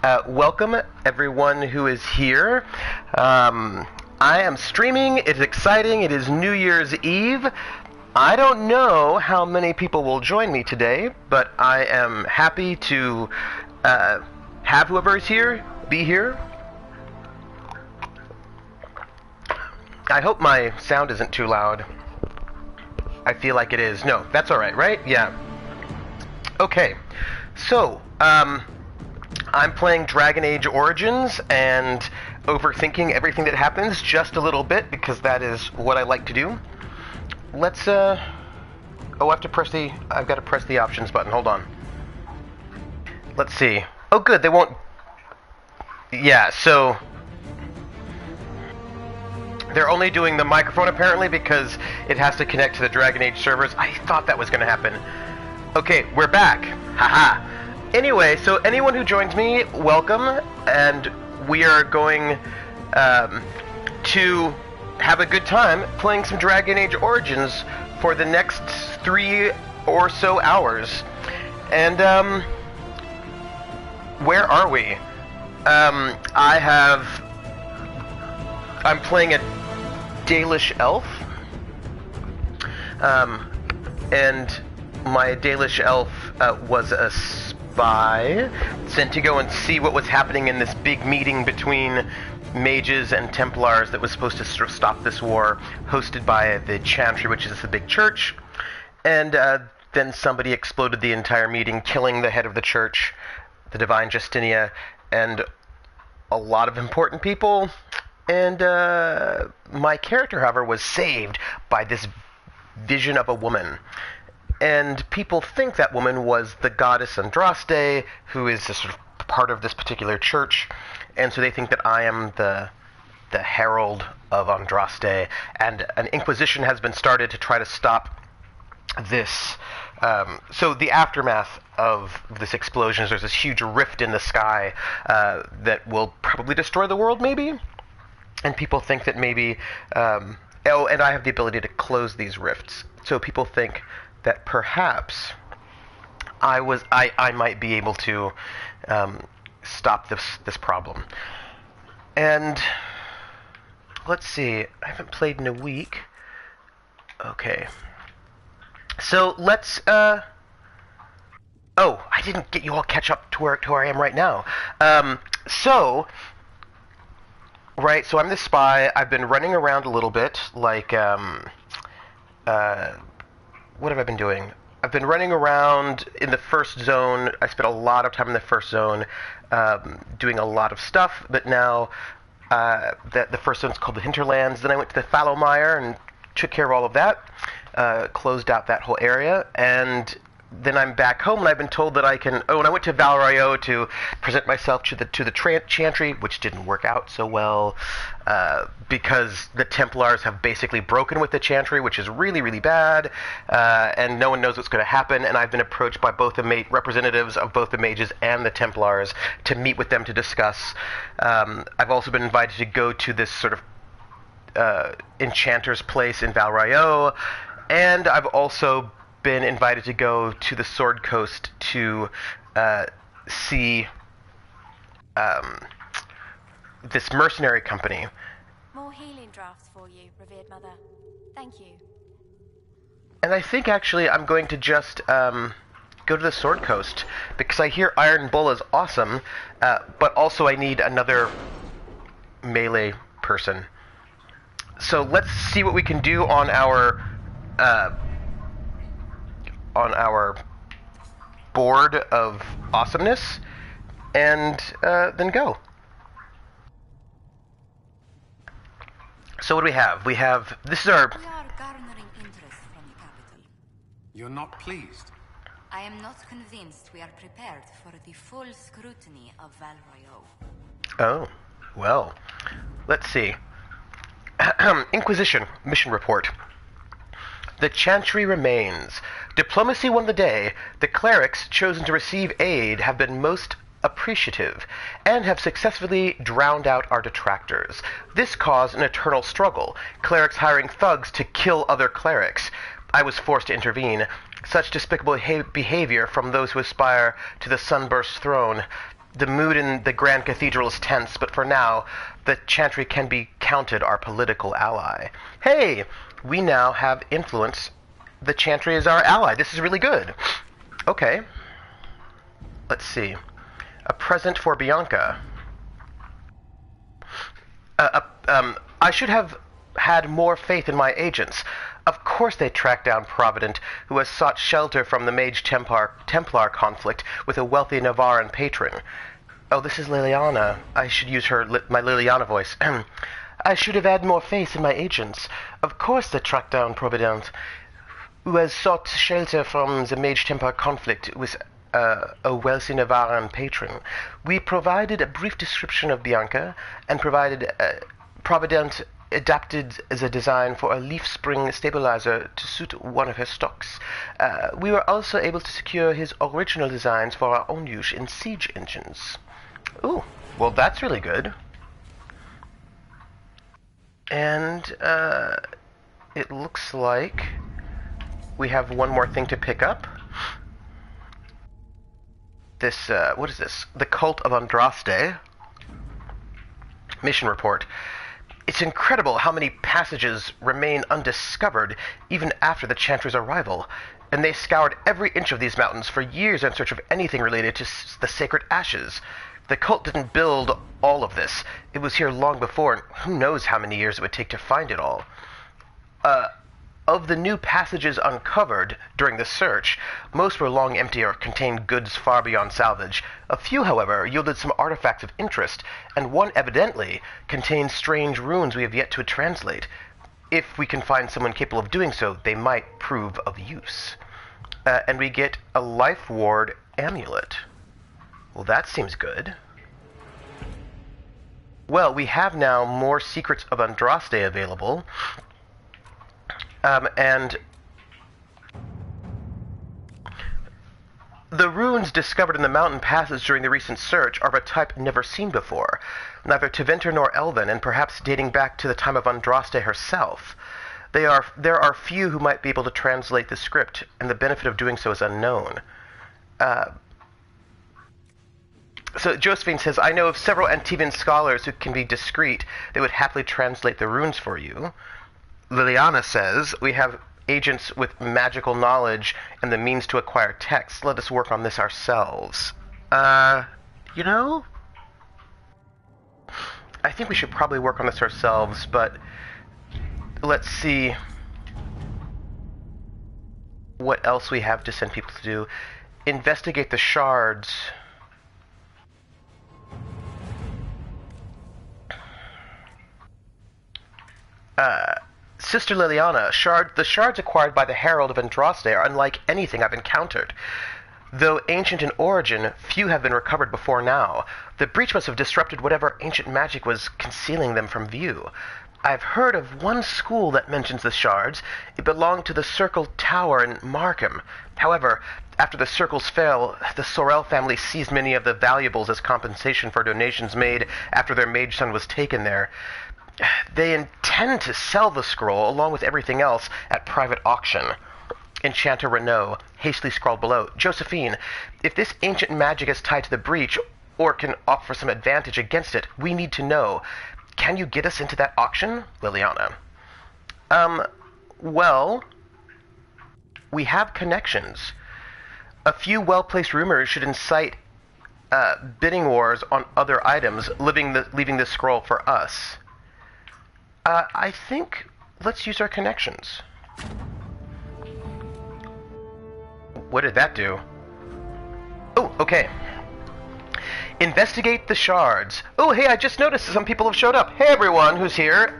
Welcome, everyone who is here. I am streaming. It's exciting. It is New Year's Eve. I don't know how many people will join me today, but I am happy to have whoever is here be here. I hope my sound isn't too loud. I feel like it is. No, that's alright, right? Yeah. Okay. So, I'm playing Dragon Age Origins and overthinking everything that happens just a little bit because that is what I like to do. Let's, oh, I've got to press the options button. Hold on. Let's see. Oh, good. They won't... Yeah, so... They're only doing the microphone, apparently, because it has to connect to the Dragon Age servers. I thought that was going to happen. Okay, we're back. Haha. Anyway, so anyone who joins me, welcome, and we are going to have a good time playing some Dragon Age Origins for the next 3 or so hours. And, where are we? I'm playing a Dalish elf, and my Dalish elf was a spy sent to go and see what was happening in this big meeting between mages and Templars that was supposed to stop this war, hosted by the Chantry, which is the big church. And then somebody exploded the entire meeting, killing the head of the church, the Divine Justinia, and a lot of important people. And my character, however, was saved by this vision of a woman. And people think that woman was the goddess Andraste, who is a sort of part of this particular church. And so they think that I am the herald of Andraste. And an Inquisition has been started to try to stop this. So the aftermath of this explosion is there's this huge rift in the sky that will probably destroy the world, maybe? And people think that maybe, and I have the ability to close these rifts. So people think that perhaps I might be able to stop this problem. And let's see, I haven't played in a week. Okay. So let's, oh, I didn't get you all catch up to where I am right now. Right, so I'm the spy. I've been running around a little bit, like, what have I been doing? I've been running around in the first zone. I spent a lot of time in the first zone, doing a lot of stuff, but now, the first zone's called the Hinterlands. Then I went to the Fallowmire and took care of all of that, closed out that whole area, and then I'm back home, and I've been told that I can... Oh, and I went to Val Royeaux to present myself to the Chantry, which didn't work out so well, because the Templars have basically broken with the Chantry, which is really, really bad, and no one knows what's going to happen, and I've been approached by both the representatives of both the Mages and the Templars to meet with them to discuss. I've also been invited to go to this sort of enchanter's place in Val Royeaux, and I've also been invited to go to the Sword Coast to see this mercenary company. More healing drafts for you, revered mother. Thank you. And I think actually I'm going to just go to the Sword Coast because I hear Iron Bull is awesome, but also I need another melee person. So let's see what we can do on our board of awesomeness, and then go. So what do we have? We have... This is our... We are garnering interest from the capital. You're not pleased? I am not convinced we are prepared for the full scrutiny of Val Royeaux. Oh, well. Let's see. Inquisition mission report. The Chantry remains. Diplomacy won the day. The clerics chosen to receive aid have been most appreciative, and have successfully drowned out our detractors. This caused an eternal struggle, clerics hiring thugs to kill other clerics. I was forced to intervene. Such despicable behavior from those who aspire to the Sunburst throne. The mood in the Grand Cathedral is tense, but for now, the Chantry can be counted our political ally. Hey, we now have influence. The Chantry is our ally. This is really good. Okay. Let's see. A present for Bianca. I should have had more faith in my agents. Of course they tracked down Provident, who has sought shelter from the Mage Templar conflict with a wealthy Navarran patron. Oh, this is Liliana. I should use my Liliana voice. I should have had more faith in my agents. Of course they tracked down Provident, who has sought shelter from the Mage Templar conflict with a wealthy Navarran patron. We provided a brief description of Bianca, and provided Provident adapted the design for a leaf spring stabilizer to suit one of her stocks. We were also able to secure his original designs for our own use in siege engines. Ooh, well that's really good. And it looks like we have one more thing to pick up. This, what is this? The Cult of Andraste. Mission report. It's incredible how many passages remain undiscovered even after the Chantry's arrival, and they scoured every inch of these mountains for years in search of anything related to the sacred ashes. The cult didn't build all of this. It was here long before, and who knows how many years it would take to find it all. Of the new passages uncovered during the search, most were long empty or contained goods far beyond salvage. A few, however, yielded some artifacts of interest, and one evidently contains strange runes we have yet to translate. If we can find someone capable of doing so, they might prove of use. And we get a Life Ward amulet. Well, that seems good. Well, we have now more Secrets of Andraste available. And the runes discovered in the mountain passes during the recent search are of a type never seen before, neither Tevinter nor Elven, and perhaps dating back to the time of Andraste herself. There are few who might be able to translate the script, and the benefit of doing so is unknown. So Josephine says, I know of several Antivan scholars who can be discreet. They would happily translate the runes for you. Liliana says, we have agents with magical knowledge and the means to acquire text. Let us work on this ourselves. You know, I think we should probably work on this ourselves, but let's see what else we have to send people to do. Investigate the shards. Sister Liliana, the shards acquired by the Herald of Andraste are unlike anything I've encountered. Though ancient in origin, few have been recovered before now. The breach must have disrupted whatever ancient magic was concealing them from view. I've heard of one school that mentions the shards. It belonged to the Circle Tower in Markham. However, after the Circles fell, the Sorel family seized many of the valuables as compensation for donations made after their mage son was taken there. They intend to sell the scroll, along with everything else, at private auction. Enchanter Renault hastily scrawled below, Josephine, if this ancient magic is tied to the breach, or can offer some advantage against it, we need to know. Can you get us into that auction? Liliana. Well, we have connections. A few well-placed rumors should incite bidding wars on other items, leaving the scroll for us. I think let's use our connections. What did that do? Oh, okay. Investigate the shards. Oh, hey, I just noticed some people have showed up. Hey, everyone who's here.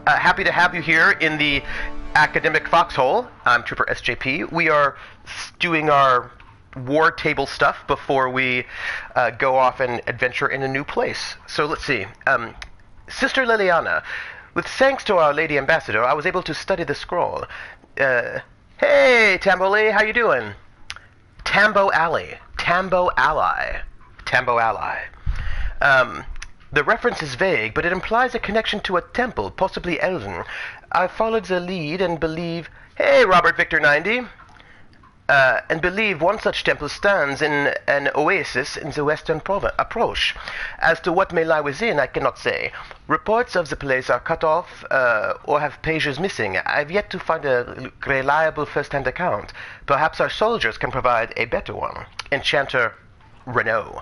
Happy to have you here in the Academic Foxhole. I'm Trooper SJP. We are doing our war table stuff before we go off and adventure in a new place. So let's see. Sister Liliana, with thanks to our Lady Ambassador, I was able to study the scroll. Hey, Tambo Lee, how you doing? Tambo Alley. Tambo Ally. Tambo Ally. The reference is vague, but it implies a connection to a temple, possibly Elven. I followed the lead and believe... Hey, Robert Victor 90. and believe one such temple stands in an oasis in the western approach. As to what may lie within, I cannot say. Reports of the place are cut off or have pages missing. I've yet to find a reliable first-hand account. Perhaps our soldiers can provide a better one. Enchanter Renault.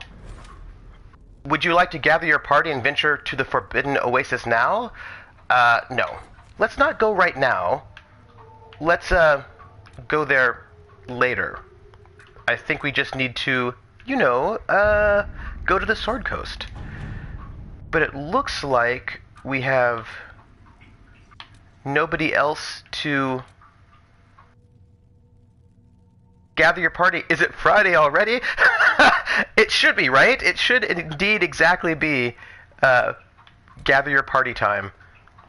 Would you like to gather your party and venture to the Forbidden Oasis now? No. Let's not go right now. Let's, go there later. I think we just need to, go to the Sword Coast. But it looks like we have nobody else to gather your party. Is it Friday already? It should be, right? It should indeed exactly be gather your party time.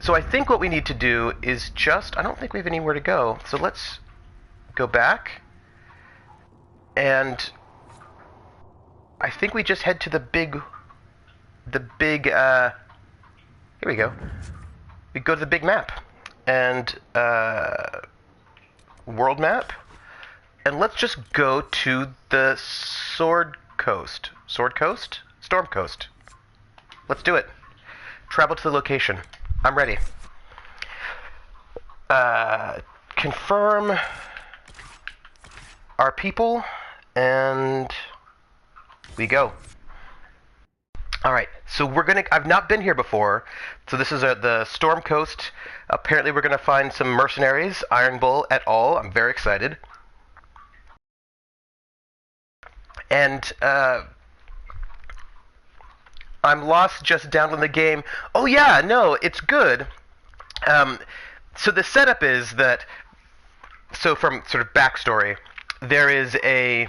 So I think what we need to do is just, I don't think we have anywhere to go. So let's go back. And I think we just head to the big, here we go. We go to the big map. And, world map. And let's just go to the Sword Coast. Sword Coast? Storm Coast. Let's do it. Travel to the location. I'm ready. Confirm our people, and we go. Alright, so I've not been here before, so this is the Storm Coast. Apparently we're gonna find some mercenaries, Iron Bull et al. I'm very excited. And, I'm lost just downloading the game. Oh yeah, no, it's good. So the setup is that, so from sort of backstory, there is a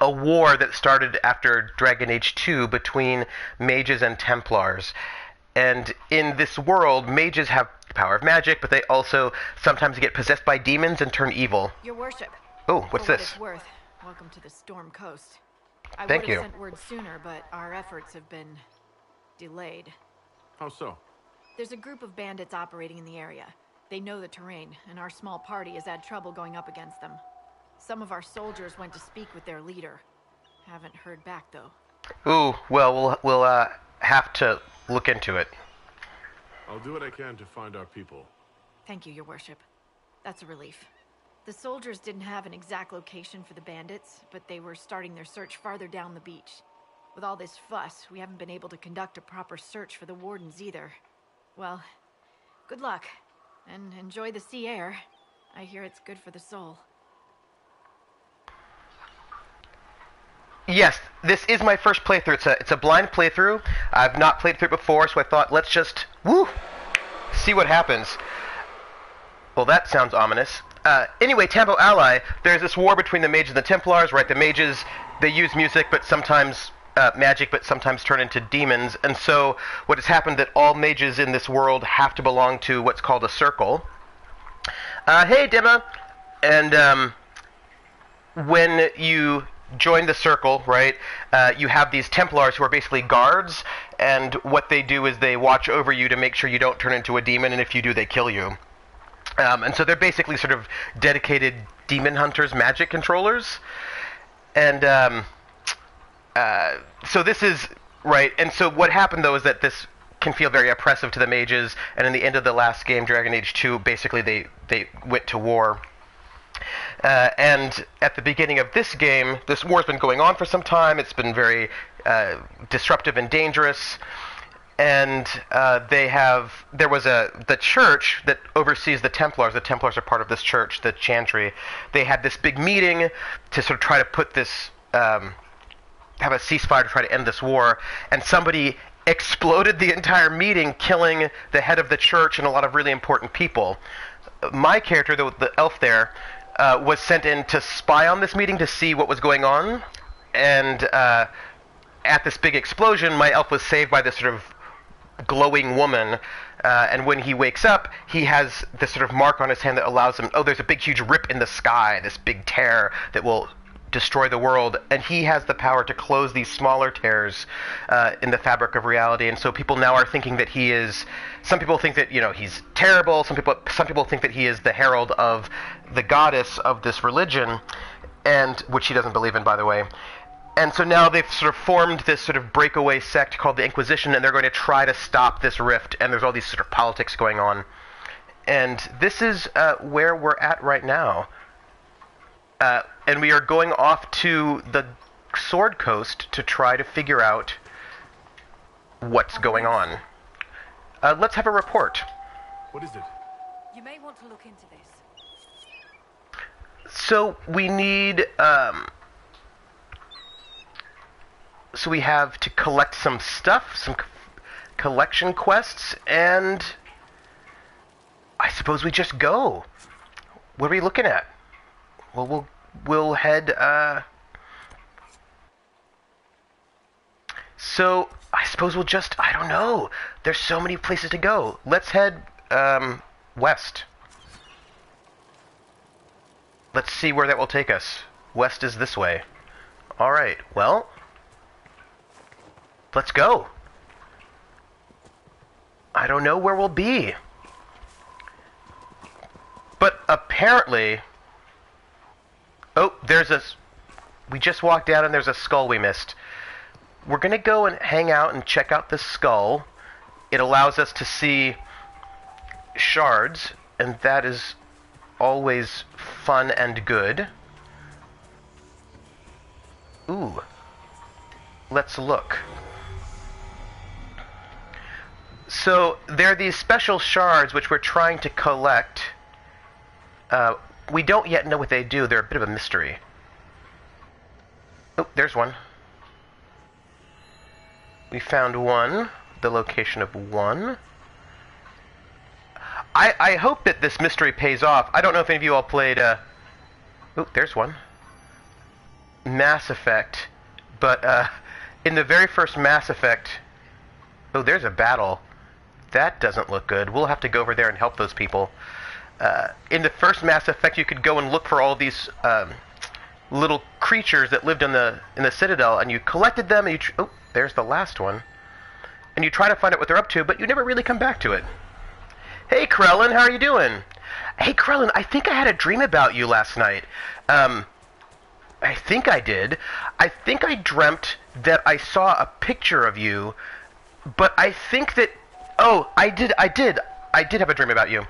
war that started after Dragon Age 2 between mages and Templars. And in this world, mages have the power of magic, but they also sometimes get possessed by demons and turn evil. Your worship. Oh, what's For what this? it's worth, welcome to the Storm Coast. I Thank would have you. sent word sooner, but our efforts have been delayed. How so? There's a group of bandits operating in the area. They know the terrain, and our small party has had trouble going up against them. Some of our soldiers went to speak with their leader. Haven't heard back, though. Ooh, well, we'll have to look into it. I'll do what I can to find our people. Thank you, your worship. That's a relief. The soldiers didn't have an exact location for the bandits, but they were starting their search farther down the beach. With all this fuss, we haven't been able to conduct a proper search for the wardens either. Well, good luck, and enjoy the sea air. I hear it's good for the soul. Yes, this is my first playthrough. It's a blind playthrough. I've not played through it before, so I thought, let's just, see what happens. Well, that sounds ominous. Anyway, Tambo Ally, there's this war between the mages and the Templars, right? The mages, they use music, but sometimes magic, but sometimes turn into demons. And so what has happened that all mages in this world have to belong to what's called a circle. Hey, Dima! And when you join the circle, right, you have these Templars who are basically guards, and what they do is they watch over you to make sure you don't turn into a demon, and if you do, they kill you. And so they're basically sort of dedicated demon hunters, magic controllers. And so this is, right, and so what happened, though, is that this can feel very oppressive to the mages, and in the end of the last game, Dragon Age 2, basically they went to war. And at the beginning of this game, this war's been going on for some time. It's been very disruptive and dangerous. And there was the church that oversees the Templars. The Templars are part of this church, the Chantry. They had this big meeting to sort of try to put this, have a ceasefire to try to end this war. And somebody exploded the entire meeting, killing the head of the church and a lot of really important people. My character, the elf there, was sent in to spy on this meeting to see what was going on. And at this big explosion, my elf was saved by this sort of glowing woman, and when he wakes up, he has this sort of mark on his hand that allows him, there's a big huge rip in the sky, this big tear that will destroy the world, and he has the power to close these smaller tears in the fabric of reality. And so people now are thinking that he is. Some people think that he's terrible. Some people think that he is the herald of the goddess of this religion, and which he doesn't believe in, by the way. And so now they've sort of formed this sort of breakaway sect called the Inquisition, and they're going to try to stop this rift. And there's all these sort of politics going on. And this is where we're at right now. And we are going off to the Sword Coast to try to figure out what's going on. Let's have a report. What is it? You may want to look into this. So we need... So we have to collect some stuff, some collection quests, and... I suppose we just go. What are we looking at? Well, we'll head, So, I suppose we'll just... I don't know. There's so many places to go. Let's head, west. Let's see where that will take us. West is this way. Alright, well... Let's go. I don't know where we'll be. But apparently... Oh, there's a... We just walked down and there's a skull we missed. We're going to go and hang out and check out this skull. It allows us to see shards, and that is always fun and good. Ooh. Let's look. So, there are these special shards which we're trying to collect. We don't yet know what they do. They're a bit of a mystery. Oh, there's one. We found one. The location of one. I hope that this mystery pays off. I don't know if any of you all played... Oh, there's one. Mass Effect. But in the very first Mass Effect... Oh, there's a battle. That doesn't look good. We'll have to go over there and help those people. In the first Mass Effect, you could go and look for all these little creatures that lived in the Citadel, and you collected them, and oh, there's the last one. And you try to find out what they're up to, but you never really come back to it. Hey, Krellin, how are you doing? Hey, Krellin, I think I had a dream about you last night. I think I did. I think I dreamt that I saw a picture of you, but I think that... Oh, I did have a dream about you.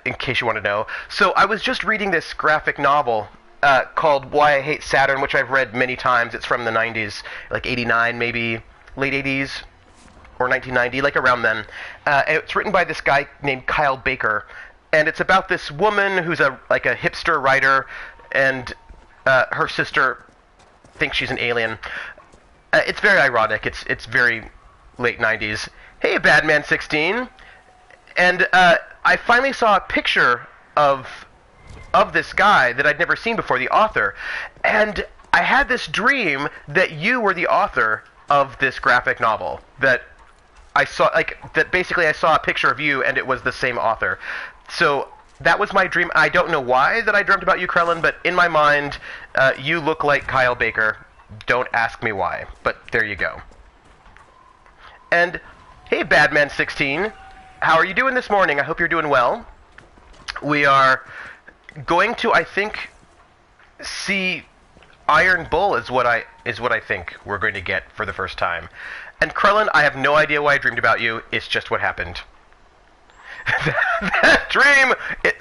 In case you want to know. So I was just reading this graphic novel called Why I Hate Saturn, which I've read many times. It's from the 90s, like 89 maybe, late 80s, or 1990, like around then. It's written by this guy named Kyle Baker, and it's about this woman who's like a hipster writer, and her sister thinks she's an alien. It's very ironic. It's very late 90s. Hey, Badman 16. And I finally saw a picture of this guy that I'd never seen before, the author. And I had this dream that you were the author of this graphic novel. That I saw, that basically I saw a picture of you and it was the same author. So that was my dream. I don't know why that I dreamt about you, Krellin, but in my mind, you look like Kyle Baker. Don't ask me why, but there you go. And, hey, Badman 16. How are you doing this morning? I hope you're doing well. We are going to, I think, see Iron Bull is what I think we're going to get for the first time. And Krellin, I have no idea why I dreamed about you. It's just what happened. That dream,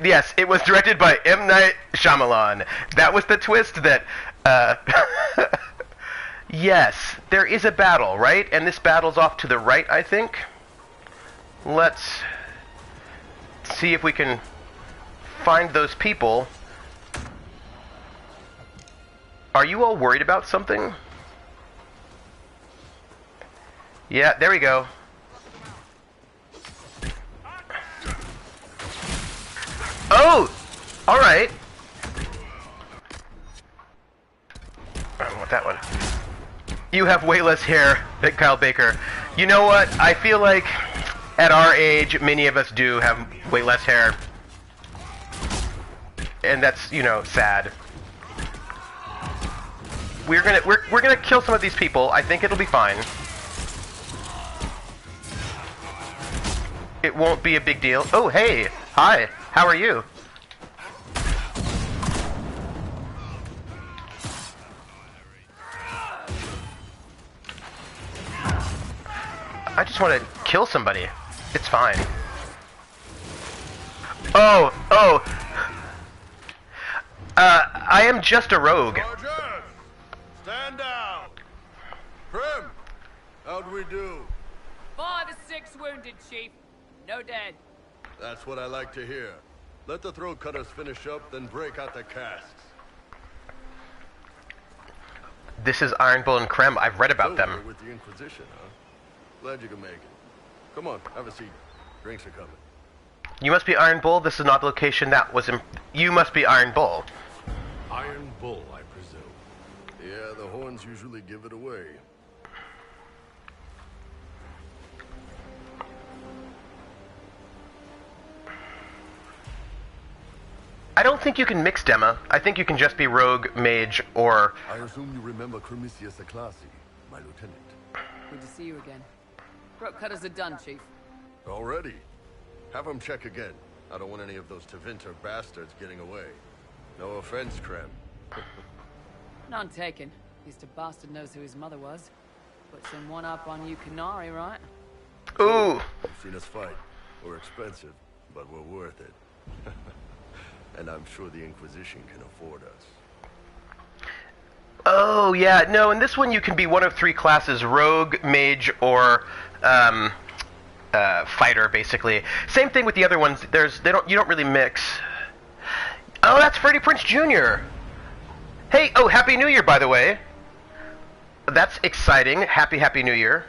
yes, it was directed by M. Night Shyamalan. That was the twist that... Yes, there is a battle, right? And this battle's off to the right, I think. Let's see if we can find those people. Are you all worried about something? Yeah, there we go. Oh! Alright. I don't want that one. You have way less hair than Kyle Baker. You know what? I feel like at our age, many of us do have way less hair. And that's, sad. we're gonna kill some of these people. I think it'll be fine. It won't be a big deal. Oh, hey, hi. How are you? I just want to kill somebody. It's fine. Oh. I am just a rogue. Soldiers, stand down. Prim, how'd we do? 5 or 6 wounded, Chief. No dead. That's what I like to hear. Let the throat cutters finish up, then break out the casks. This is Iron Bull and Krem. I've read about them. With the Inquisition, huh? Glad you can make it. Come on, have a seat. Drinks are coming. You must be Iron Bull. This is not the location that was in... You must be Iron Bull. Iron Bull, I presume. Yeah, the horns usually give it away. I don't think you can mix Dema. I think you can just be Rogue, Mage, or... I assume you remember Cremisius Aclasi, my lieutenant. Good to see you again. Throat cutters are done, Chief. Already? Have them check again. I don't want any of those Tevinter bastards getting away. No offense, Krem. None taken. At least a bastard knows who his mother was. Puts him one up on you Canary, right? Ooh! You've seen us fight. We're expensive, but we're worth it. And I'm sure the Inquisition can afford us. Oh, yeah. No, in this one you can be one of 3 classes. Rogue, Mage, or... fighter, basically. Same thing with the other ones. You don't really mix. Oh, that's Freddie Prinze Jr. Hey, oh, Happy New Year, by the way. That's exciting. Happy New Year.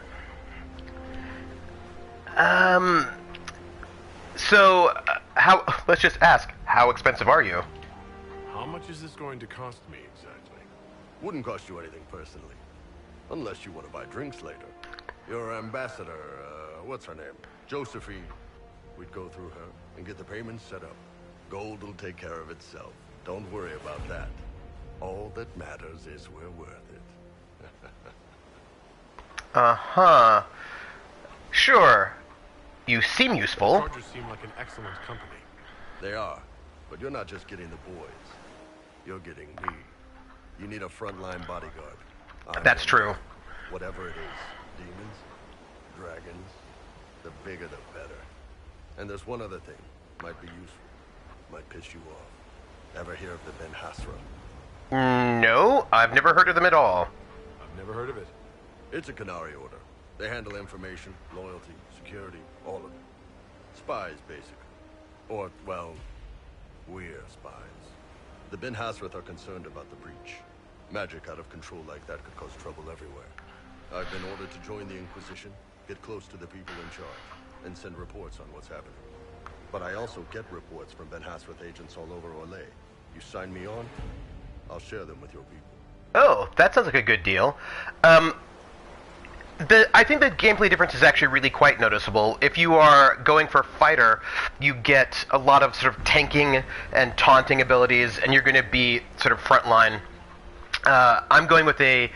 Let's just ask, how expensive are you? How much is this going to cost me, exactly? Wouldn't cost you anything personally. Unless you want to buy drinks later. Your ambassador, what's her name? Josephine. We'd go through her and get the payments set up. Gold will take care of itself. Don't worry about that. All that matters is we're worth it. Uh-huh. Sure. You seem useful. The Chargers seem like an excellent company. They are. But you're not just getting the boys. You're getting me. You need a frontline bodyguard. That's true. Whatever it is. Demons, dragons, the bigger the better. And there's one other thing. Might be useful. Might piss you off. Ever hear of the Ben Hasra? No, I've never heard of them at all. I've never heard of it. It's a Canary order. They handle information, loyalty, security, all of it. Spies, basically. Or, well, we're spies. The Ben Hasrath are concerned about the breach. Magic out of control like that could cause trouble everywhere. I've been ordered to join the Inquisition, get close to the people in charge, and send reports on what's happening. But I also get reports from Ben Hasrath agents all over Orlais. You sign me on, I'll share them with your people. Oh, that sounds like a good deal. I think the gameplay difference is actually really quite noticeable. If you are going for fighter, you get a lot of sort of tanking and taunting abilities, and you're going to be sort of frontline. I'm going with a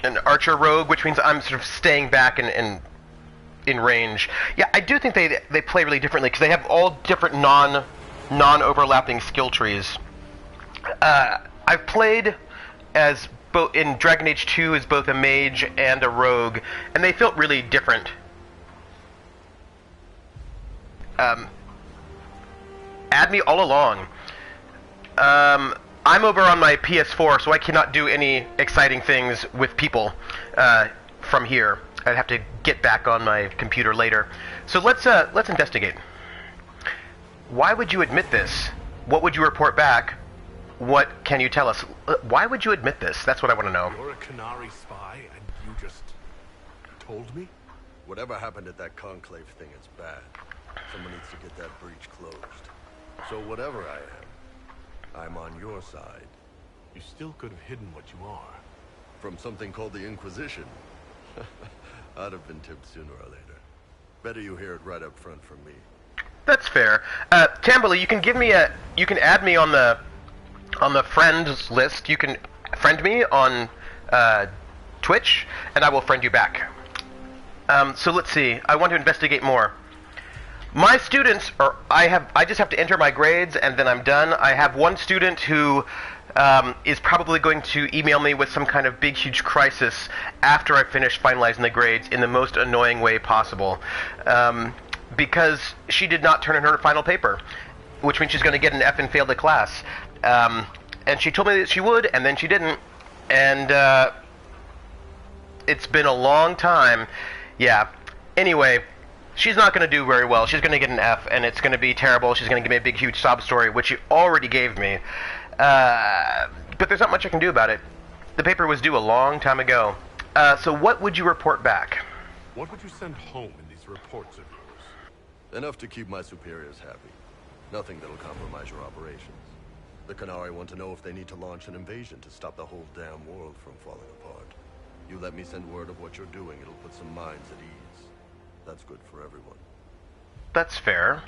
an archer rogue, which means I'm sort of staying back and in range. Yeah, I do think they play really differently because they have all different non-overlapping skill trees. I've played as both in Dragon Age 2 as both a mage and a rogue, and they felt really different. Add me all along. I'm over on my PS4, so I cannot do any exciting things with people from here. I'd have to get back on my computer later. So let's investigate. Why would you admit this? What would you report back? What can you tell us? Why would you admit this? That's what I want to know. You're a Canary spy, and you just told me? Whatever happened at that conclave thing is bad. Someone needs to get that breach closed. So whatever I am, I'm on your side. You still could have hidden what you are. From something called the Inquisition. I'd have been tipped sooner or later. Better you hear it right up front from me. That's fair. Tambali, you can add me on on the friends list. You can friend me on Twitch, and I will friend you back. So let's see. I want to investigate more. My students are. I just have to enter my grades, and then I'm done. I have one student who is probably going to email me with some kind of big, huge crisis after I finish finalizing the grades in the most annoying way possible, because she did not turn in her final paper, which means she's going to get an F and fail the class. And she told me that she would, and then she didn't. And it's been a long time. Yeah. Anyway, she's not going to do very well. She's going to get an F, and it's going to be terrible. She's going to give me a big, huge sob story, which she already gave me. But there's not much I can do about it. The paper was due a long time ago. So what would you report back? What would you send home in these reports of yours? Enough to keep my superiors happy. Nothing that'll compromise your operations. The Qunari want to know if they need to launch an invasion to stop the whole damn world from falling apart. You let me send word of what you're doing, it'll put some minds at ease. That's good for everyone. That's fair.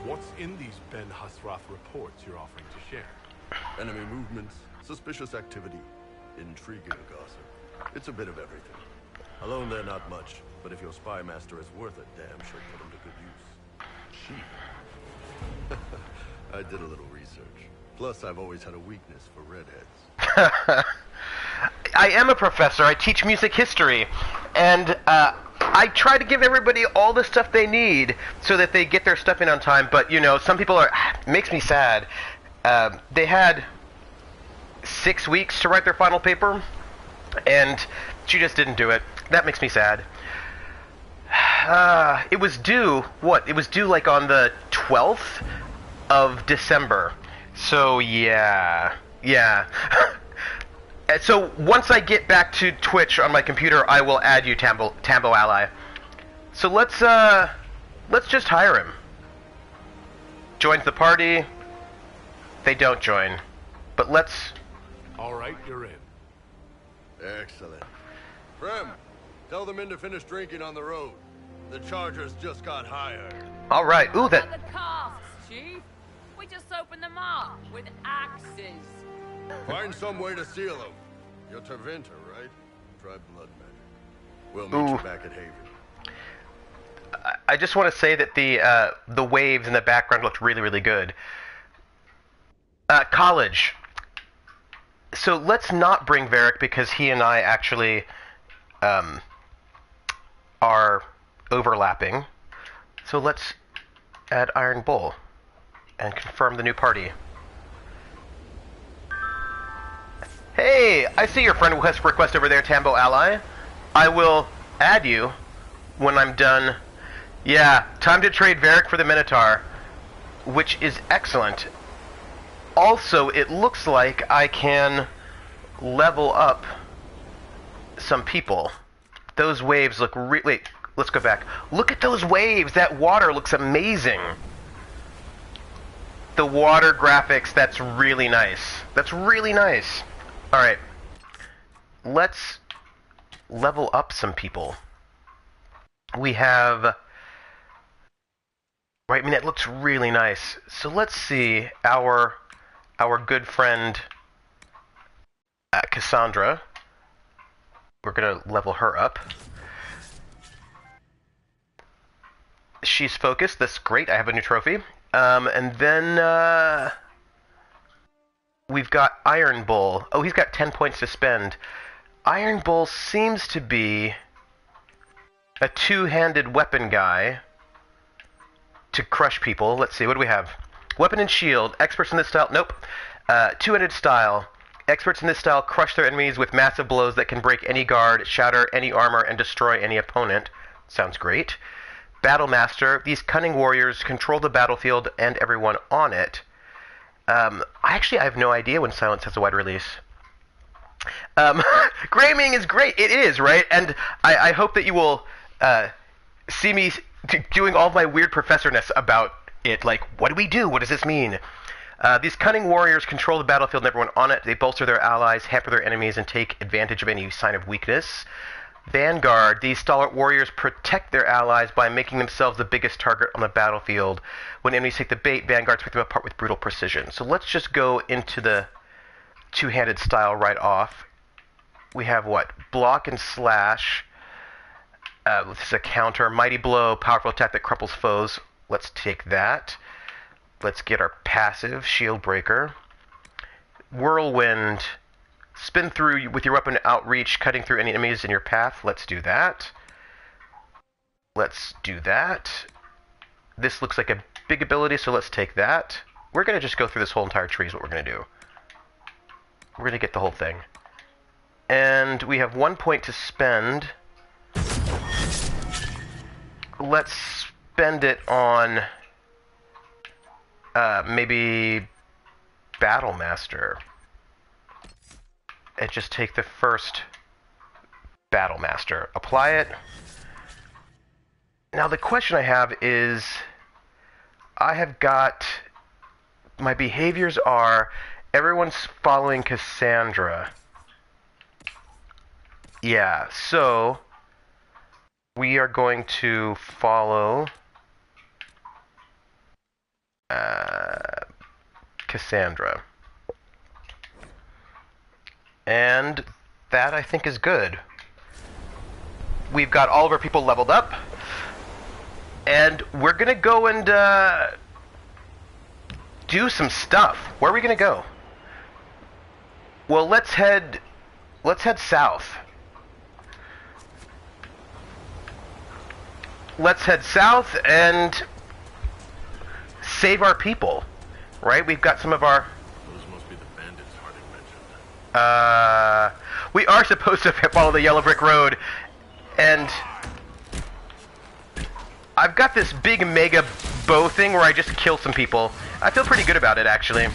What's in these Ben Hasrath reports you're offering to share? Enemy movements, suspicious activity, intriguing gossip. It's a bit of everything. Alone they're not much, but if your spy master is worth it, damn sure put them to good use. Cheap. I did a little research. Plus, I've always had a weakness for redheads. I am a professor. I teach music history. And I try to give everybody all the stuff they need so that they get their stuff in on time. But, you know, some people are... It makes me sad. They had 6 weeks to write their final paper, and she just didn't do it. That makes me sad. It was due... What? It was due, like, on the 12th of December. So, yeah. Yeah. So, once I get back to Twitch on my computer, I will add you, Tambo Ally. So, let's just hire him. Joins the party. They don't join. But let's... Alright, you're in. Excellent. Frem, tell the men to finish drinking on the road. The Chargers just got hired. Alright, ooh, that... The casks, Chief. We just opened them up with axes. Find some way to seal them. You're Tervinter, right? Try blood magic. We'll meet you back at Haven. I just want to say that the waves in the background looked really, really good. College. So let's not bring Varric because he and I actually are overlapping. So let's add Iron Bull and confirm the new party. Hey, I see your friend request over there, Tambo Ally. I will add you when I'm done. Yeah, time to trade Varric for the Minotaur, which is excellent. Also, it looks like I can level up some people. Those waves look wait, let's go back. Look at those waves! That water looks amazing! The water graphics, that's really nice. That's really nice. Alright. Let's level up some people. We have... Right, I mean, it looks really nice. So let's see our good friend Cassandra. We're going to level her up. She's focused. That's great. I have a new trophy. And then we've got Iron Bull. Oh, he's got 10 points to spend. Iron Bull seems to be a two-handed weapon guy to crush people. Let's see, what do we have? Weapon and shield. Experts in this style. Nope. Two-handed style. Experts in this style crush their enemies with massive blows that can break any guard, shatter any armor, and destroy any opponent. Sounds great. Battle Master. These cunning warriors control the battlefield and everyone on it. I have no idea when Silence has a wide release. Graming is great. It is, right? And I hope that you will see me doing all my weird professorness about it. Like, what do we do? What does this mean? These cunning warriors control the battlefield and everyone on it. They bolster their allies, hamper their enemies, and take advantage of any sign of weakness. Vanguard, these stalwart warriors protect their allies by making themselves the biggest target on the battlefield. When enemies take the bait, Vanguards pick them apart with brutal precision. So let's just go into the two-handed style right off. We have what? Block and slash. This is a counter. Mighty Blow, powerful attack that cripples foes. Let's take that. Let's get our passive, Shield Breaker. Whirlwind. Spin through with your weapon outreach, cutting through any enemies in your path. Let's do that. Let's do that. This looks like a big ability, so let's take that. We're going to just go through this whole entire tree is what we're going to do. We're going to get the whole thing. And we have 1 point to spend. Let's spend it on maybe Battle Master. And just take the first Battle Master. Apply it. Now the question I have is, I have got, my behaviors are, everyone's following Cassandra. Yeah, so we are going to follow Cassandra. And that, I think, is good. We've got all of our people leveled up. And we're going to go and do some stuff. Where are we going to go? Well, let's head south. Let's head south and save our people. Right? We've got some of our... we are supposed to follow the yellow brick road, and I've got this big mega bow thing where I just kill some people. I feel pretty good about it, actually.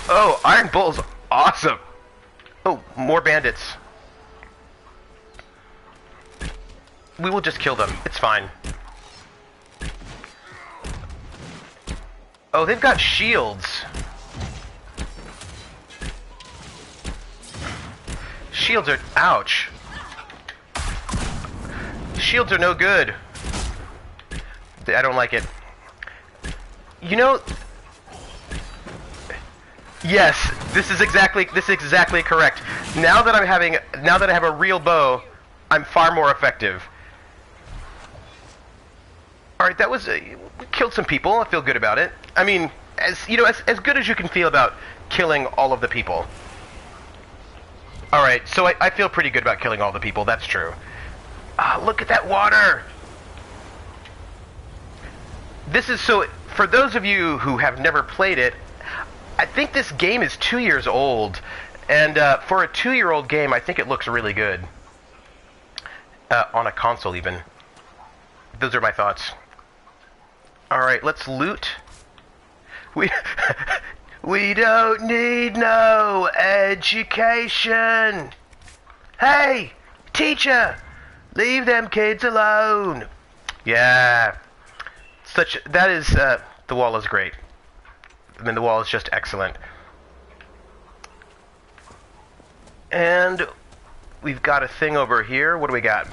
Oh, Iron Bull's awesome. Oh, more bandits. We will just kill them. It's fine. Oh, they've got shields. Shields are... Ouch. Shields are no good. I don't like it. You know... Yes, this is exactly correct. Now that I have a real bow, I'm far more effective. Alright, that was... we killed some people. I feel good about it. I mean, as good as you can feel about killing all of the people. Alright, so I feel pretty good about killing all the people, that's true. Ah, look at that water! This is so... For those of you who have never played it, I think this game is 2 years old. And for a 2-year-old game, I think it looks really good. On a console, even. Those are my thoughts. Alright, let's loot. We don't need no education. Hey, teacher, leave them kids alone. Yeah, that is, the wall is great. I mean, the wall is just excellent. And we've got a thing over here. What do we got?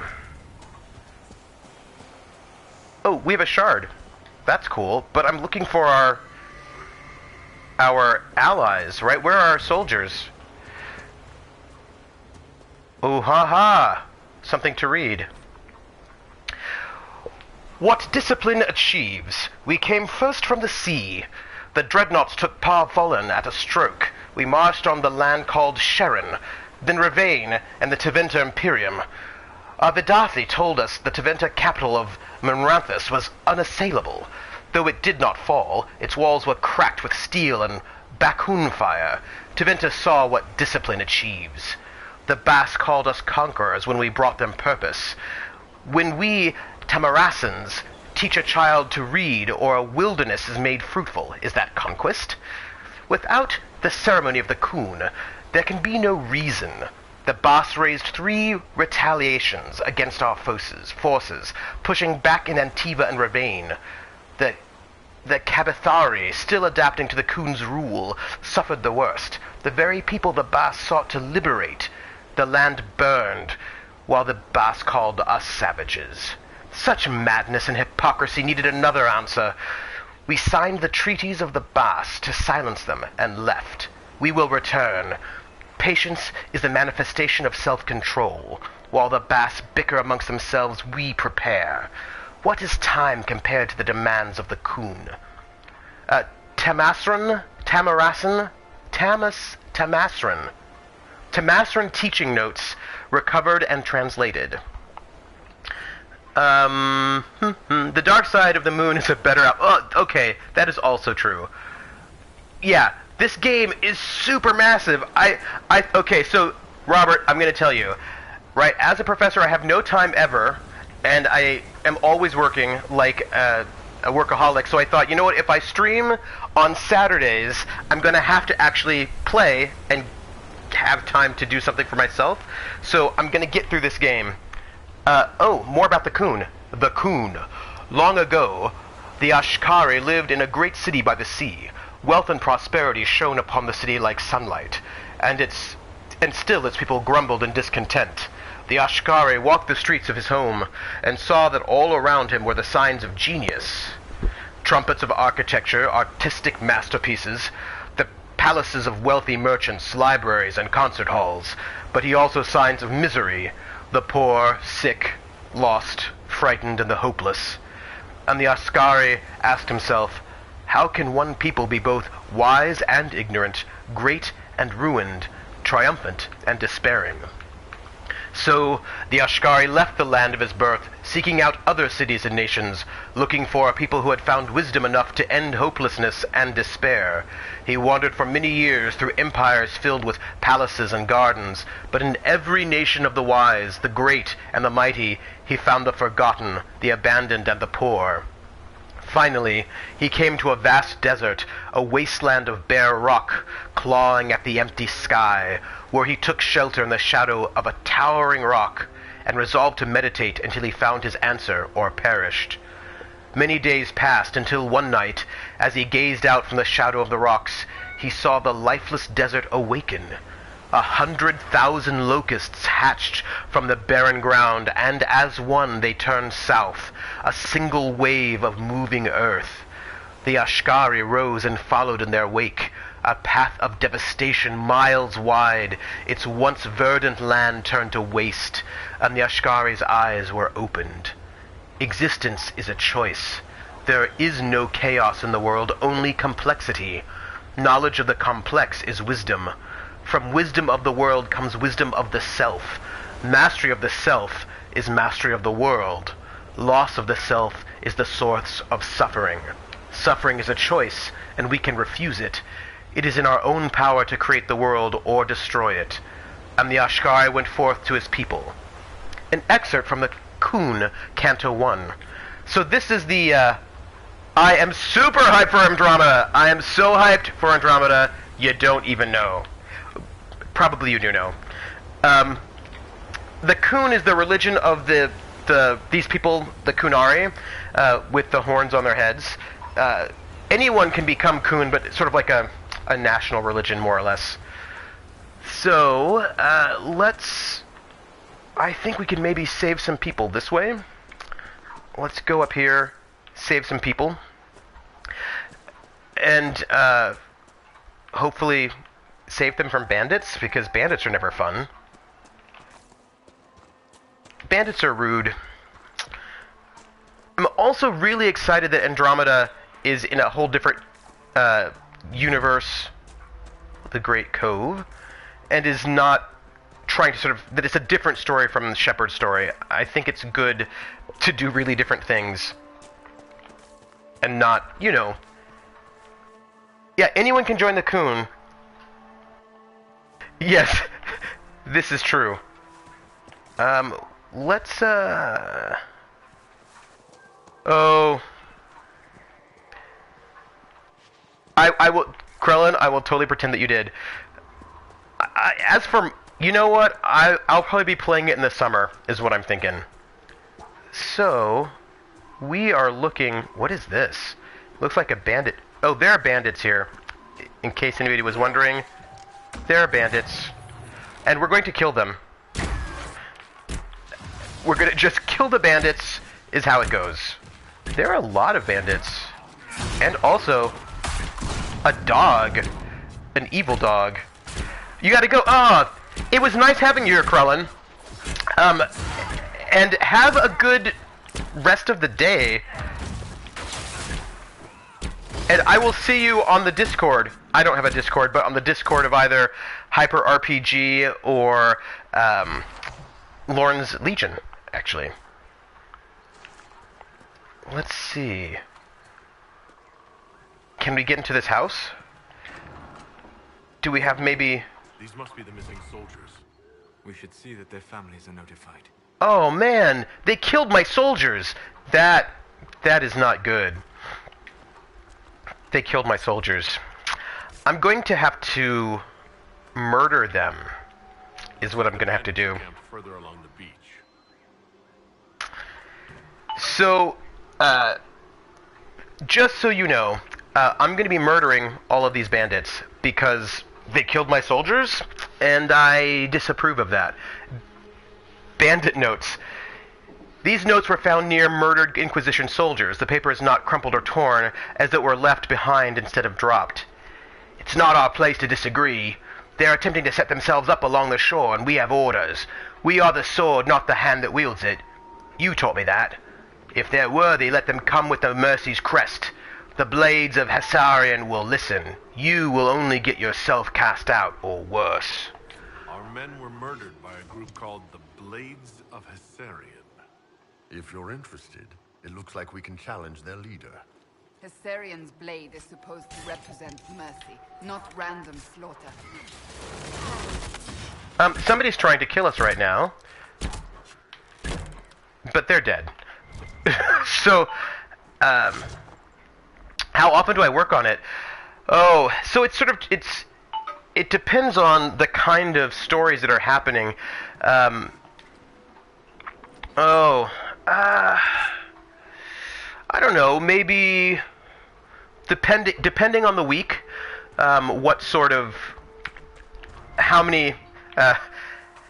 Oh, we have a shard. That's cool, but I'm looking for our allies, right? Where are our soldiers? Oh, ha. Something to read. What discipline achieves? We came first from the sea. The dreadnoughts took Parvolin at a stroke. We marched on the land called Sharon, then Ravane and the Teventa Imperium. Our Vidathi told us the Teventa capital of Menranthus was unassailable. Though it did not fall, its walls were cracked with steel and Bakun fire. Teventa saw what discipline achieves. The Bass called us conquerors when we brought them purpose. When we, Tamarasans, teach a child to read or a wilderness is made fruitful, is that conquest? Without the ceremony of the Kun, there can be no reason. The Bass raised 3 retaliations against our forces, pushing back in Antiva and Ravane. The Kabathari, still adapting to the Kun's rule, suffered the worst. The very people the Bass sought to liberate. The land burned. while the boss called us savages. Such madness and hypocrisy needed another answer. We signed the treaties of the boss to silence them and left. We will return. Patience is the manifestation of self-control. While the bass bicker amongst themselves, we prepare. What is time compared to the demands of the Coon? Tamasran teaching notes, recovered and translated. The dark side of the moon is a better okay, that is also true. Yeah, this game is super massive. Okay, so, Robert, I'm gonna tell you, right, as a professor, I have no time ever, and I am always working like a workaholic, so I thought, you know what, if I stream on Saturdays, I'm gonna have to actually play and have time to do something for myself, so I'm gonna get through this game. More about the Coon. The Coon. Long ago, the Ashkari lived in a great city by the sea. Wealth and prosperity shone upon the city like sunlight, and still its people grumbled in discontent. The Ashkari walked the streets of his home, and saw that all around him were the signs of genius. Trumpets of architecture, artistic masterpieces, the palaces of wealthy merchants, libraries, and concert halls, but he also signs of misery, the poor, sick, lost, frightened, and the hopeless. And the Ashkari asked himself, how can one people be both wise and ignorant, great and ruined, triumphant and despairing? So the Ashkari left the land of his birth, seeking out other cities and nations, looking for a people who had found wisdom enough to end hopelessness and despair. He wandered for many years through empires filled with palaces and gardens, but in every nation of the wise, the great, and the mighty, he found the forgotten, the abandoned, and the poor. Finally, he came to a vast desert, a wasteland of bare rock, clawing at the empty sky, where he took shelter in the shadow of a towering rock, and resolved to meditate until he found his answer or perished. Many days passed until one night, as he gazed out from the shadow of the rocks, he saw the lifeless desert awaken. 100,000 locusts hatched from the barren ground, and as one they turned south, a single wave of moving earth. The Ashkari rose and followed in their wake, a path of devastation miles wide. Its once verdant land turned to waste, and the Ashkari's eyes were opened. Existence is a choice. There is no chaos in the world, only complexity. Knowledge of the complex is wisdom. From wisdom of the world comes wisdom of the self. Mastery of the self is mastery of the world. Loss of the self is the source of suffering. Suffering is a choice, and we can refuse it. It is in our own power to create the world or destroy it. And the Ashkari went forth to his people. An excerpt from the Coon, Canto 1. So this is the, I am super hyped for Andromeda. I am so hyped for Andromeda, you don't even know. Probably you do know. The Coon is the religion of these people, the Kunari, with the horns on their heads. Anyone can become Coon, but it's sort of like a national religion, more or less. So, I think we can maybe save some people this way. Let's go up here, save some people. And, hopefully save them from bandits, because bandits are never fun. Bandits are rude. I'm also really excited that Andromeda is in a whole different universe, the Great Cove, and is not trying to that it's a different story from the Shepherd's story. I think it's good to do really different things and not, yeah, anyone can join the Coon. Yes, this is true. Let's, oh. I will, Krellin, I will totally pretend that you did. As for, you know what? I'll probably be playing it in the summer, is what I'm thinking. So, we are looking, what is this? Looks like a bandit. Oh, there are bandits here. In case anybody was wondering, there are bandits. And we're going to kill them. we're gonna just kill the bandits, is how it goes. There are a lot of bandits. And also, a dog. An evil dog. You gotta go. It was nice having you here, Krellin. And have a good rest of the day. And I will see you on the Discord. I don't have a Discord, but on the Discord of either Hyper RPG or Lorne's Legion, actually. Let's see. Can we get into this house? Do we have maybe... These must be the missing soldiers. We should see that their families are notified. Oh man, they killed my soldiers. That is not good. They killed my soldiers. I'm going to have to murder them, is what I'm going to have to do. Camp further along the beach. So, just so you know, I'm going to be murdering all of these bandits because they killed my soldiers, and I disapprove of that. Bandit notes. These notes were found near murdered Inquisition soldiers. The paper is not crumpled or torn, as it were left behind instead of dropped. It's not our place to disagree. They are attempting to set themselves up along the shore, and we have orders. We are the sword, not the hand that wields it. You taught me that. If they're worthy, let them come with the Mercy's crest. The blades of Hassarian will listen. You will only get yourself cast out, or worse. Our men were murdered by a group called the Blades of Hassarian. If you're interested, it looks like we can challenge their leader. Hassarian's blade is supposed to represent mercy, not random slaughter. Somebody's trying to kill us right now. But they're dead. So, how often do I work on it? Oh, so it's sort of, it depends on the kind of stories that are happening. I don't know, maybe depending on the week, what sort of, how many,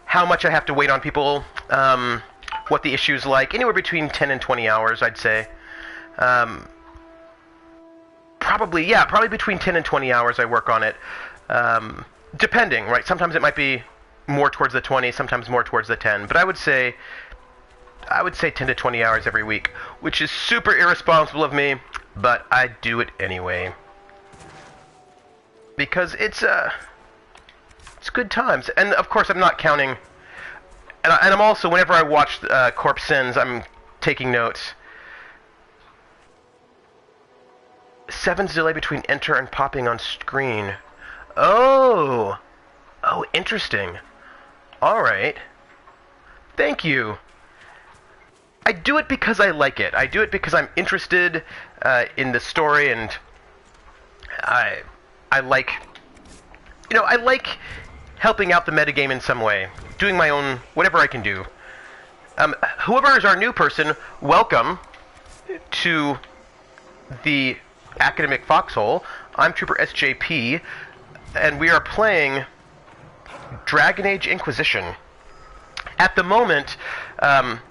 how much I have to wait on people, what the issue's like, anywhere between 10 and 20 hours, I'd say. Probably between 10 and 20 hours I work on it. Depending, right? Sometimes it might be more towards the 20, sometimes more towards the 10, but I would say 10 to 20 hours every week, which is super irresponsible of me, but I do it anyway. Because it's good times. And of course I'm not counting, and I'm also, whenever I watch Corpse Sins, I'm taking notes. 7's delay between enter and popping on screen. Oh, interesting. Alright. Thank you. I do it because I like it. I do it because I'm interested in the story, and I like, I like helping out the metagame in some way. Doing my own, whatever I can do. Whoever is our new person, welcome to the Academic Foxhole. I'm Trooper SJP, and we are playing Dragon Age Inquisition. At the moment,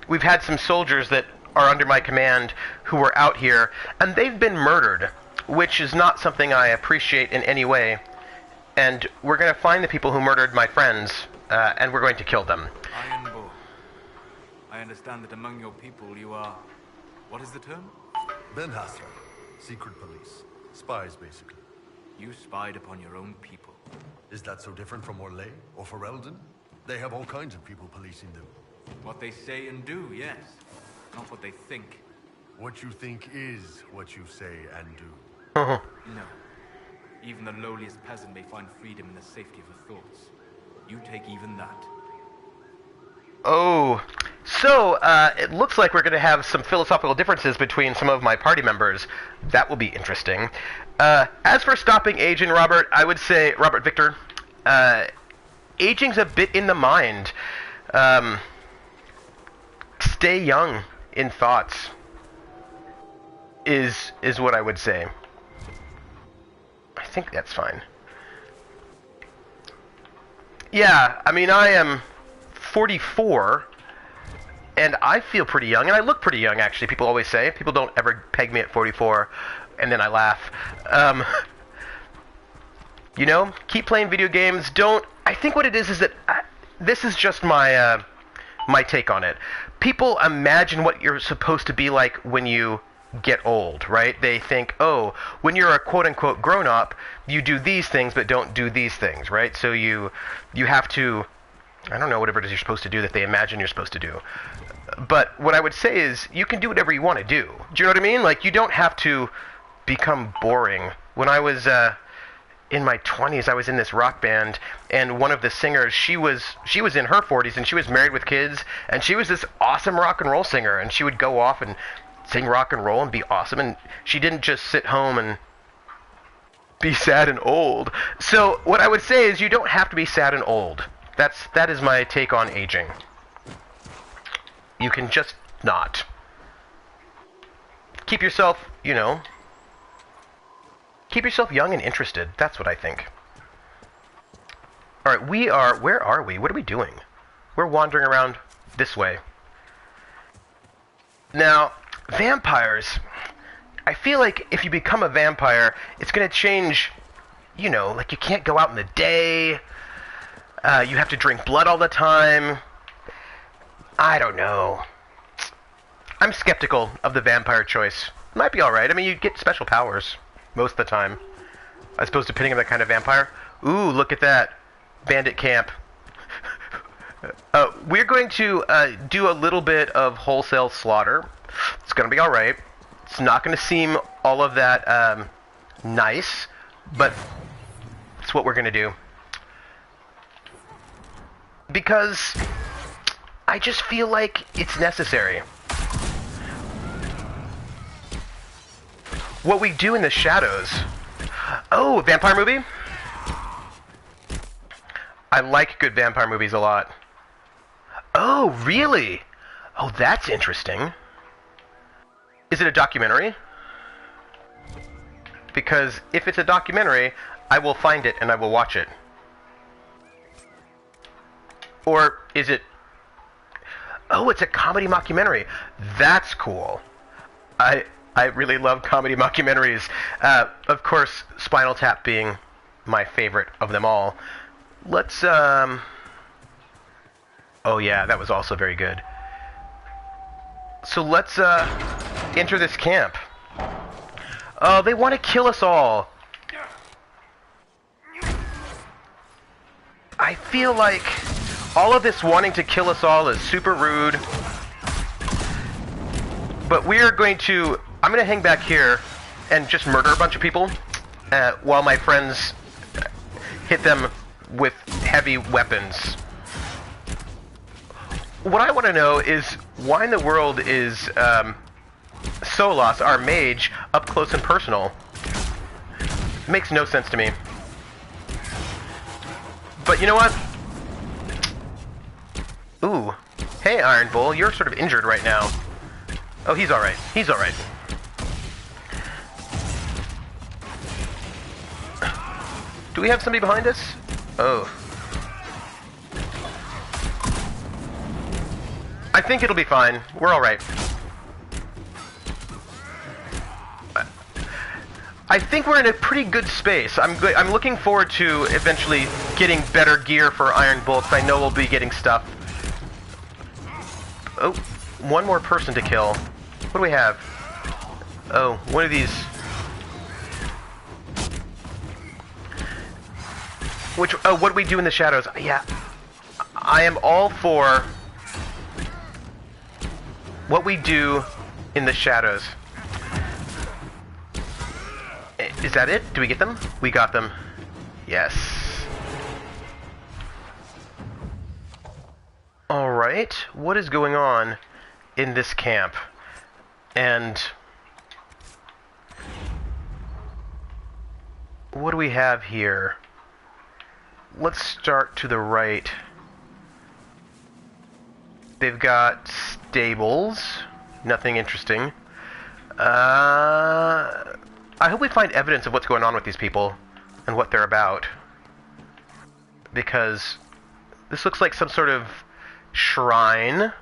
we've had some soldiers that are under my command who were out here, and they've been murdered, which is not something I appreciate in any way. And we're going to find the people who murdered my friends, and we're going to kill them. Ironbow. I understand that among your people you are... What is the term? Ben Hasra. Secret police. Spies, basically. You spied upon your own people. Is that so different from Orlais or Ferelden? They have all kinds of people policing them. What they say and do, yes. Not what they think. What you think is what you say and do. No. Even the lowliest peasant may find freedom in the safety of her thoughts. You take even that. Oh, so it looks like we're going to have some philosophical differences between some of my party members. That will be interesting. As for stopping aging, Robert, I would say, Robert Victor, aging's a bit in the mind. Stay young in thoughts is what I would say. I think that's fine. Yeah, I mean, I am 44, And I feel pretty young, and I look pretty young, actually. People always say. People don't ever peg me at 44, and then I laugh. You know, keep playing video games. Don't... I think what it is that... this is just my, my take on it. People imagine what you're supposed to be like when you get old, right? They think, oh, when you're a quote-unquote grown-up, you do these things but don't do these things, right? So you have to... I don't know, whatever it is you're supposed to do that they imagine you're supposed to do. But what I would say is, you can do whatever you want to do. Do you know what I mean? Like, you don't have to become boring. When I was in my 20s, I was in this rock band, and one of the singers, she was in her 40s, and she was married with kids, and she was this awesome rock and roll singer, and she would go off and sing rock and roll and be awesome, and she didn't just sit home and be sad and old. So what I would say is, you don't have to be sad and old. That is my take on aging. You can just not. Keep yourself, you know, keep yourself young and interested. That's what I think. Alright, where are we? What are we doing? We're wandering around this way. Now, vampires. I feel like if you become a vampire, it's going to change, you know, like you can't go out in the day. You have to drink blood all the time. I don't know. I'm skeptical of the vampire choice. Might be alright. I mean, you get special powers most of the time, as opposed to depending on the kind of vampire. Ooh, look at that. Bandit camp. We're going to do a little bit of wholesale slaughter. It's going to be alright. It's not going to seem all of that nice, but it's what we're going to do. Because I just feel like it's necessary. What we do in the shadows. Oh, vampire movie? I like good vampire movies a lot. Oh, really? Oh, that's interesting. Is it a documentary? Because if it's a documentary, I will find it and I will watch it. Or is it... Oh, it's a comedy mockumentary. That's cool. I really love comedy mockumentaries. Of course, Spinal Tap being my favorite of them all. Let's, Oh yeah, that was also very good. So let's, enter this camp. Oh, they want to kill us all. I feel like all of this wanting to kill us all is super rude. But we're going to... I'm going to hang back here and just murder a bunch of people while my friends hit them with heavy weapons. What I want to know is why in the world is Solas, our mage, up close and personal? Makes no sense to me. But you know what? Ooh. Hey, Iron Bull, you're sort of injured right now. Oh, he's alright. He's alright. Do we have somebody behind us? Oh. I think it'll be fine. We're alright. I think we're in a pretty good space. I'm looking forward to eventually getting better gear for Iron Bull, because I know we'll be getting stuff. Oh, one more person to kill. What do we have? Oh, one of these. What do we do in the shadows? Yeah, I am all for what we do in the shadows. Is that it? Do we get them? We got them. Yes. Alright, what is going on in this camp? And what do we have here? Let's start to the right. They've got stables. Nothing interesting. I hope we find evidence of what's going on with these people and what they're about. Because this looks like some sort of shrine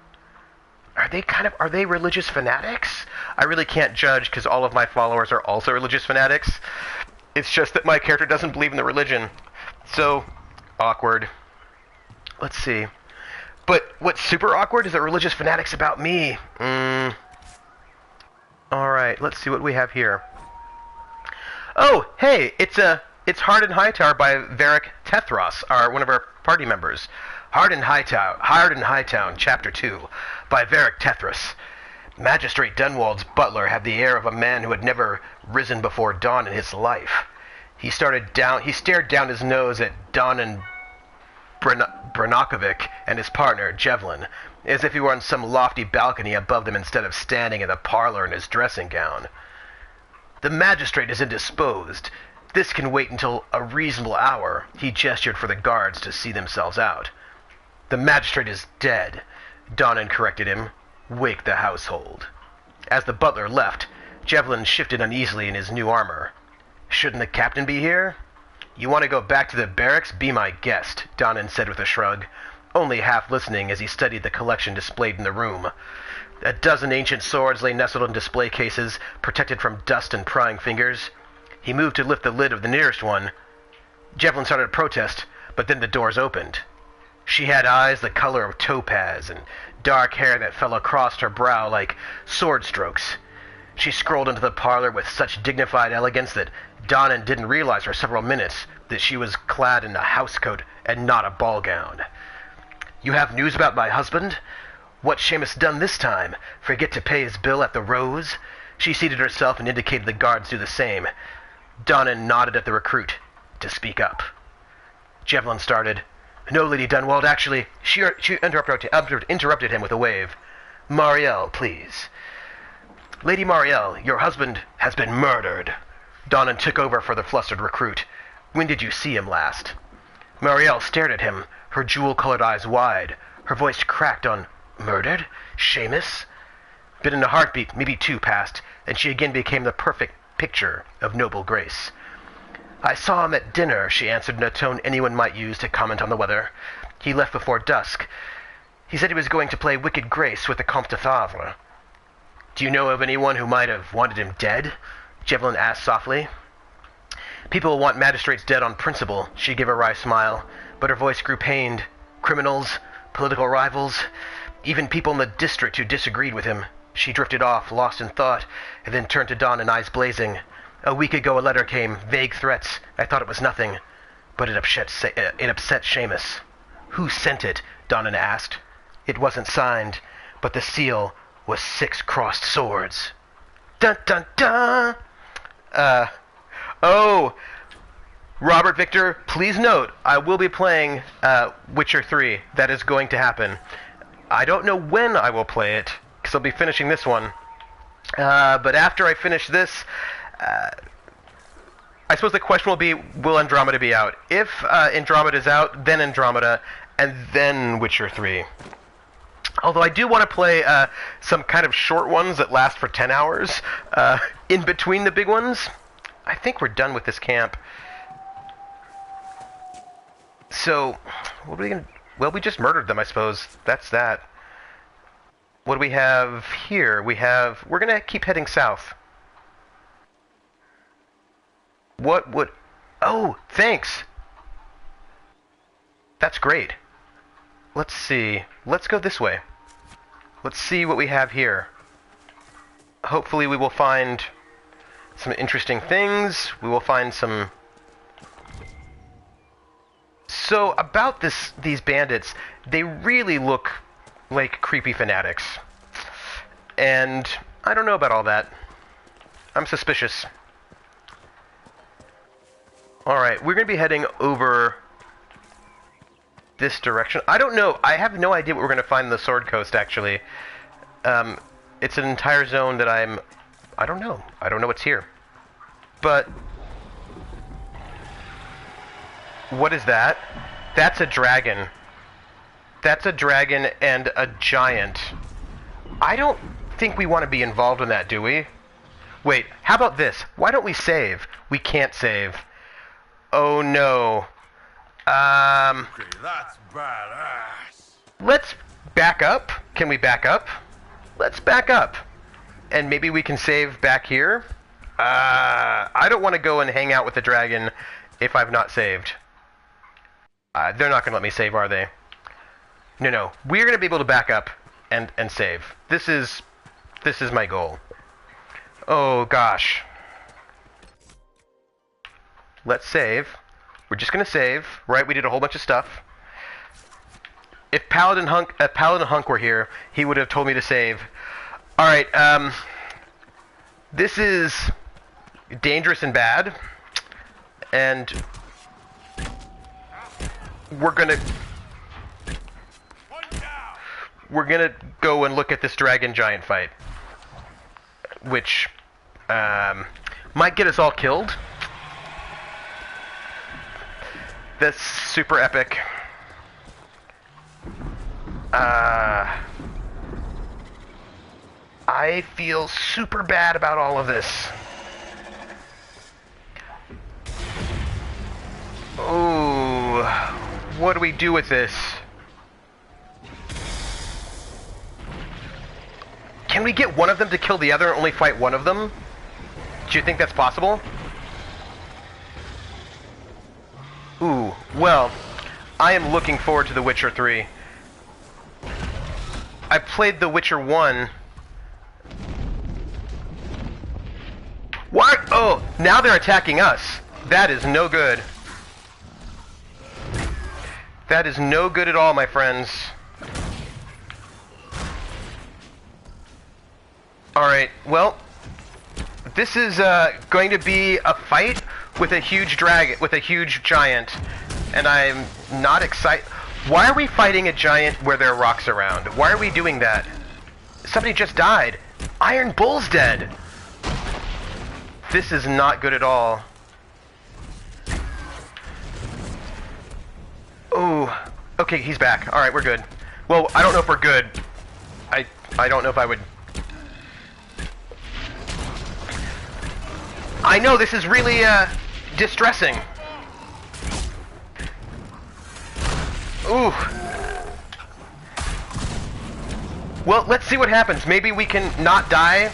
are they religious fanatics? I really can't judge because all of my followers are also religious fanatics. It's just that my character doesn't believe in the religion. So, awkward. Let's see. But what's super awkward is that religious fanatics about me. Alright, let's see what we have here. Oh, hey, it's Hardin Hightower by Varric Tethros, one of our party members. Hardin Hightown, Chapter 2, by Varric Tethros. Magistrate Dunwald's butler had the air of a man who had never risen before dawn in his life. He stared down his nose at Don Branakovic and his partner, Jevlin, as if he were on some lofty balcony above them instead of standing in the parlor in his dressing gown. The magistrate is indisposed. This can wait until a reasonable hour. He gestured for the guards to see themselves out. The magistrate is dead, Donnan corrected him. Wake the household. As the butler left, Jevlin shifted uneasily in his new armor. Shouldn't the captain be here? You want to go back to the barracks? Be my guest, Donnan said with a shrug, only half listening as he studied the collection displayed in the room. A dozen ancient swords lay nestled in display cases, protected from dust and prying fingers. He moved to lift the lid of the nearest one. Jevlin started to protest, but then the doors opened. She had eyes the color of topaz and dark hair that fell across her brow like sword strokes. She strolled into the parlor with such dignified elegance that Donnan didn't realize for several minutes that she was clad in a housecoat and not a ball gown. You have news about my husband? What's Seamus done this time? Forget to pay his bill at the Rose? She seated herself and indicated the guards do the same. Donnan nodded at the recruit to speak up. Jevlin started. No, Lady Dunwald, actually, she interrupted him with a wave. Marielle, please. Lady Marielle, your husband has been murdered. Donnan took over for the flustered recruit. When did you see him last? Marielle stared at him, her jewel-colored eyes wide. Her voice cracked on, murdered? Seamus? But in a heartbeat, maybe two passed, and she again became the perfect picture of noble grace. I saw him at dinner, she answered in a tone anyone might use to comment on the weather. He left before dusk. He said he was going to play Wicked Grace with the Comte de Favre. Do you know of anyone who might have wanted him dead? Jevlin asked softly. People want magistrates dead on principle, she gave a wry smile, but her voice grew pained. Criminals, political rivals, even people in the district who disagreed with him. She drifted off, lost in thought, and then turned to Don and eyes blazing. A week ago a letter came, vague threats. I thought it was nothing, but it upset Seamus. Who sent it? Donnan asked. It wasn't signed, but the seal was 6 crossed swords. Dun dun dun! Robert Victor, please note, I will be playing Witcher 3. That is going to happen. I don't know when I will play it, because I'll be finishing this one. But after I finish this, I suppose the question will be, will Andromeda be out? If Andromeda is out, then Andromeda, and then Witcher 3. Although I do want to play some kind of short ones that last for 10 hours in between the big ones. I think we're done with this camp. So, what are we going to... Well, we just murdered them, I suppose. That's that. What do we have here? We're going to keep heading south. What would... Oh, thanks! That's great. Let's see. Let's go this way. Let's see what we have here. Hopefully we will find some interesting things. We will find some... So, about these bandits, they really look like creepy fanatics. And I don't know about all that. I'm suspicious. Alright, we're going to be heading over this direction. I don't know. I have no idea what we're going to find in the Sword Coast, actually. It's an entire zone that I don't know. I don't know what's here. But... What is that? That's a dragon. That's a dragon and a giant. I don't think we want to be involved in that, do we? Wait, how about this? Why don't we save? We can't save. Oh no. Okay, that's badass. Let's back up. Can we back up? let's back up. And maybe we can save back here. I don't want to go and hang out with the dragon if I've not saved. They're not going to let me save, are they? No. We're going to be able to back up and save. This is my goal. Oh, gosh. Let's save. We're just going to save, right? We did a whole bunch of stuff. If Paladin Hunk were here, he would have told me to save. Alright, this is dangerous and bad. And we're gonna go and look at this dragon giant fight. Which, might get us all killed. That's super epic. I feel super bad about all of this. Oh, what do we do with this? Can we get one of them to kill the other and only fight one of them? Do you think that's possible? Ooh, well, I am looking forward to The Witcher 3. I played The Witcher 1. What? Oh, now they're attacking us. That is no good. That is no good at all, my friends. Alright, well, this is going to be a fight with a huge dragon, with a huge giant, and I'm not excited. Why are we fighting a giant where there are rocks around? Why are we doing that? Somebody just died. Iron Bull's dead. This is not good at all. Oh, okay, he's back. Alright, we're good. Well, I don't know if we're good. I don't know if I would... I know, this is really, distressing. Ooh. Well, let's see what happens. Maybe we can not die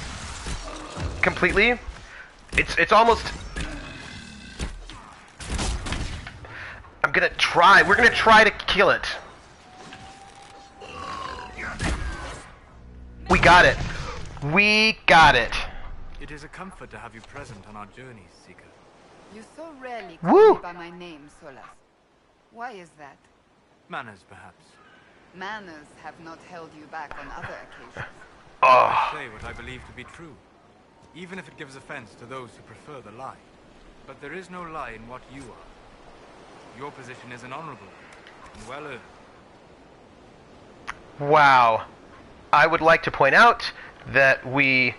completely. It's almost... I'm gonna try. We're gonna try to kill it. We got it. We got it. It is a comfort to have you present on our journeys, Seeker. You so rarely call me by my name, Solas. Why is that? Manners, perhaps. Manners have not held you back on other occasions. I say what I believe to be true, even if it gives offense to those who prefer the lie. But there is no lie in what you are. Your position is an honorable and well earned. Wow. I would like to point out that we...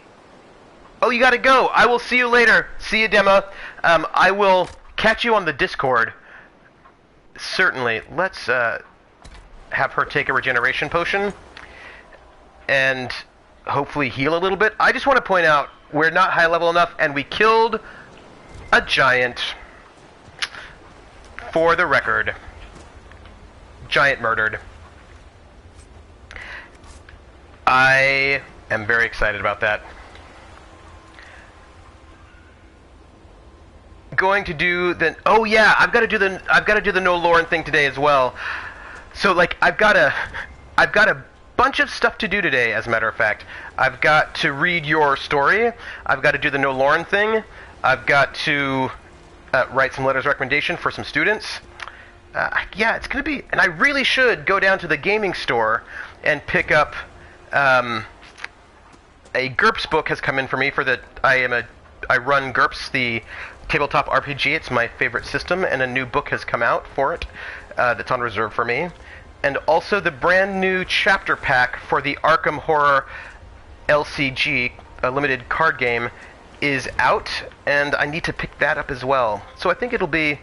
Oh, you gotta go! I will see you later! See you, Dema. I will catch you on the Discord. Certainly. Let's, have her take a regeneration potion. And hopefully heal a little bit. I just want to point out, we're not high level enough, and we killed a giant. For the record. Giant murdered. I am very excited about that. Going to do the... Oh yeah, I've got to do the no Lauren thing today as well. So like I've got a bunch of stuff to do today, as a matter of fact. I've got to read your story. I've got to do the no Lauren thing. I've got to write some letters of recommendation for some students. Yeah, it's going to be... And I really should go down to the gaming store and pick up... a GURPS book has come in for me for the... I run GURPS, the tabletop RPG. It's my favorite system, and a new book has come out for it that's on reserve for me. And also the brand new chapter pack for the Arkham Horror LCG, a limited card game, is out, and I need to pick that up as well. So I think it'll be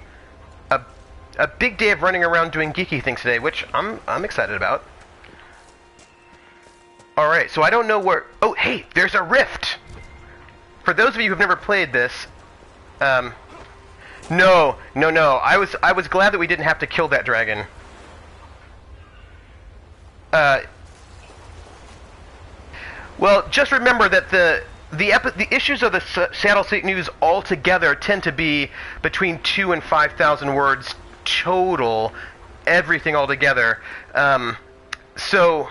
a big day of running around doing geeky things today, which I'm excited about. Alright, so I don't know where... Oh, hey, there's a rift! For those of you who've never played this, no. I was glad that we didn't have to kill that dragon. Well, just remember that the issues of the Seattle State News altogether tend to be between 2,000 and 5,000 words total, everything altogether. So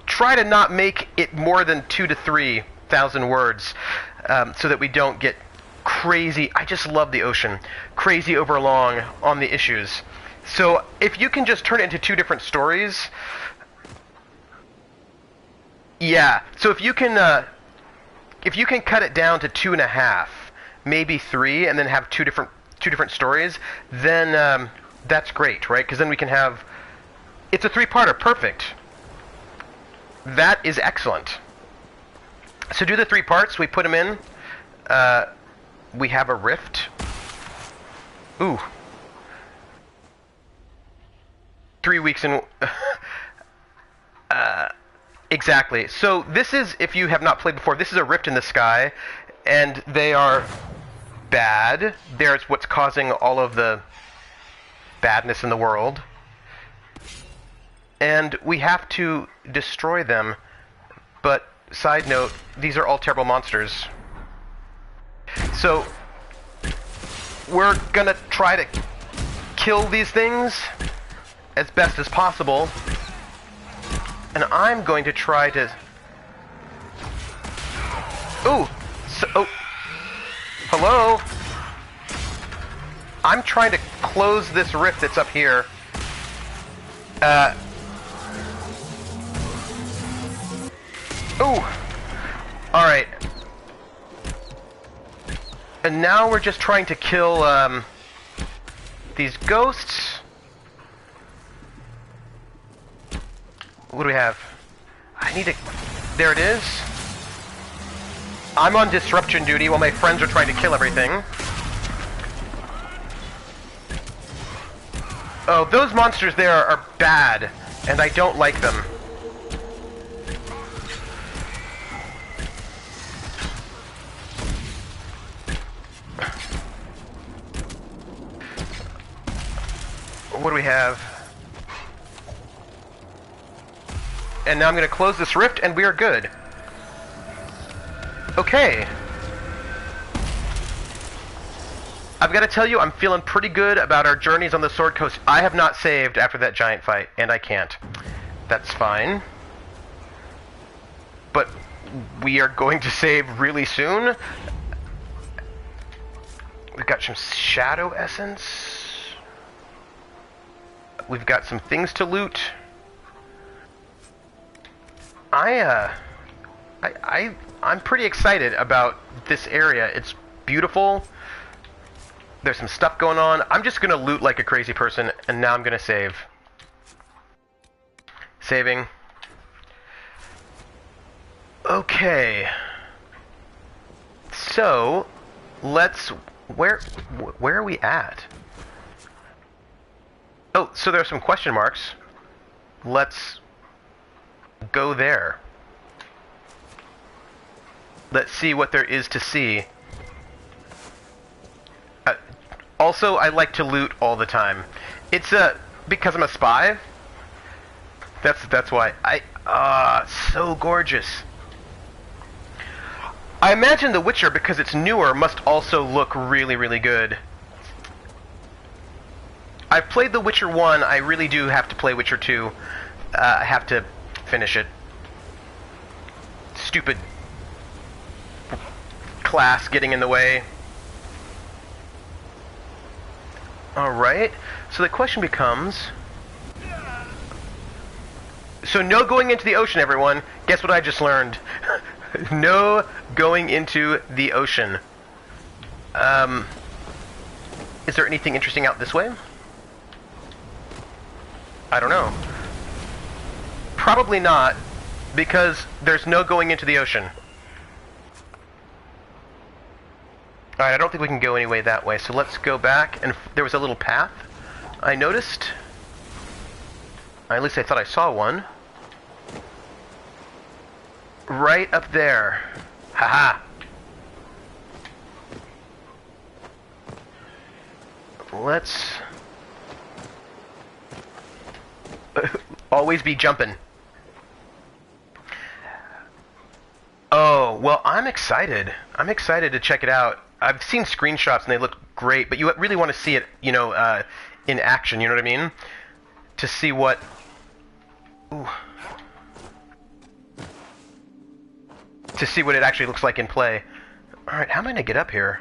try to not make it more than 2,000 to 3,000 words, so that we don't get crazy. I just love the ocean. Crazy over long on the issues. So if you can just turn it into 2 different stories. Yeah. So if you can cut it down to 2.5, maybe 3, and then have two different stories, then that's great, right? Because then we can have, it's a 3-parter. Perfect. That is excellent. So do the 3 parts. We put them in. We have a rift. Ooh. 3 weeks in. Exactly. So this is, if you have not played before, this is a rift in the sky, and they are bad. There's what's causing all of the badness in the world. And we have to destroy them. But, side note, these are all terrible monsters. So, we're gonna try to kill these things as best as possible. And I'm going to try to... Ooh! So, oh. Hello? I'm trying to close this rift that's up here. Ooh! Alright. And now we're just trying to kill, these ghosts. What do we have? I need to... There it is. I'm on disruption duty while my friends are trying to kill everything. Oh, those monsters there are bad, and I don't like them. What do we have? And now I'm going to close this rift, and we are good. Okay. I've got to tell you, I'm feeling pretty good about our journeys on the Sword Coast. I have not saved after that giant fight, and I can't. That's fine. But we are going to save really soon. We've got some Shadow Essence. We've got some things to loot. I'm pretty excited about this area. It's beautiful. There's some stuff going on. I'm just gonna loot like a crazy person, and now I'm gonna save. Saving. Okay. So, let's... Where are we at? Oh, so there are some question marks. Let's go there. Let's see what there is to see. Also, I like to loot all the time. It's because I'm a spy. That's why. So gorgeous. I imagine The Witcher, because it's newer, must also look really, really good. I've played The Witcher 1. I really do have to play Witcher 2. I have to finish it. Stupid class getting in the way. Alright, so the question becomes... So no going into the ocean, everyone. Guess what I just learned? No going into the ocean. Is there anything interesting out this way? I don't know. Probably not, because there's no going into the ocean. Alright, I don't think we can go any way that way, so let's go back, and there was a little path I noticed. At least I thought I saw one. Right up there. Haha. Let's... always be jumping. I'm excited. I'm excited to check it out. I've seen screenshots and they look great, but you really want to see it, you know, in action, you know what I mean? To see what... Ooh. To see what it actually looks like in play. Alright, how am I going to get up here?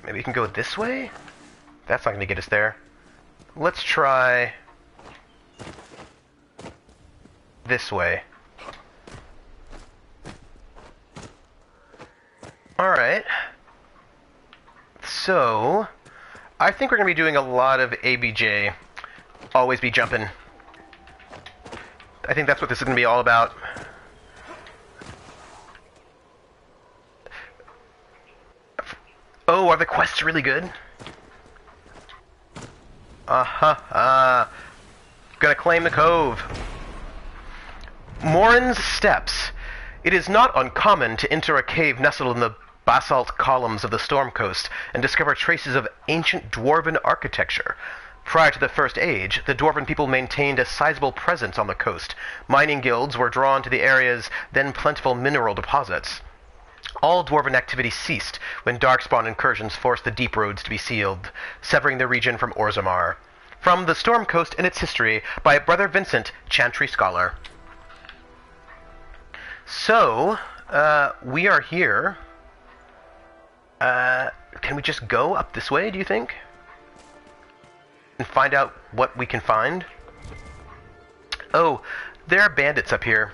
Maybe we can go this way? That's not going to get us there. Let's try... this way. Alright. So, I think we're going to be doing a lot of ABJ. Always be jumping. I think that's what this is going to be all about. Oh, are the quests really good? Gonna claim the cove. Morin's Steps. It is not uncommon to enter a cave nestled in the basalt columns of the Storm Coast and discover traces of ancient dwarven architecture. Prior to the First Age, the dwarven people maintained a sizable presence on the coast. Mining guilds were drawn to the area's then plentiful mineral deposits. All dwarven activity ceased when darkspawn incursions forced the deep roads to be sealed, severing the region from Orzammar. From the Storm Coast and its history, by Brother Vincent, Chantry Scholar. So, we are here. Can we just go up this way, do you think? And find out what we can find? Oh, there are bandits up here.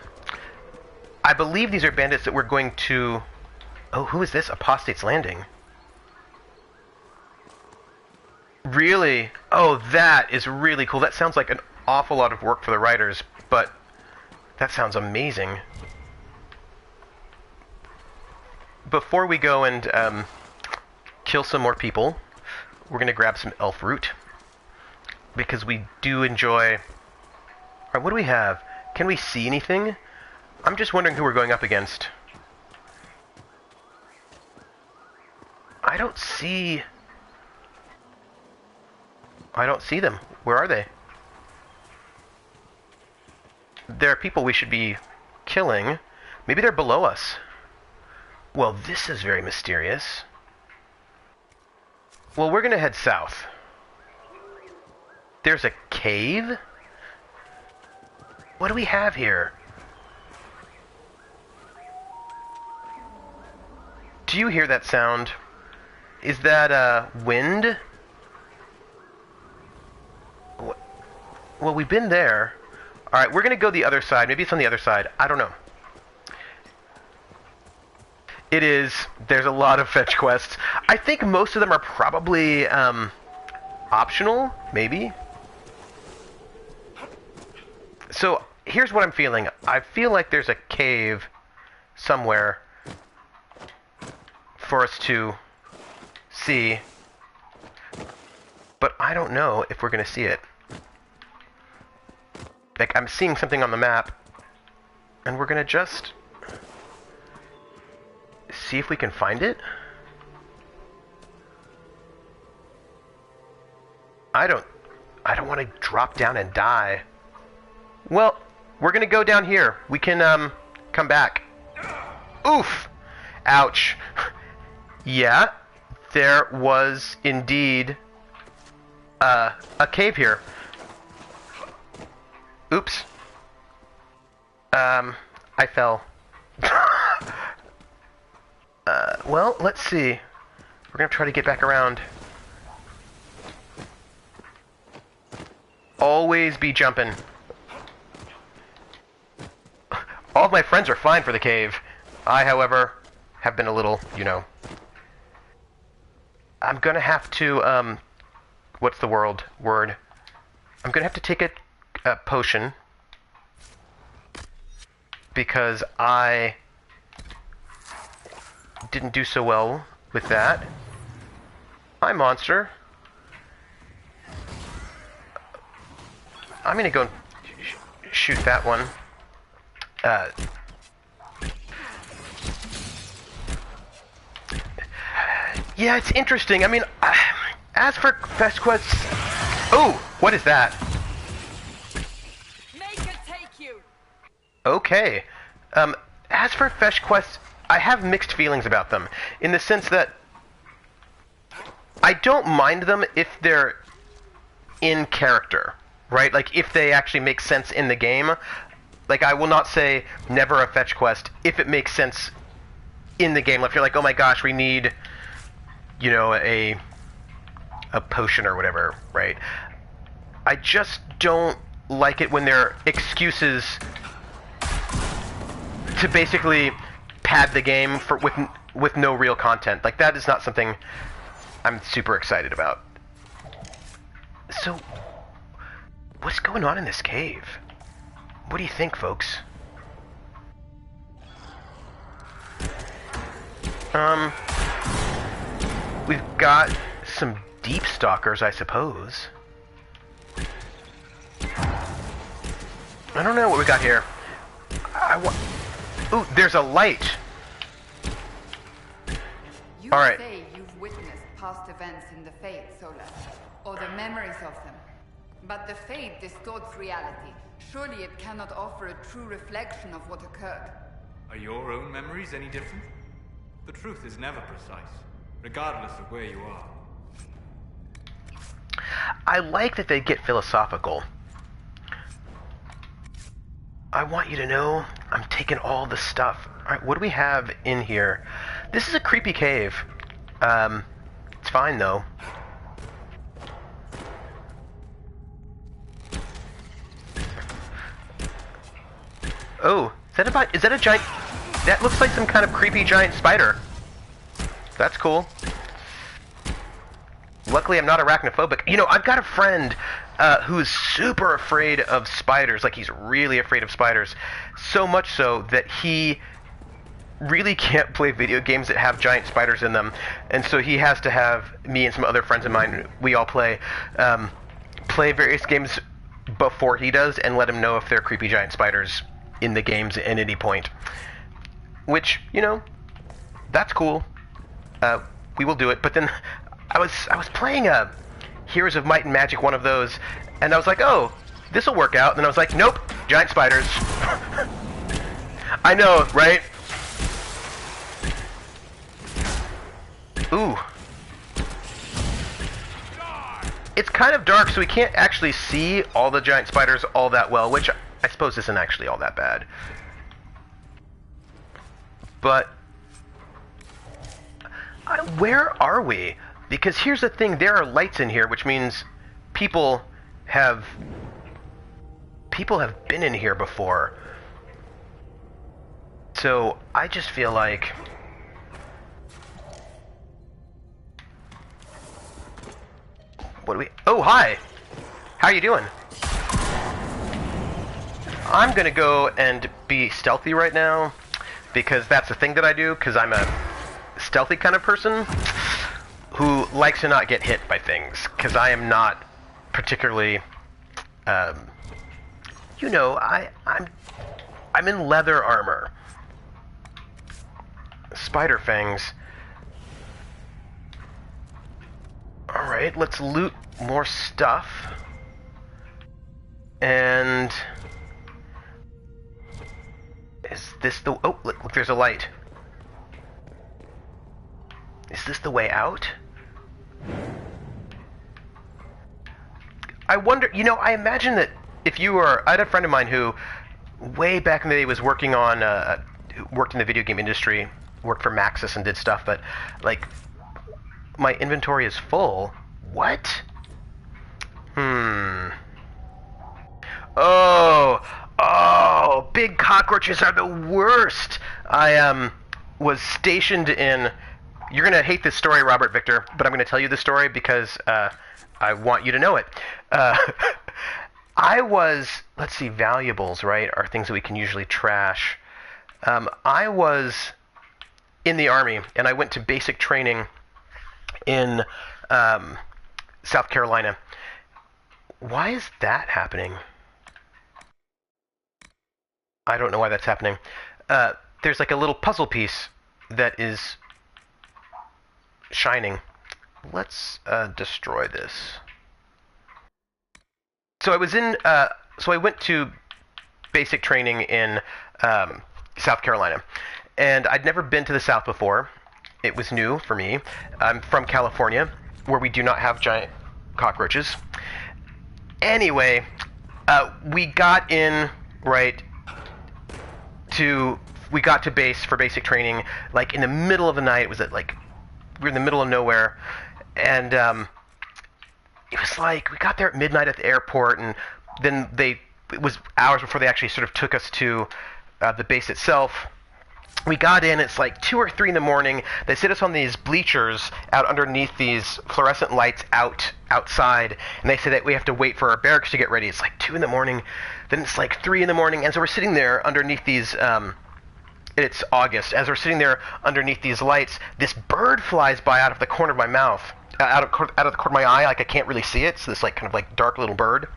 I believe these are bandits that we're going to... Oh, who is this? Apostate's Landing. Really? Oh, that is really cool. That sounds like an awful lot of work for the writers, but that sounds amazing. Before we go and kill some more people, we're going to grab some elf root, because we do enjoy... Alright, what do we have? Can we see anything? I'm just wondering who we're going up against. I don't see them. Where are they? There are people we should be killing. Maybe they're below us. Well, this is very mysterious. Well, we're gonna head south. There's a cave? What do we have here? Do you hear that sound? Is that, wind? Well, we've been there. Alright, we're gonna go the other side. Maybe it's on the other side. I don't know. It is. There's a lot of fetch quests. I think most of them are probably, optional, maybe. So, here's what I'm feeling. I feel like there's a cave somewhere for us to see, but I don't know if we're gonna see it. Like, I'm seeing something on the map, and we're gonna just see if we can find it. I don't want to drop down and die. Well, we're gonna go down here. We can come back. Oof! Ouch. Yeah, there was indeed a cave here. Oops. I fell. Well, let's see. We're gonna try to get back around. Always be jumping. All of my friends are fine for the cave. I, however, have been a little, you know... I'm gonna have to, what's the word? I'm gonna have to take a potion. Because I didn't do so well with that. Hi, monster. I'm gonna go and shoot that one. Yeah, it's interesting. I mean, as for fetch quests... Oh, what is that? Make it take you. Okay. as for fetch quests, I have mixed feelings about them, in the sense that I don't mind them if they're in character, right? Like, if they actually make sense in the game. Like, I will not say never a fetch quest if it makes sense in the game. If you're like, oh my gosh, we need, you know, a potion or whatever, right? I just don't like it when there are excuses to basically pad the game for with no real content. Like, that is not something I'm super excited about. So, what's going on in this cave? What do you think, folks? We've got some deep stalkers, I suppose. I don't know what we got here. Ooh, there's a light. You All right. say you've witnessed past events in the Fade, Solas, or the memories of them. But the Fade distorts reality. Surely it cannot offer a true reflection of what occurred. Are your own memories any different? The truth is never precise, regardless of where you are. I like that they get philosophical. I want you to know I'm taking all the stuff. Alright, what do we have in here? This is a creepy cave. It's fine, though. Oh, is that a giant... That looks like some kind of creepy giant spider. That's cool. Luckily, I'm not arachnophobic. You know, I've got a friend who's super afraid of spiders. Like, he's really afraid of spiders. So much so that he really can't play video games that have giant spiders in them. And so he has to have me and some other friends of mine, we all play various games before he does and let him know if there are creepy giant spiders in the games at any point. Which, you know, that's cool. We will do it. But then I was playing Heroes of Might and Magic, one of those, and I was like, oh, this will work out. And then I was like, nope, giant spiders. I know, right? Ooh. It's kind of dark, so we can't actually see all the giant spiders all that well, which I suppose isn't actually all that bad. But where are we? Because here's the thing, there are lights in here, which means people have been in here before. So I just feel like oh, hi! How you doing? I'm gonna go and be stealthy right now, because that's the thing that I do, because I'm a stealthy kind of person who likes to not get hit by things, because I am not particularly, you know, I'm in leather armor. Spider fangs. Alright, let's loot more stuff. And is this the... Oh, look, there's a light. Is this the way out? I wonder... You know, I imagine that if you were... I had a friend of mine who, way back in the day, was working on... worked in the video game industry, worked for Maxis and did stuff, but, like, my inventory is full. What? Oh, big cockroaches are the worst. I was stationed in... You're going to hate this story, Robert Victor, but I'm going to tell you the story because I want you to know it. I was... Let's see, valuables, right, are things that we can usually trash. I was in the Army, and I went to basic training in South Carolina. Why is that happening? I don't know why that's happening. There's like a little puzzle piece that is shining. Let's destroy this. So I was in... so I went to basic training in South Carolina. And I'd never been to the South before. It was new for me. I'm from California, where we do not have giant cockroaches. Anyway, we got in, right, we got to base for basic training, like, in the middle of the night. It was at, like, we were in the middle of nowhere, and, it was like, we got there at midnight at the airport, and then it was hours before they actually sort of took us to the base itself. We got in, it's like 2 or 3 in the morning. They sit us on these bleachers out underneath these fluorescent lights outside, and they say that we have to wait for our barracks to get ready. It's like 2 in the morning, then it's like 3 in the morning, and so we're sitting there underneath these, it's August. As we're sitting there underneath these lights, this bird flies by out of the corner of my mouth, out of the corner of my eye, like I can't really see it. It's this like kind of like dark little bird.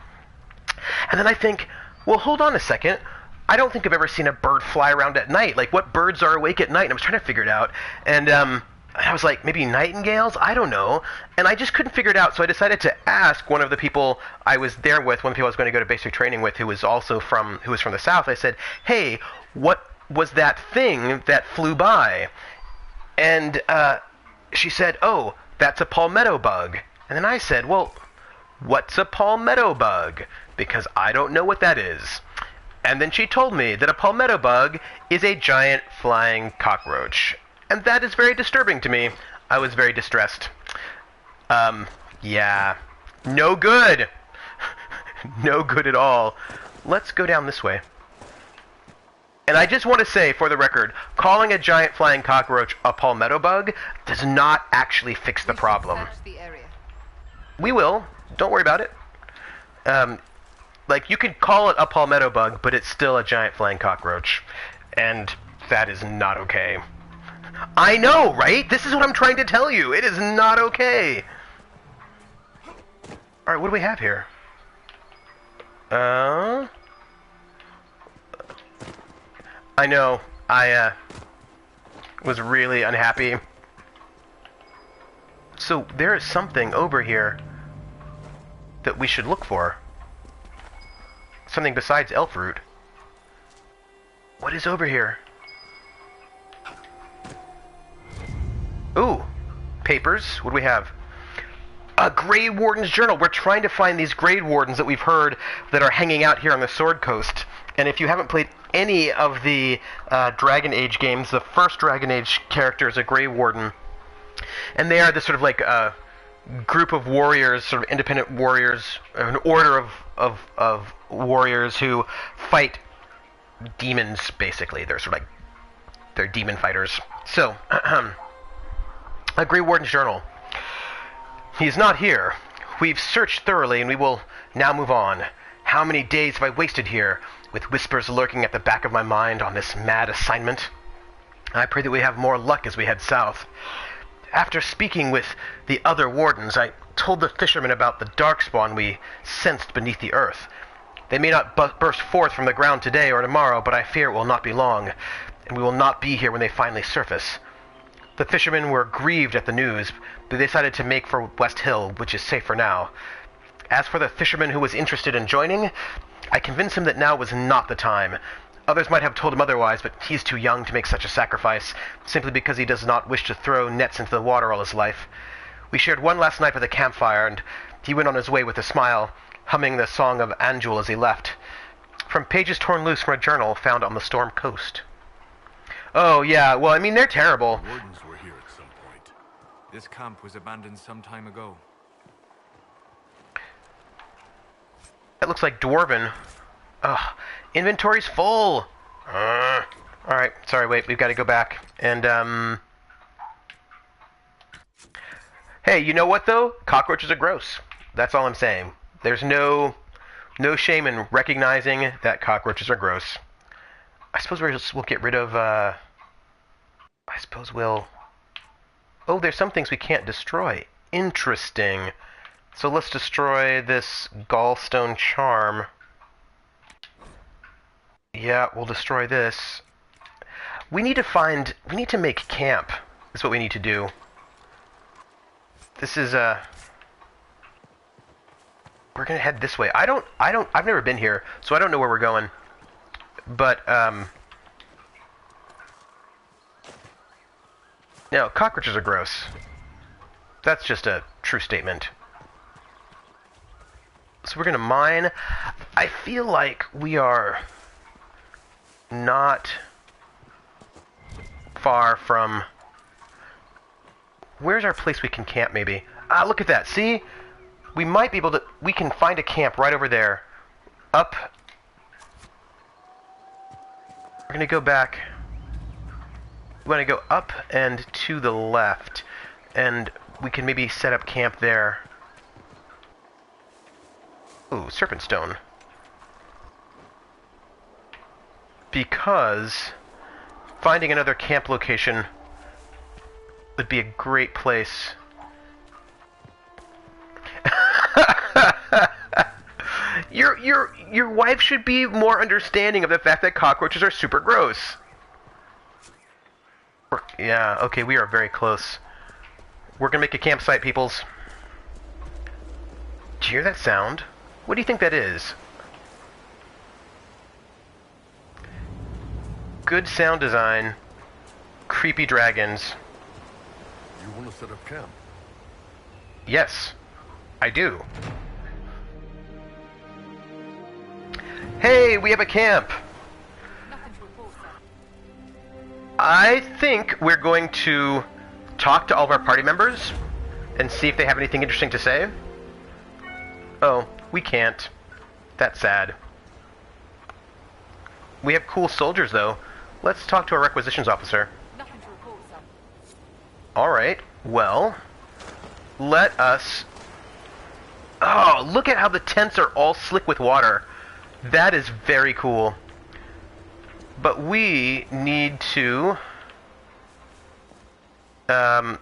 And then I think, well, hold on a second. I don't think I've ever seen a bird fly around at night. Like, what birds are awake at night? And I was trying to figure it out. And I was like, maybe nightingales? I don't know. And I just couldn't figure it out. So I decided to ask one of the people I was there with, one of the people I was going to go to basic training with, who was from the South. I said, hey, what was that thing that flew by? And she said, oh, that's a palmetto bug. And then I said, well, what's a palmetto bug? Because I don't know what that is. And then she told me that a palmetto bug is a giant flying cockroach. And that is very disturbing to me. I was very distressed. Yeah. No good. No good at all. Let's go down this way. And I just want to say, for the record, calling a giant flying cockroach a palmetto bug does not actually fix the problem. We will. Don't worry about it. Like, you could call it a palmetto bug, but it's still a giant flying cockroach. And that is not okay. I know, right? This is what I'm trying to tell you. It is not okay. Alright, what do we have here? I know. I was really unhappy. So, there is something over here that we should look for. Something besides elf root. What is over here? Ooh. Papers. What do we have? A Grey Warden's Journal. We're trying to find these Grey Wardens that we've heard that are hanging out here on the Sword Coast. And if you haven't played any of the Dragon Age games, the first Dragon Age character is a Grey Warden. And they are this sort of like group of warriors, sort of independent warriors, an order of warriors who fight demons, basically. They're sort of like, they're demon fighters. So, a Grey Warden's Journal. He's not here. We've searched thoroughly, and we will now move on. How many days have I wasted here, with whispers lurking at the back of my mind on this mad assignment? I pray that we have more luck as we head south. After speaking with the other wardens, I told the fishermen about the darkspawn we sensed beneath the earth. They may not burst forth from the ground today or tomorrow, but I fear it will not be long, and we will not be here when they finally surface. The fishermen were grieved at the news, but they decided to make for West Hill, which is safe for now. As for the fisherman who was interested in joining, I convinced him that now was not the time. Others might have told him otherwise, but he's too young to make such a sacrifice, simply because he does not wish to throw nets into the water all his life. We shared one last night by the campfire, and he went on his way with a smile, humming the song of Anjul as he left, from pages torn loose from a journal found on the Storm Coast. Oh, yeah, well, I mean, they're terrible. The wardens were here at some point. This camp was abandoned some time ago. That looks like Dwarven. Ugh, inventory's full. Alright, sorry, wait, we've got to go back. And, hey, you know what, though? Cockroaches are gross. That's all I'm saying. There's no shame in recognizing that cockroaches are gross. I suppose we'll get rid of, I suppose we'll... Oh, there's some things we can't destroy. Interesting. So let's destroy this gallstone charm. Yeah, we'll destroy this. We need to make camp. That's what we need to do. This is, we're gonna head this way. I've never been here, so I don't know where we're going. But, No, cockroaches are gross. That's just a true statement. So we're gonna mine. I feel like we are not far from... Where's our place we can camp, maybe? Ah, look at that. See? We might be able to... We can find a camp right over there. Up. We're gonna go back. We want to go up and to the left. And we can maybe set up camp there. Ooh, serpent stone. Because finding another camp location would be a great place. Your wife should be more understanding of the fact that cockroaches are super gross. Yeah, okay, we are very close. We're gonna make a campsite, peoples. Did you hear that sound? What do you think that is? Good sound design. Creepy dragons. You want to set up camp? Yes, I do. Hey, we have a camp. I think we're going to talk to all of our party members and see if they have anything interesting to say. Oh, we can't. That's sad. We have cool soldiers, though. Let's talk to our requisitions officer. Alright, well, let us... Oh, look at how the tents are all slick with water. That is very cool. But we need to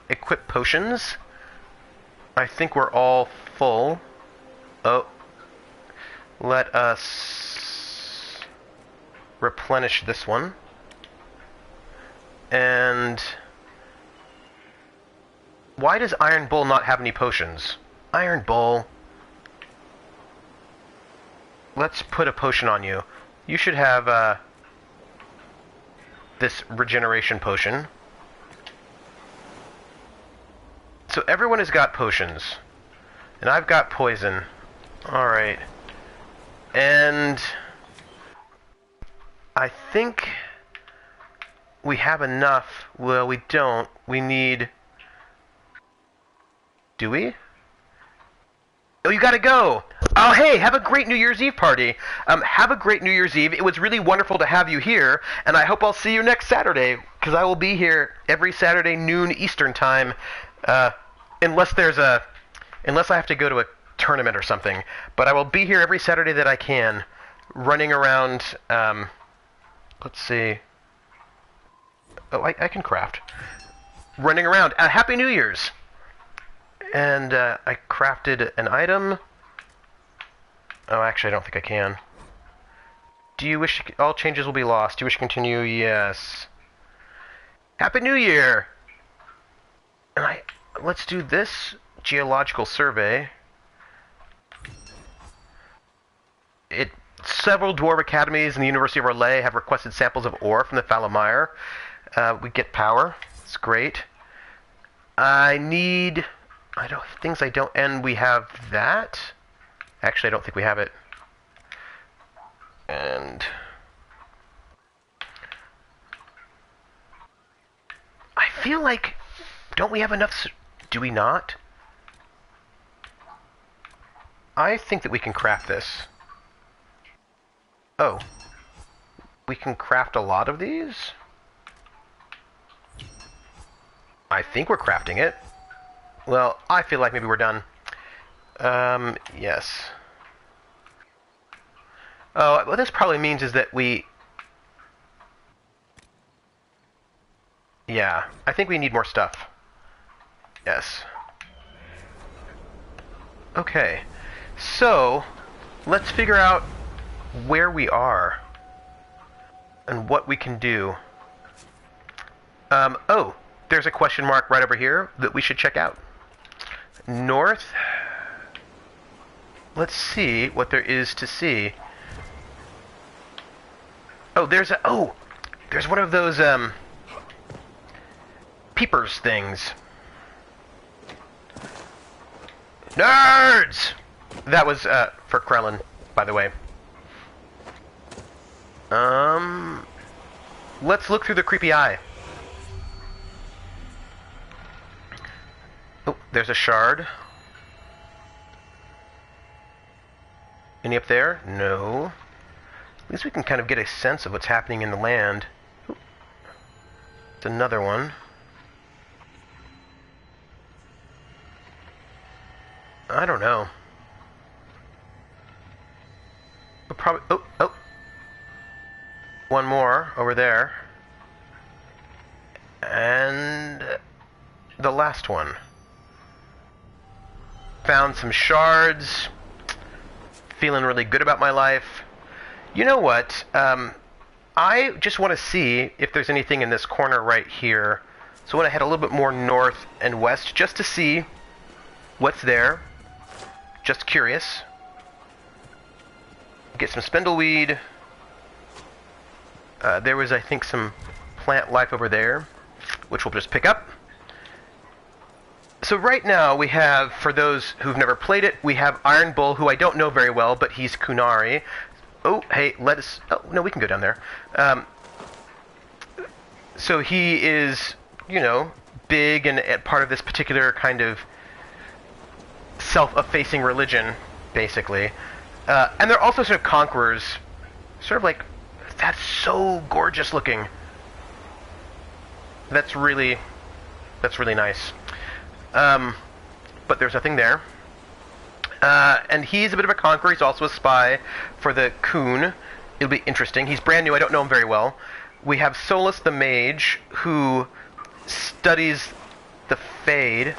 equip potions. I think we're all full. Oh. Let us replenish this one. And why does Iron Bull not have any potions? Iron Bull. Let's put a potion on you. You should have this regeneration potion. So everyone has got potions. And I've got poison. Alright. And I think we have enough. Well, we don't. We need... Do we? Oh, you gotta go! Oh, hey, have a great New Year's Eve party. Have a great New Year's Eve. It was really wonderful to have you here, and I hope I'll see you next Saturday, because I will be here every Saturday noon Eastern time, unless I have to go to a tournament or something. But I will be here every Saturday that I can, running around, let's see. Oh, I can craft. Running around. Happy New Year's! And I crafted an item. Oh, actually, I don't think I can. Do you wish all changes will be lost? Do you wish to continue? Yes. Happy New Year! And let's do this geological survey. Several dwarf academies and the University of Orlais have requested samples of ore from the fallow mire. We get power. It's great. And we have that. Actually, I don't think we have it. And I feel like, don't we have enough? Do we not? I think that we can craft this. Oh. We can craft a lot of these? I think we're crafting it. Well, I feel like maybe we're done. Yes. Oh, what this probably means is that we... Yeah, I think we need more stuff. Yes. Okay. So, let's figure out where we are and what we can do. Oh, there's a question mark right over here that we should check out. North. Let's see what there is to see. Oh, there's one of those peepers things. Nerds! That was, for Krellin, by the way. Let's look through the creepy eye. Oh, there's a shard. Any up there? No. At least we can kind of get a sense of what's happening in the land. Ooh. It's another one. I don't know. We'll probably... Oh. One more over there. And the last one. Found some shards. Feeling really good about my life. You know what? I just want to see if there's anything in this corner right here. So I want to head a little bit more north and west just to see what's there. Just curious. Get some spindleweed. There was, I think, some plant life over there, which we'll just pick up. So right now we have, for those who've never played it, we have Iron Bull, who I don't know very well, but he's Kunari. Oh, hey, let us... Oh, no, we can go down there. So he is, you know, big and part of this particular kind of self-effacing religion, basically. And they're also sort of conquerors. Sort of like... That's so gorgeous looking. That's really nice. But there's nothing there. And he's a bit of a conqueror. He's also a spy for the Kun. It'll be interesting. He's brand new. I don't know him very well. We have Solus the Mage, who studies the Fade.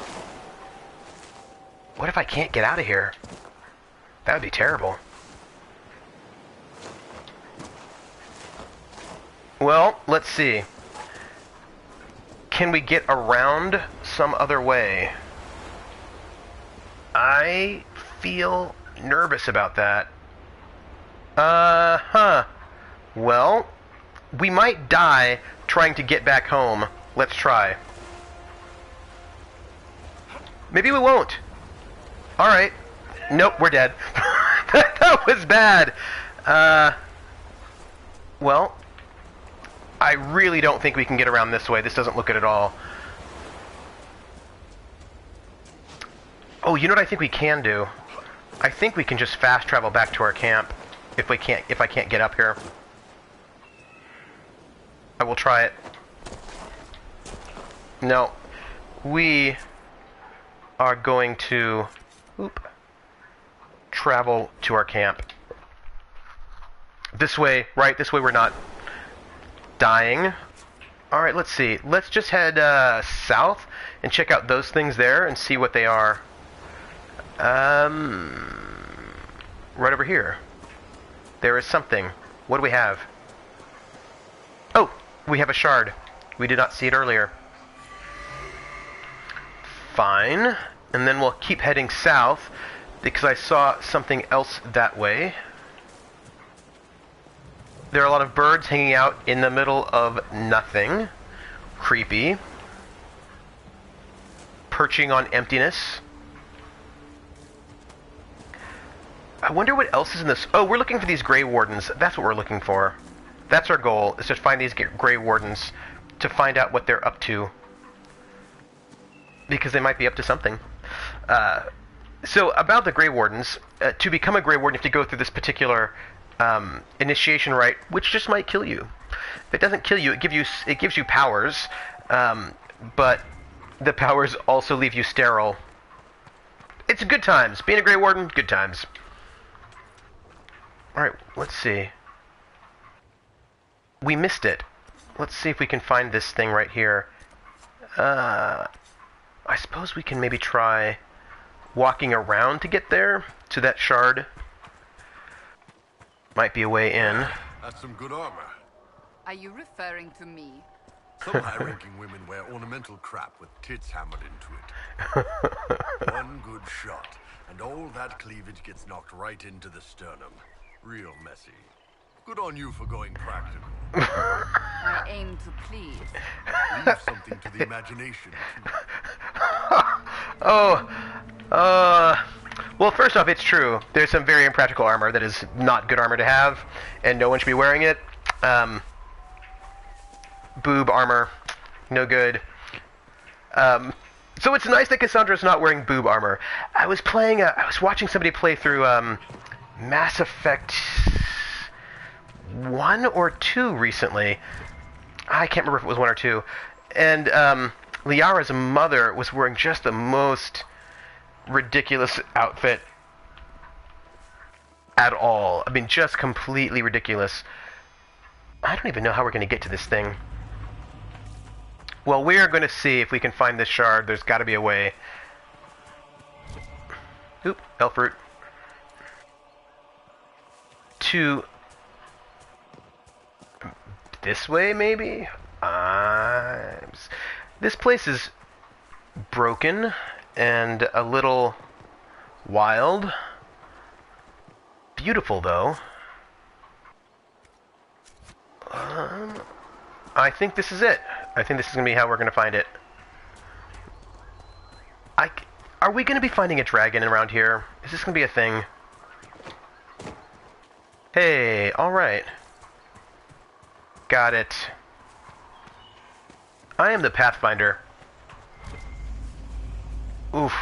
What if I can't get out of here? That would be terrible. Well, let's see. Can we get around some other way? I feel nervous about that. Well, we might die trying to get back home. Let's try. Maybe we won't. Alright. Nope, we're dead. That was bad. Well, I really don't think we can get around this way. This doesn't look good at all. Oh, you know what I think we can do? I think we can just fast travel back to our camp if I can't get up here. I will try it. No. We are going to travel to our camp. This way, right? This way we're not dying. Alright, let's see. Let's just head south and check out those things there and see what they are. Right over here. There is something. What do we have? Oh, we have a shard. We did not see it earlier. Fine. And then we'll keep heading south because I saw something else that way. There are a lot of birds hanging out in the middle of nothing. Creepy. Perching on emptiness. I wonder what else is in this. Oh, we're looking for these Grey Wardens. That's what we're looking for. That's our goal, is to find these Grey Wardens to find out what they're up to. Because they might be up to something. So, about the Grey Wardens, to become a Grey Warden, you have to go through this particular initiation rite, which just might kill you. If it doesn't kill you, it gives you powers, but the powers also leave you sterile. It's good times. Being a Grey Warden, good times. Alright, let's see. We missed it. Let's see if we can find this thing right here. I suppose we can maybe try walking around to get there, to that shard. Might be a way in. That's some good armor. Are you referring to me? Some high-ranking women wear ornamental crap with tits hammered into it. One good shot, and all that cleavage gets knocked right into the sternum. Real messy. Good on you for going practical. I aim to please. Leave something to the imagination, too. Well, first off, it's true. There's some very impractical armor that is not good armor to have, and no one should be wearing it. Boob armor, no good. So it's nice that Cassandra's not wearing boob armor. I was watching somebody play through Mass Effect 1 or 2 recently. I can't remember if it was 1 or 2. And Liara's mother was wearing just the most ridiculous outfit at all. I mean, just completely ridiculous. I don't even know how we're going to get to this thing. Well, we are going to see if we can find this shard. There's got to be a way. Oop, elf fruit. To this way, maybe? This place is broken and a little wild. Beautiful, though. I think this is it. I think this is going to be how we're going to find it. Are we going to be finding a dragon around here? Is this going to be a thing? Hey, alright. Got it. I am the Pathfinder. Oof.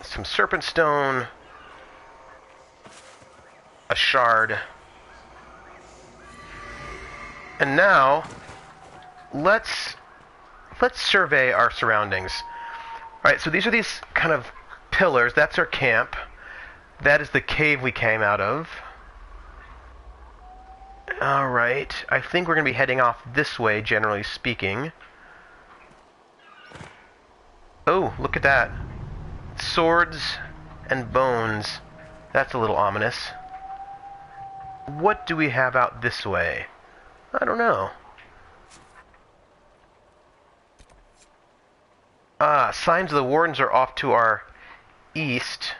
Some serpent stone. A shard. And now, let's survey our surroundings. Alright, so these are these kind of pillars. That's our camp. That is the cave we came out of. Alright, I think we're going to be heading off this way, generally speaking. Oh, look at that. Swords and bones. That's a little ominous. What do we have out this way? I don't know. Signs of the Wardens are off to our east.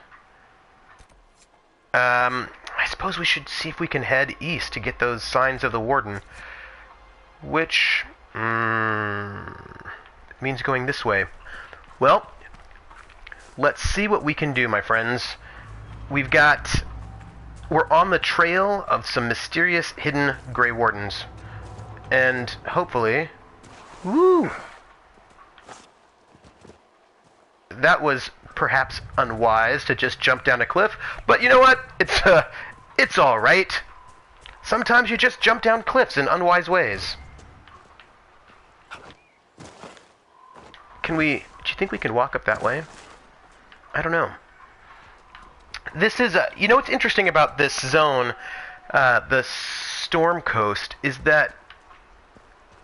I suppose we should see if we can head east to get those signs of the Warden. Which, means going this way. Well, let's see what we can do, my friends. We're on the trail of some mysterious hidden Grey Wardens. And hopefully... Woo! That was perhaps unwise to just jump down a cliff, but you know what? It's alright. Sometimes you just jump down cliffs in unwise ways. Do you think we can walk up that way? I don't know. This is, you know what's interesting about this zone, the Storm Coast, is that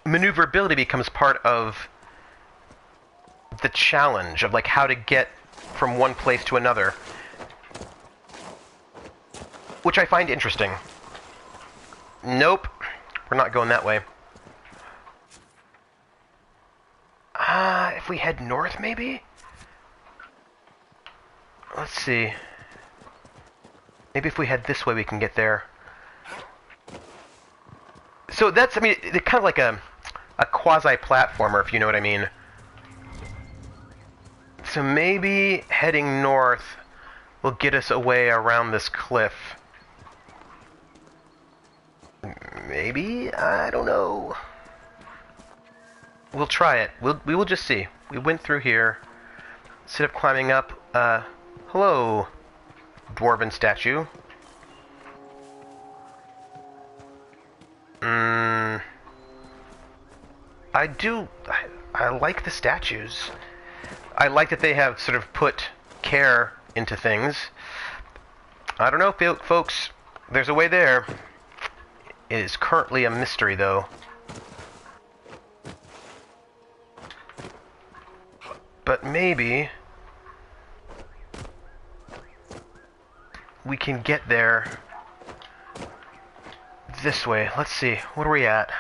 maneuverability becomes part of the challenge of like how to get from one place to another, which I find interesting. Nope, we're not going that way. If we head north, maybe? Let's see. Maybe if we head this way, we can get there. So that's, I mean, it's kind of like a quasi-platformer, if you know what I mean. So maybe heading north will get us away around this cliff. Maybe? I don't know. We'll try it. We will just see. We went through here. Instead of climbing up, hello, dwarven statue. I like the statues. I like that they have sort of put care into things. I don't know, folks. There's a way there. It is currently a mystery, though. But maybe we can get there this way. Let's see. What are we at?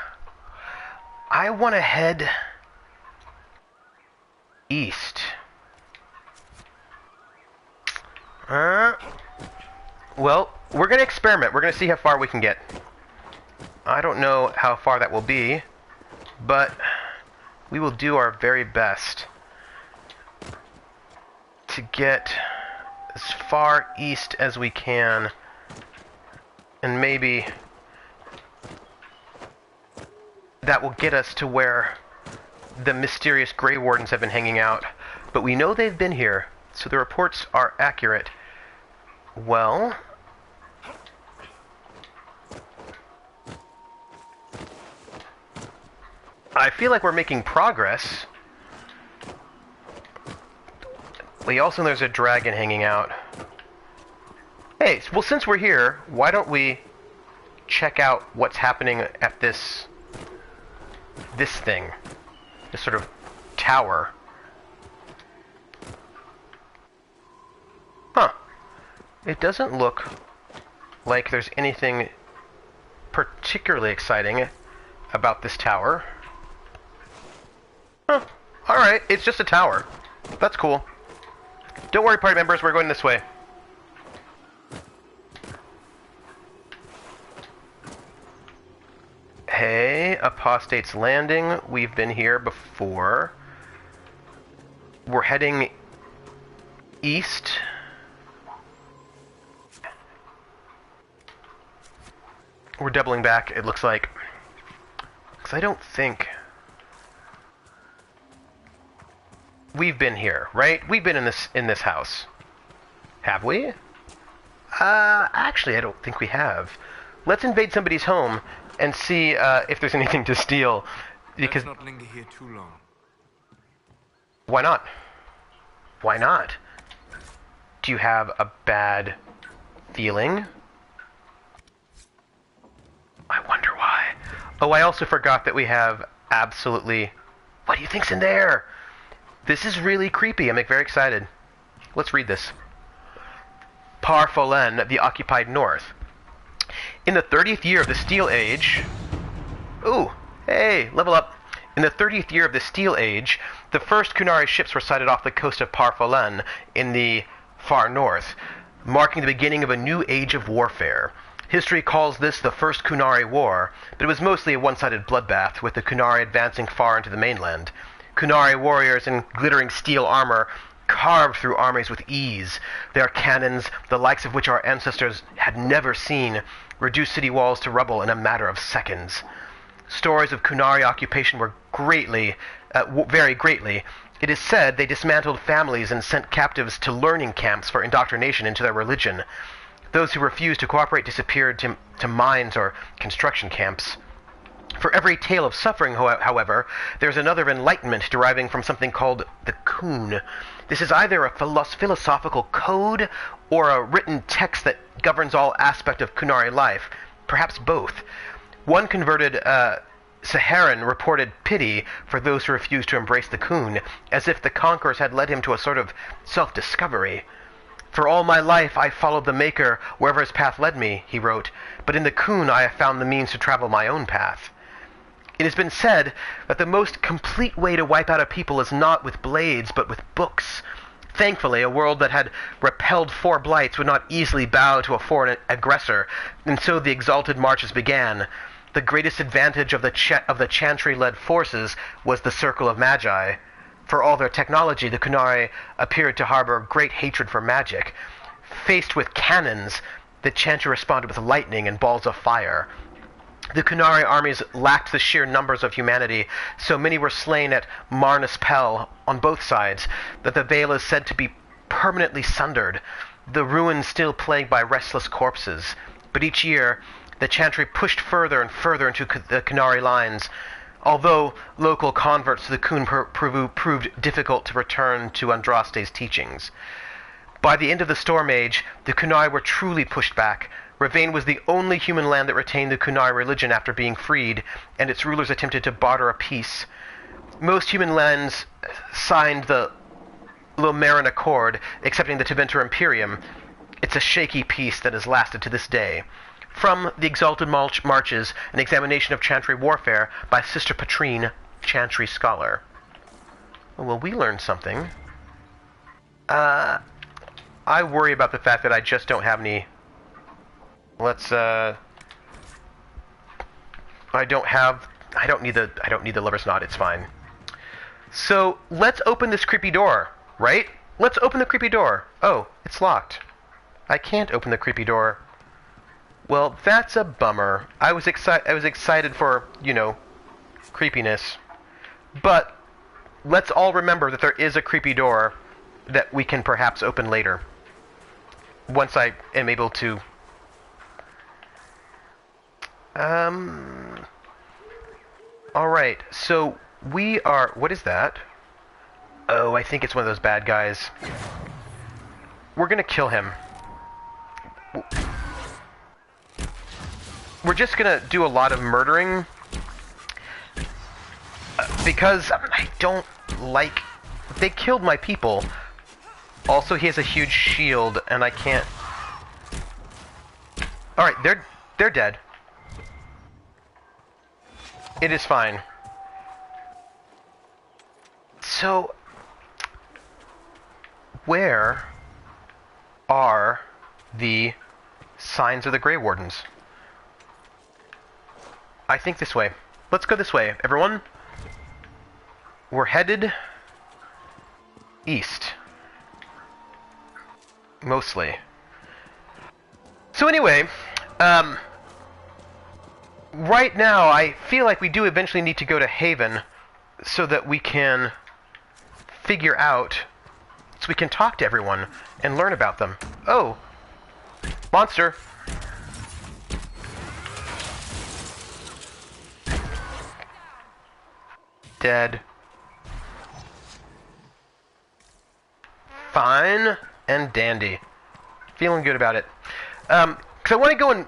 I want to head east. Well, we're going to experiment. We're going to see how far we can get. I don't know how far that will be, but we will do our very best to get as far east as we can, and maybe that will get us to where the mysterious Grey Wardens have been hanging out. But we know they've been here, so the reports are accurate. Well, I feel like we're making progress. We also know there's a dragon hanging out. Hey, well, since we're here, why don't we check out what's happening at this thing, this sort of tower. Huh. It doesn't look like there's anything particularly exciting about this tower. Huh. Alright, it's just a tower. That's cool. Don't worry, party members, we're going this way. Hey, Apostate's Landing. We've been here before. We're heading east. We're doubling back, it looks like. Because I don't think we've been here, right? We've been in this house. Have we? Actually, I don't think we have. Let's invade somebody's home and see if there's anything to steal. Because let's not linger here too long. Why not? Why not? Do you have a bad feeling? I wonder why. Oh, I also forgot that we have absolutely... What do you think's in there? This is really creepy. I'm very excited. Let's read this. Par Folen, the occupied north. In the 30th year of the Steel Age... Ooh, hey, level up. In the 30th year of the Steel Age, the first Kunari ships were sighted off the coast of Par Folen in the far north, marking the beginning of a new age of warfare. History calls this the First Kunari War, but it was mostly a one-sided bloodbath, with the Kunari advancing far into the mainland. Kunari warriors in glittering steel armor carved through armies with ease. Their cannons, the likes of which our ancestors had never seen, reduced city walls to rubble in a matter of seconds. Stories of Kunari occupation were very greatly. It is said they dismantled families and sent captives to learning camps for indoctrination into their religion. Those who refused to cooperate disappeared to mines or construction camps. For every tale of suffering, however, there's another enlightenment deriving from something called the Kun. This is either a philosophical code or a written text that governs all aspects of Kunari life, perhaps both. One converted Saharan reported pity for those who refused to embrace the Kun, as if the conquerors had led him to a sort of self-discovery. For all my life I followed the Maker wherever his path led me, he wrote, but in the Kun I have found the means to travel my own path. It has been said that the most complete way to wipe out a people is not with blades, but with books. Thankfully, a world that had repelled 4 blights would not easily bow to a foreign aggressor, and so the exalted marches began. The greatest advantage of the Chantry-led forces was the Circle of Magi. For all their technology, the Kunari appeared to harbor great hatred for magic. Faced with cannons, the Chantry responded with lightning and balls of fire. The Kunari armies lacked the sheer numbers of humanity, so many were slain at Marnus Pel on both sides, that the Vale is said to be permanently sundered, the ruins still plagued by restless corpses. But each year, the Chantry pushed further and further into the Kunari lines, although local converts to the Kun proved difficult to return to Andraste's teachings. By the end of the Storm Age, the Kunari were truly pushed back. Ravane was the only human land that retained the Kunari religion after being freed, and its rulers attempted to barter a peace. Most human lands signed the Lomaran Accord, accepting the Tevinter Imperium. It's a shaky peace that has lasted to this day. From The Exalted Marches, an examination of Chantry warfare by Sister Patrine, Chantry scholar. Well, we learned something. I worry about the fact that I just don't have any Let's, I don't need the lover's knot, it's fine. So, let's open this creepy door, right? Let's open the creepy door. Oh, it's locked. I can't open the creepy door. Well, that's a bummer. I was excited for, you know, creepiness. But let's all remember that there is a creepy door that we can perhaps open later. Once I am able to... Alright, so we are... What is that? Oh, I think it's one of those bad guys. We're gonna kill him. We're just gonna do a lot of murdering. Because I don't like... They killed my people. Also, he has a huge shield, and I can't... Alright, they're dead. It is fine. So... Where are the signs of the Grey Wardens? I think this way. Let's go this way, everyone. We're headed east. Mostly. So anyway, right now I feel like we do eventually need to go to Haven so that we can figure out, so we can talk to everyone and learn about them. Oh, monster. Dead. Fine and dandy. Feeling good about it. Because I want to go and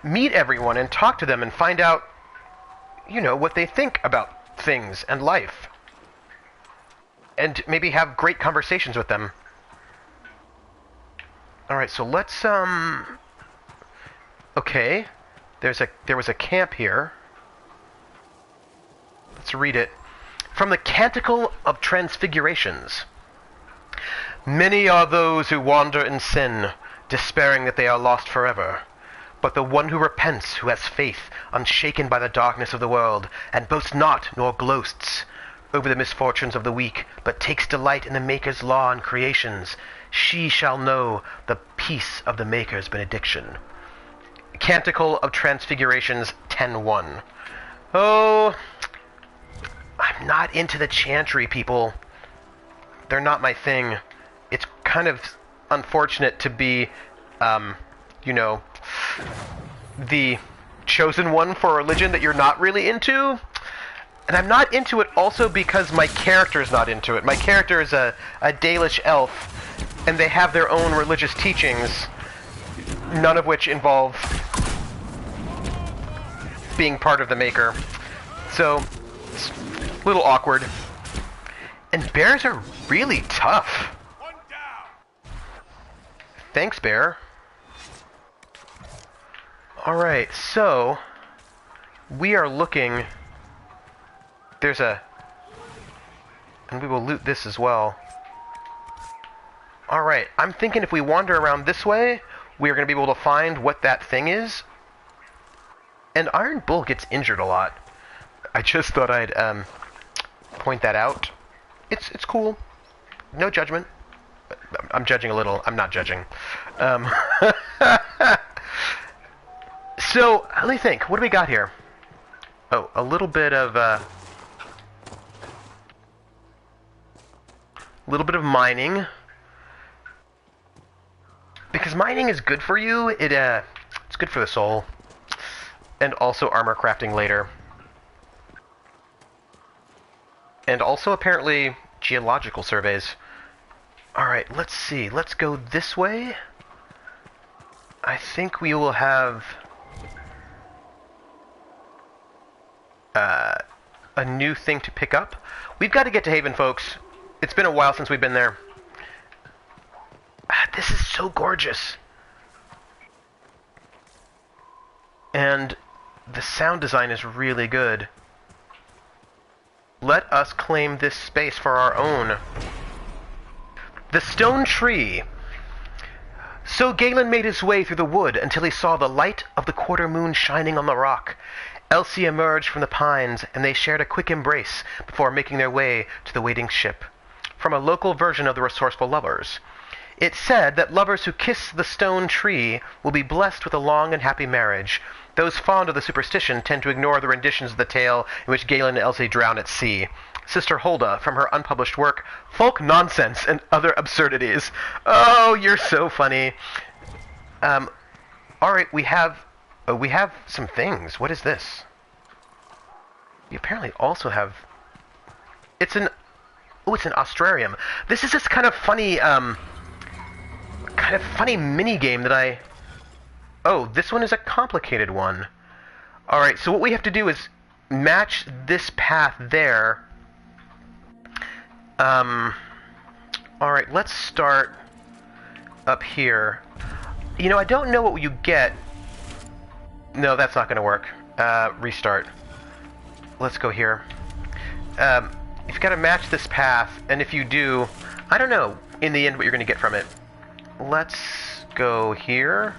meet everyone and talk to them and find out, you know, what they think about things and life. And maybe have great conversations with them. Alright, so let's, okay. There was a camp here. Let's read it. From the Canticle of Transfigurations. Many are those who wander in sin, despairing that they are lost forever. But the one who repents, who has faith, unshaken by the darkness of the world, and boasts not nor gloats over the misfortunes of the weak, but takes delight in the Maker's law and creations, she shall know the peace of the Maker's benediction. Canticle of Transfigurations 10:1. Oh, I'm not into the chantry, people. They're not my thing. It's kind of unfortunate to be, you know, the chosen one for a religion that you're not really into. And I'm not into it also because my character's not into it. My character is a Dalish elf, and they have their own religious teachings, none of which involve being part of the Maker. So, it's a little awkward. And bears are really tough. Thanks, bear. Alright, so we are looking... There's a... And we will loot this as well. Alright, I'm thinking if we wander around this way, we are going to be able to find what that thing is. And Iron Bull gets injured a lot. I just thought I'd point that out. It's cool. No judgment. I'm judging a little. I'm not judging. So, let me think. What do we got here? Oh, a little bit of mining. Because mining is good for you. It's good for the soul. And also armor crafting later. And also apparently geological surveys. Alright, let's see. Let's go this way. I think we will have a new thing to pick up. We've got to get to Haven, folks. It's been a while since we've been there. This is so gorgeous. And the sound design is really good. Let us claim this space for our own. The stone tree. So Galen made his way through the wood until he saw the light of the quarter moon shining on the rock. Elsie emerged from the pines, and they shared a quick embrace before making their way to the waiting ship. From a local version of the Resourceful Lovers. It said that lovers who kiss the stone tree will be blessed with a long and happy marriage. Those fond of the superstition tend to ignore the renditions of the tale in which Galen and Elsie drown at sea. Sister Hulda, from her unpublished work, Folk Nonsense and Other Absurdities. Oh, you're so funny. Alright, we have some things. What is this? We apparently also have... It's an Austrarium. This is this kind of funny mini game that I... Oh, this one is a complicated one. Alright, so what we have to do is match this path there. Alright, let's start up here. You know, I don't know what you get. No, that's not going to work. Restart. Let's go here. You've got to match this path, and if you do, I don't know in the end what you're going to get from it. Let's go here.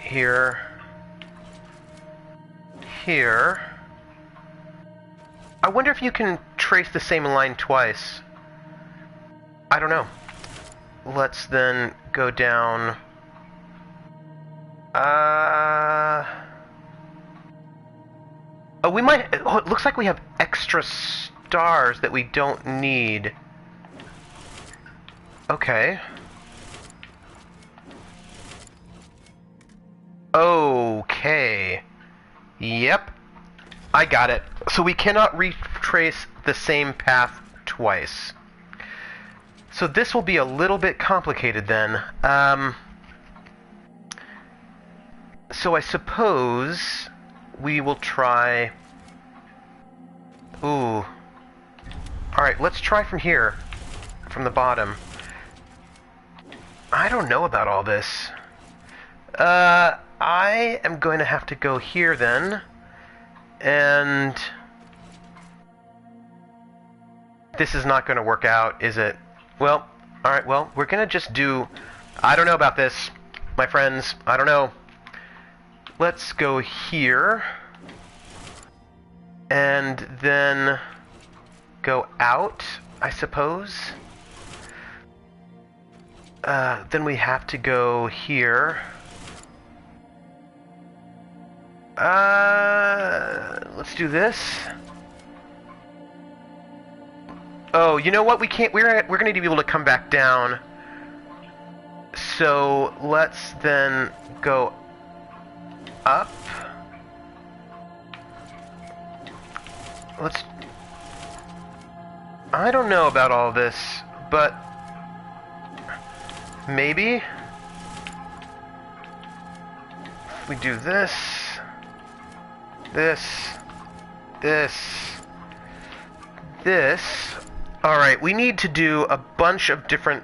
Here. Here. I wonder if you can trace the same line twice. I don't know. Let's then go down. Oh, we might... Oh, it looks like we have extra stars that we don't need. Okay. Okay. Yep. I got it. So we cannot retrace the same path twice. So this will be a little bit complicated then. So I suppose we will try... Ooh. Alright, let's try from here. From the bottom. I don't know about all this. I am going to have to go here then. And... This is not going to work out, is it? Well, alright, well, we're going to just do... I don't know about this, my friends. I don't know. Let's go here. And then go out, I suppose. Then we have to go here. Let's do this. Oh, you know what? We can't. We're going to need to be able to come back down. So let's then go up. Let's... I don't know about all this, but maybe if we do this, this, this. Alright, we need to do a bunch of different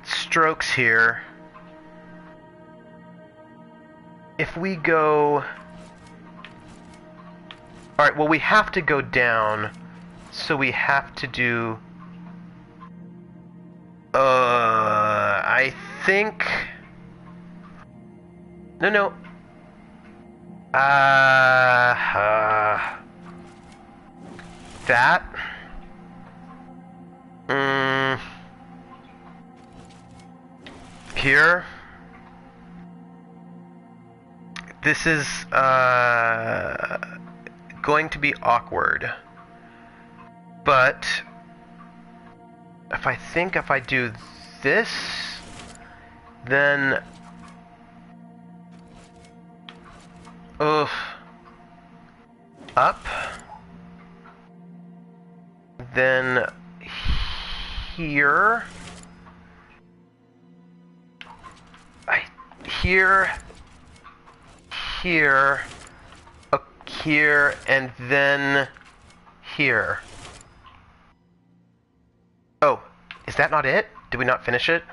strokes here. If we go... Alright, well we have to go down, so we have to do... I think... No. That... Here... This is, going to be awkward. But... If I do this... Then... Up. Then... Here... Here, here, and then here. Oh, is that not it? Did we not finish it?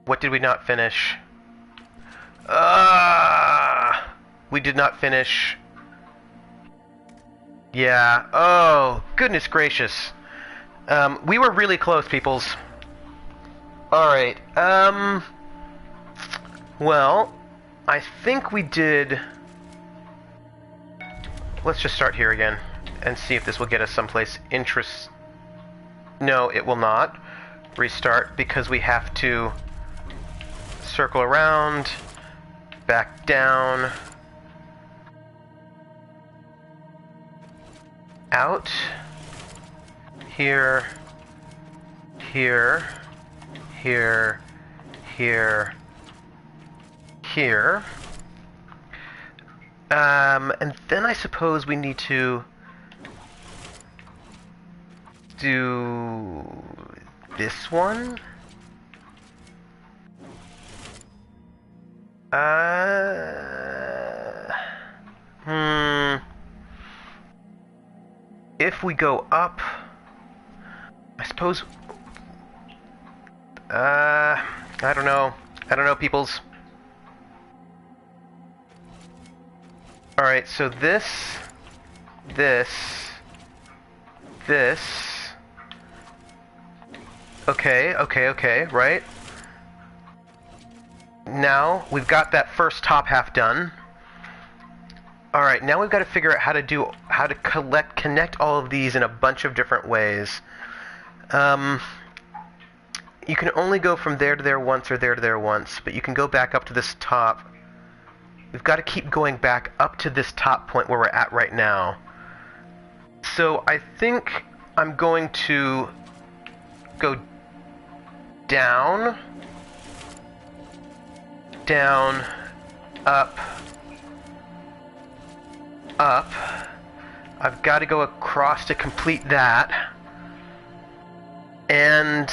What did we not finish? We did not finish. Yeah. Oh, goodness gracious. We were really close, peoples. Alright, well, I think we did... Let's just start here again, and see if this will get us someplace No, it will not. Restart, because we have to circle around, back down, out, here, here, here, here, here. And then I suppose we need to do this one. If we go up, I suppose, I don't know, peoples. Alright, so this, okay, right? Now, we've got that first top half done. Alright, now we've got to figure out how to connect all of these in a bunch of different ways. You can only go from there to there once or there to there once, but you can go back up to this top. We've got to keep going back up to this top point where we're at right now. So I think I'm going to go down, down, up, up. I've got to go across to complete that. And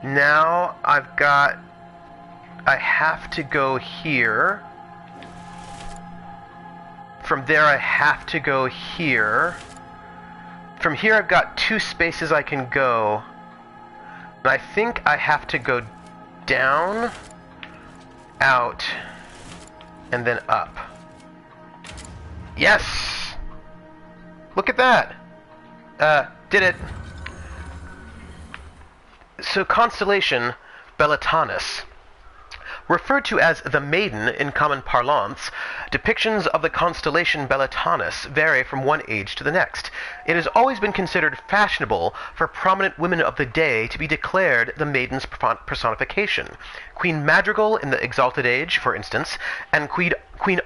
now I have to go here. From there I have to go here. From here I've got 2 spaces I can go. And I think I have to go down, out, and then up. Yes! Look at that! Did it. So Constellation Bellatanus. Referred to as the Maiden in common parlance, depictions of the constellation Bellatanus vary from one age to the next. It has always been considered fashionable for prominent women of the day to be declared the Maiden's personification. Queen Madrigal in the Exalted Age, for instance, and Queen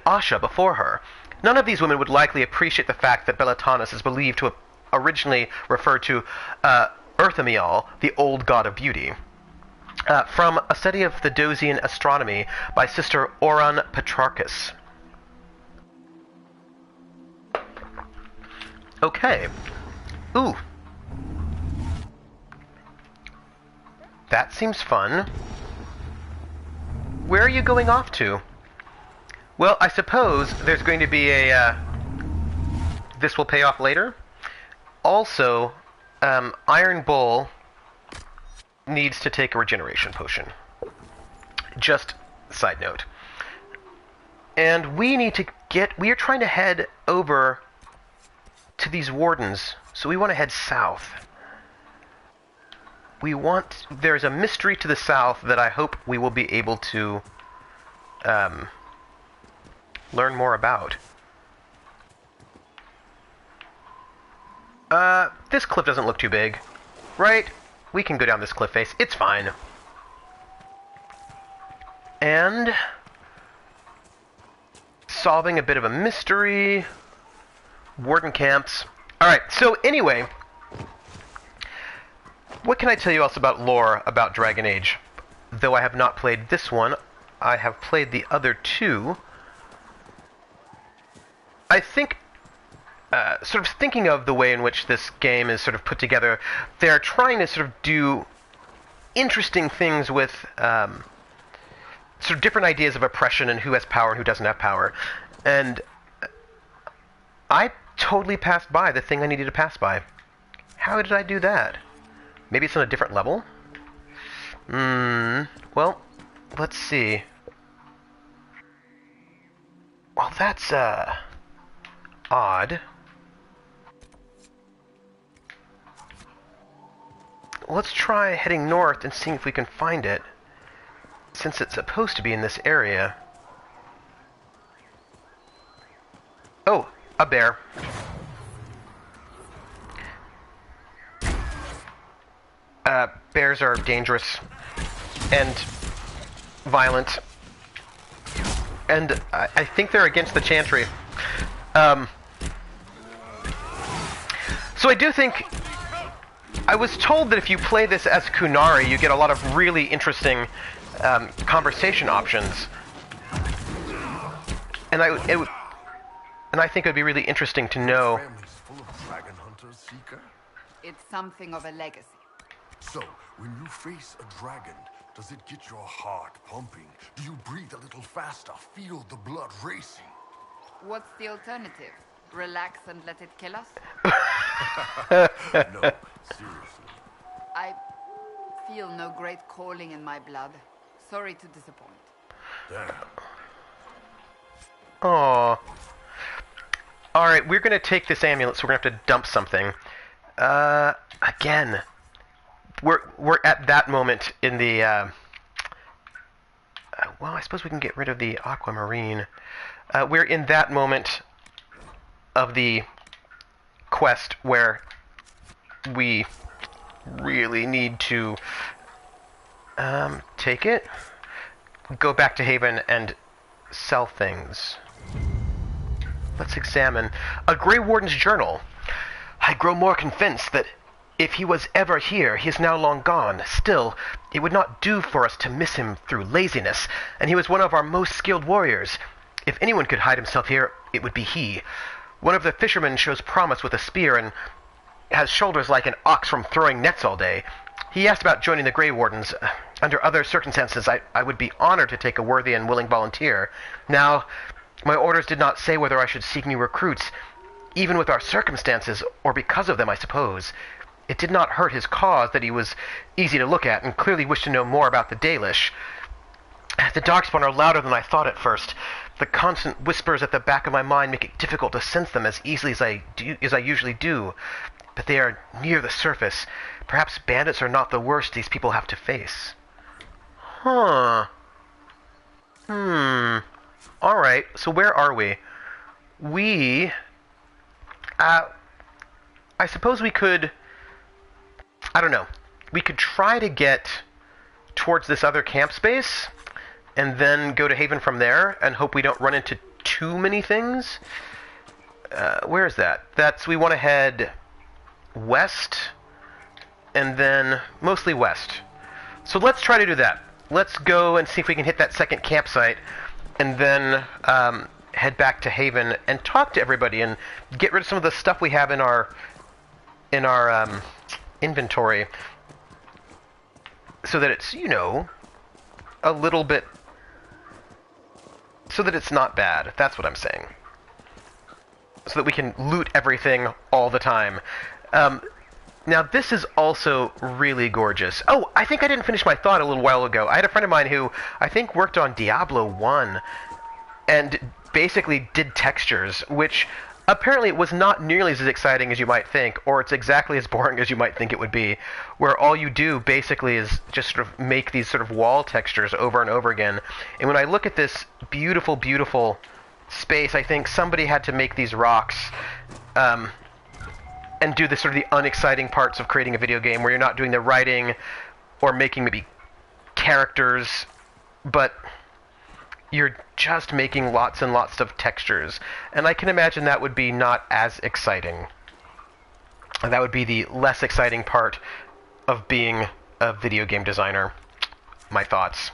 Asha before her. None of these women would likely appreciate the fact that Bellatanus is believed to have originally referred to Earthamiel, the old god of beauty. From a study of the Dosian astronomy by Sister Oran Petrarchus. Okay. Ooh. That seems fun. Where are you going off to? Well, I suppose there's going to be a, this will pay off later. Also, Iron Bull needs to take a regeneration potion. Just side note. And we are trying to head over to these wardens, so we want to head south. There's a mystery to the south that I hope we will be able to learn more about. This cliff doesn't look too big, right? We can go down this cliff face. It's fine. And solving a bit of a mystery. Warden camps. Alright, so anyway, what can I tell you else about lore about Dragon Age? Though I have not played this one, I have played the other 2. I think, sort of thinking of the way in which this game is sort of put together, they're trying to sort of do interesting things with sort of different ideas of oppression and who has power and who doesn't have power. And I totally passed by the thing I needed to pass by. How did I do that? Maybe it's on a different level? Well, let's see. Well, that's, odd. let's try heading north and seeing if we can find it, since it's supposed to be in this area. Oh, a bear. Bears are dangerous and violent, and I think they're against the Chantry. So I do think... I was told that if you play this as Kunari, you get a lot of really interesting conversation options. And I think it would be really interesting to know... It's something of a legacy. So, when you face a dragon, does it get your heart pumping? Do you breathe a little faster, feel the blood racing? What's the alternative? Relax and let it kill us? No, seriously. I feel no great calling in my blood. Sorry to disappoint. Damn. Aww. Alright, we're gonna take this amulet, so we're gonna have to dump something. Again. We're at that moment in the, well, I suppose we can get rid of the aquamarine. We're in that moment of the quest where we really need to take it, go back to Haven, and sell things. Let's examine a Grey Warden's journal. I grow more convinced that if he was ever here, he is now long gone. Still, it would not do for us to miss him through laziness, and he was one of our most skilled warriors. If anyone could hide himself here, it would be he. One of the fishermen shows promise with a spear and has shoulders like an ox from throwing nets all day. He asked about joining the Grey Wardens. Under other circumstances, I would be honored to take a worthy and willing volunteer. Now, my orders did not say whether I should seek new recruits, even with our circumstances, or because of them, I suppose. It did not hurt his cause that he was easy to look at and clearly wished to know more about the Dalish. The Darkspawn are louder than I thought at first. The constant whispers at the back of my mind make it difficult to sense them as easily as I usually do. But they are near the surface. Perhaps bandits are not the worst these people have to face. Huh. Alright, so where are we? I suppose we could... I don't know. We could try to get towards this other camp space, and then go to Haven from there, and hope we don't run into too many things. Where is that? We want to head west, and then mostly west. So let's try to do that. Let's go and see if we can hit that second campsite, and then head back to Haven and talk to everybody and get rid of some of the stuff we have in our inventory, so that it's, you know, a little bit, so that it's not bad. That's what I'm saying. So that we can loot everything all the time. Now, this is also really gorgeous. Oh, I think I didn't finish my thought a little while ago. I had a friend of mine who I think worked on Diablo 1 and basically did textures, which apparently was not nearly as exciting as you might think, or it's exactly as boring as you might think it would be, where all you do basically is just sort of make these sort of wall textures over and over again. And when I look at this beautiful, beautiful space, I think somebody had to make these rocks and do the sort of the unexciting parts of creating a video game, where you're not doing the writing or making maybe characters, but you're just making lots and lots of textures. And I can imagine that would be not as exciting. That would be the less exciting part of being a video game designer. My thoughts.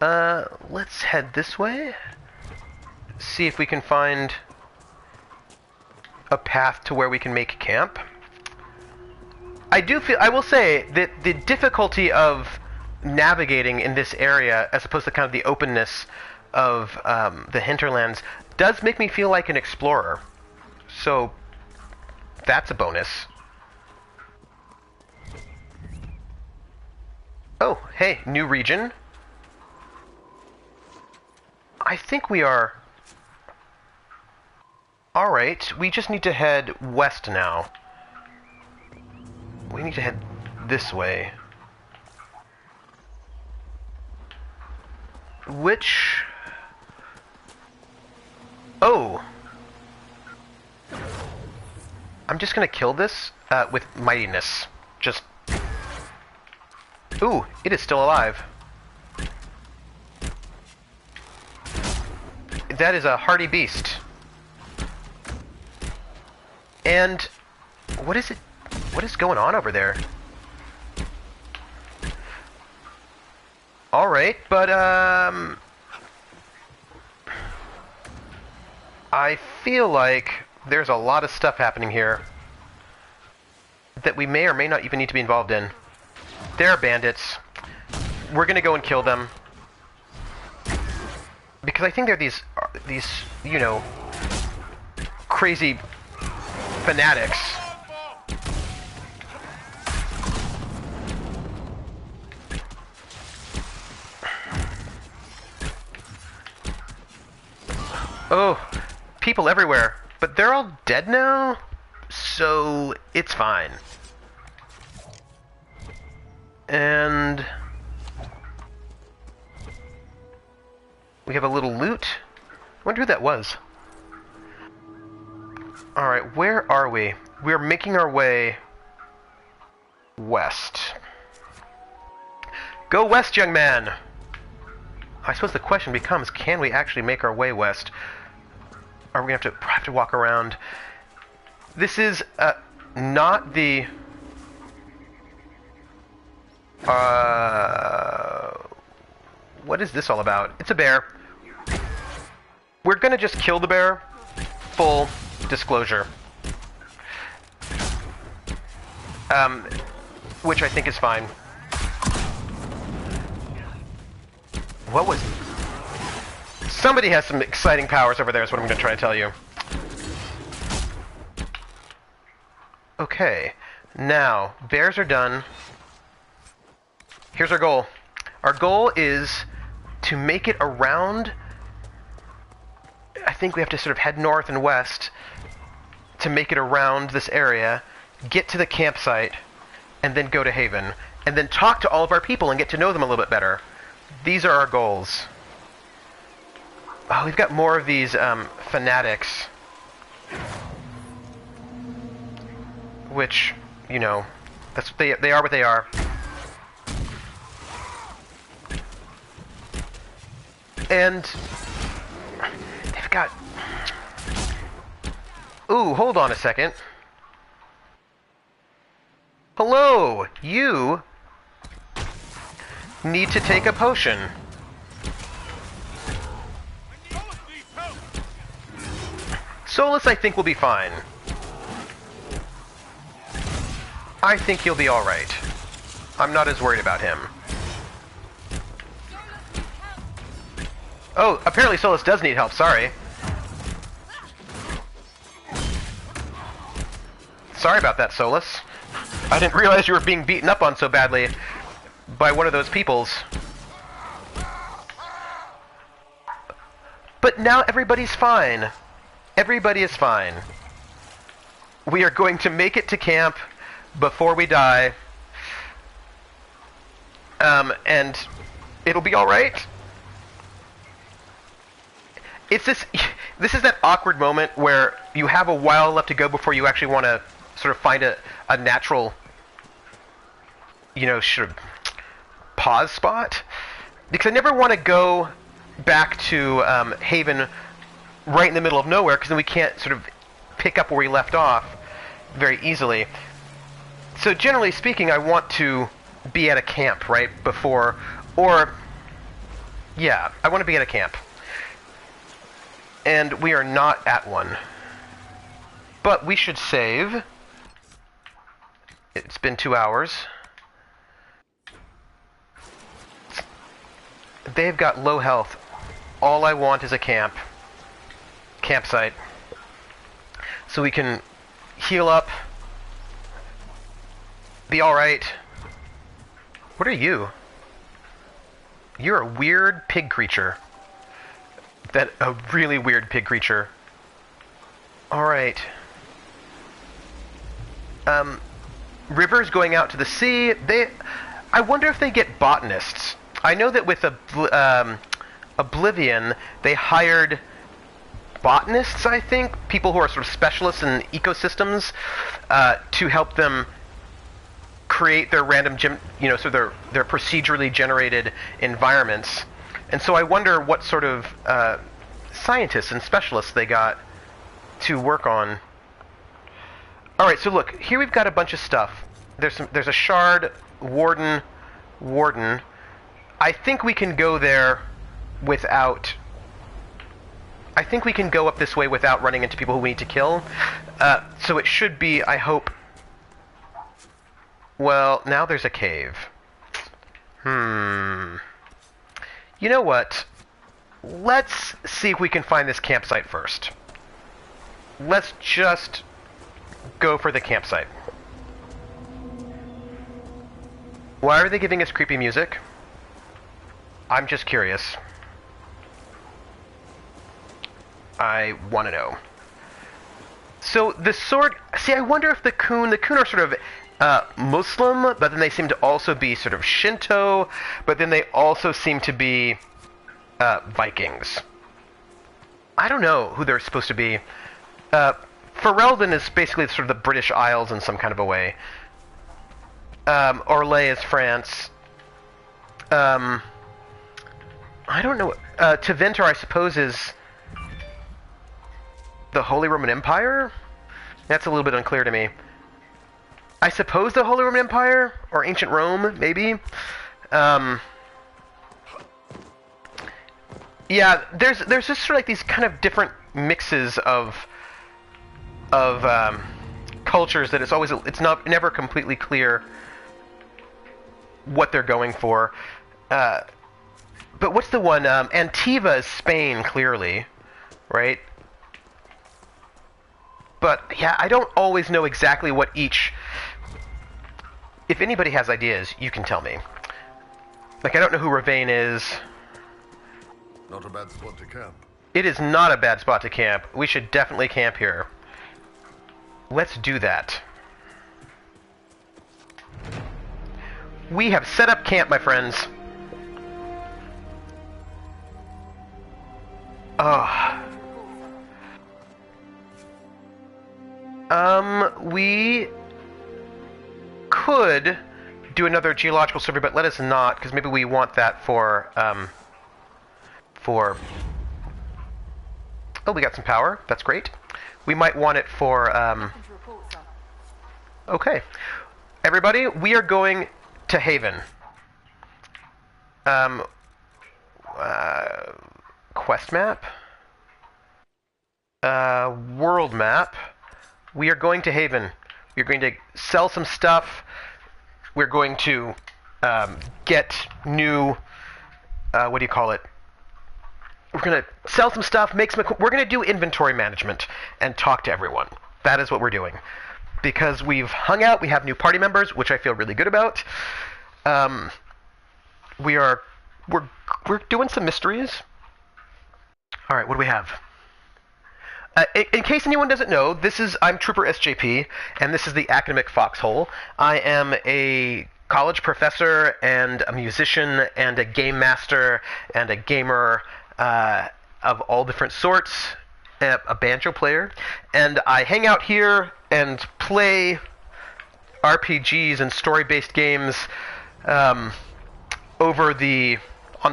Let's head this way. See if we can find a path to where we can make camp. I will say that the difficulty of navigating in this area, as opposed to kind of the openness of the hinterlands, does make me feel like an explorer. So that's a bonus. Oh, hey, new region. I think we are... Alright, we just need to head west now. We need to head this way. Which... Oh! I'm just gonna kill this with mightiness. Just... Ooh, it is still alive. That is a hardy beast. And... what is it? What is going on over there? Alright, but, I feel like there's a lot of stuff happening here that we may or may not even need to be involved in. There are bandits. We're gonna go and kill them. Because I think they're these, you know, crazy fanatics. Oh, people everywhere. But they're all dead now, so it's fine. And we have a little loot. I wonder who that was. Alright, where are we? We're making our way west. Go west, young man! I suppose the question becomes, can we actually make our way west? Are we going to have to walk around? This is not the... what is this all about? It's a bear. We're going to just kill the bear. Full disclosure. Which I think is fine. What was... Somebody has some exciting powers over there is what I'm going to try to tell you. Okay. Now, bears are done. Here's our goal. Our goal is to make it around... I think we have to sort of head north and west to make it around this area, get to the campsite, and then go to Haven. And then talk to all of our people and get to know them a little bit better. These are our goals. Oh, we've got more of these fanatics. Which, you know, that's they are what they are. And they've got... Ooh, hold on a second. Hello, you need to take a potion. Solus, I think, will be fine. I think he'll be alright. I'm not as worried about him. Oh, apparently Solus does need help, sorry. Sorry about that, Solus. I didn't realize you were being beaten up on so badly by one of those peoples. But now everybody's fine. Everybody is fine. We are going to make it to camp before we die. And it'll be alright. It's this is that awkward moment where you have a while left to go before you actually want to sort of find a natural, you know, sort of pause spot. Because I never want to go back to Haven right in the middle of nowhere, because then we can't sort of pick up where we left off very easily. So generally speaking, I want to be at a camp right before, or yeah, I want to be at a camp. And we are not at one. But we should save. It's been 2 hours. They've got low health. All I want is a campsite. So we can heal up. Be alright. What are you? You're a weird pig creature. A really weird pig creature. Alright. rivers going out to the sea. I wonder if they get botanists. I know that with Oblivion, they hired botanists, I think, people who are sort of specialists in ecosystems, to help them create their random, so their procedurally generated environments. And so I wonder what sort of scientists and specialists they got to work on. All right, so look, here we've got a bunch of stuff. There's a shard, warden. I think we can go there without... I think we can go up this way without running into people who we need to kill. So it should be, I hope... Well, now there's a cave. You know what? Let's see if we can find this campsite first. Let's just go for the campsite. Why are they giving us creepy music? I'm just curious. I want to know. So the sword... See, I wonder if the Kun are sort of Muslim, but then they seem to also be sort of Shinto, but then they also seem to be Vikings. I don't know who they're supposed to be. Ferelden is basically sort of the British Isles in some kind of a way. Orlais is France. I don't know. Tevinter, I suppose, is the Holy Roman Empire? That's a little bit unclear to me. I suppose the Holy Roman Empire? Or Ancient Rome, maybe? Yeah, there's just sort of like these kind of different mixes of cultures that it's never completely clear what they're going for. But what's the one? Antiva is Spain, clearly, right? But yeah, I don't always know exactly what each... If anybody has ideas, you can tell me. Like, I don't know who Ravane is. Not a bad spot to camp. It is not a bad spot to camp. We should definitely camp here. Let's do that. We have set up camp, my friends. We could do another geological survey, but let us not, because maybe we want that for... Oh, we got some power. That's great. We might want it for... Okay. Everybody, we are going to Haven. Quest map. World map. We are going to Haven. We're going to sell some stuff. We're going to get new... what do you call it? We're going to sell some stuff, we're going to do inventory management and talk to everyone. That is what we're doing. Because we've hung out, we have new party members, which I feel really good about. We're doing some mysteries. All right, what do we have? In case anyone doesn't know, I'm Trooper SJP, and this is the Academic Foxhole. I am a college professor and a musician and a game master and a gamer of all different sorts, a banjo player, and I hang out here and play RPGs and story-based games on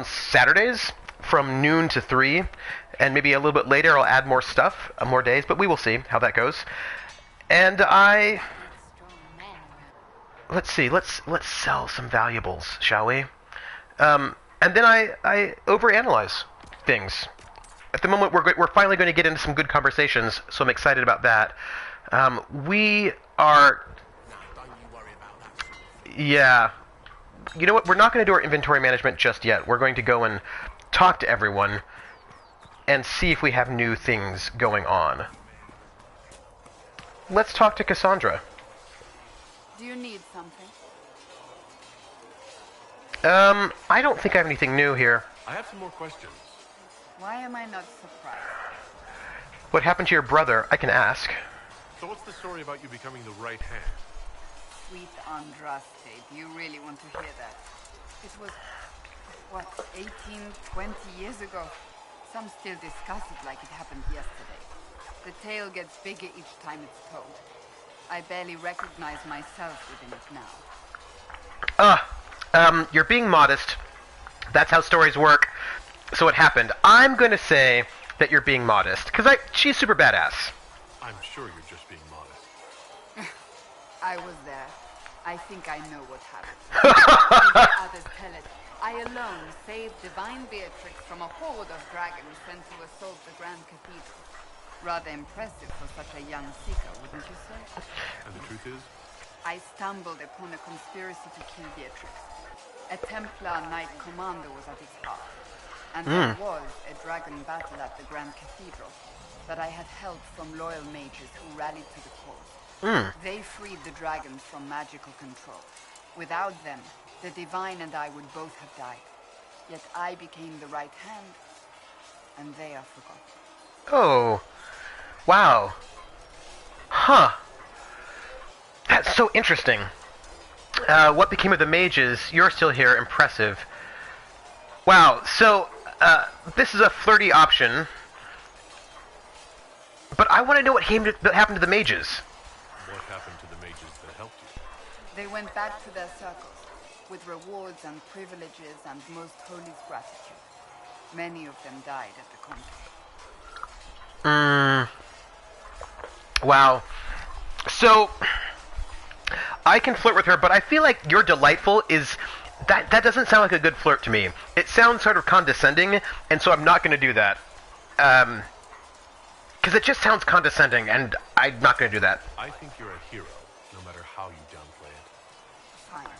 Saturdays from noon to 3. And maybe a little bit later I'll add more stuff, more days, but we will see how that goes. And let's see, let's sell some valuables, shall we? And then I overanalyze things. At the moment, we're finally going to get into some good conversations, so I'm excited about that. We are... Yeah. You know what? We're not going to do our inventory management just yet. We're going to go and talk to everyone and see if we have new things going on. Let's talk to Cassandra. Do you need something? I don't think I have anything new here. I have some more questions. Why am I not surprised? What happened to your brother? I can ask. So what's the story about you becoming the right hand? sweet Andraste. Do you really want to hear that? It was, what, 18, 20 years ago? Some still discuss it like it happened yesterday. The tale gets bigger each time it's told. I barely recognize myself within it now. You're being modest. That's how stories work. So it happened. I'm gonna say that you're being modest, because she's super badass. I'm sure you're just being modest. I was there. I think I know what happened. The others tell it. I alone saved Divine Beatrix from a horde of dragons sent to assault the Grand Cathedral. Rather impressive for such a young seeker, wouldn't you say? And the truth is? I stumbled upon a conspiracy to kill Beatrix. A Templar Knight Commander was at its heart. And there was a dragon battle at the Grand Cathedral that I had help from loyal mages who rallied to the cause. They freed the dragons from magical control. Without them, the Divine and I would both have died. Yet I became the right hand, and they are forgotten. Oh. Wow. Huh. That's so interesting. What became of the mages? You're still here. Impressive. Wow. So, this is a flirty option. But I want to know what happened to the mages. What happened to the mages that helped you? They went back to their circles, with rewards and privileges and most holy gratitude. Many of them died at the conflict. Wow. So, I can flirt with her, but I feel like you're delightful is... That doesn't sound like a good flirt to me. It sounds sort of condescending, and so I'm not going to do that. Because it just sounds condescending, and I'm not going to do that. I think you're a hero, no matter how you downplay it. Fine.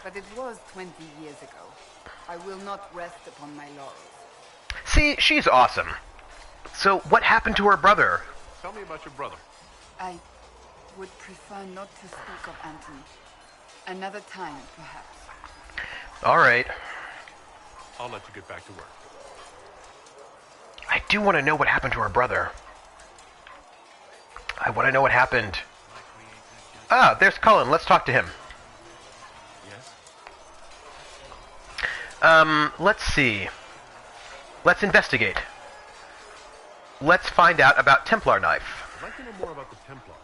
But it was 20 years ago. I will not rest upon my laurels. See, she's awesome. So, what happened to her brother? Tell me about your brother. I would prefer not to speak of Anthony. Another time, perhaps. All right. I'll let you get back to work. I do want to know what happened to her brother. I want to know what happened. Ah, there's Cullen. Let's talk to him. Yes? Let's see. Let's investigate. Let's find out about Templar Knife. I'd like to know more about the Templars.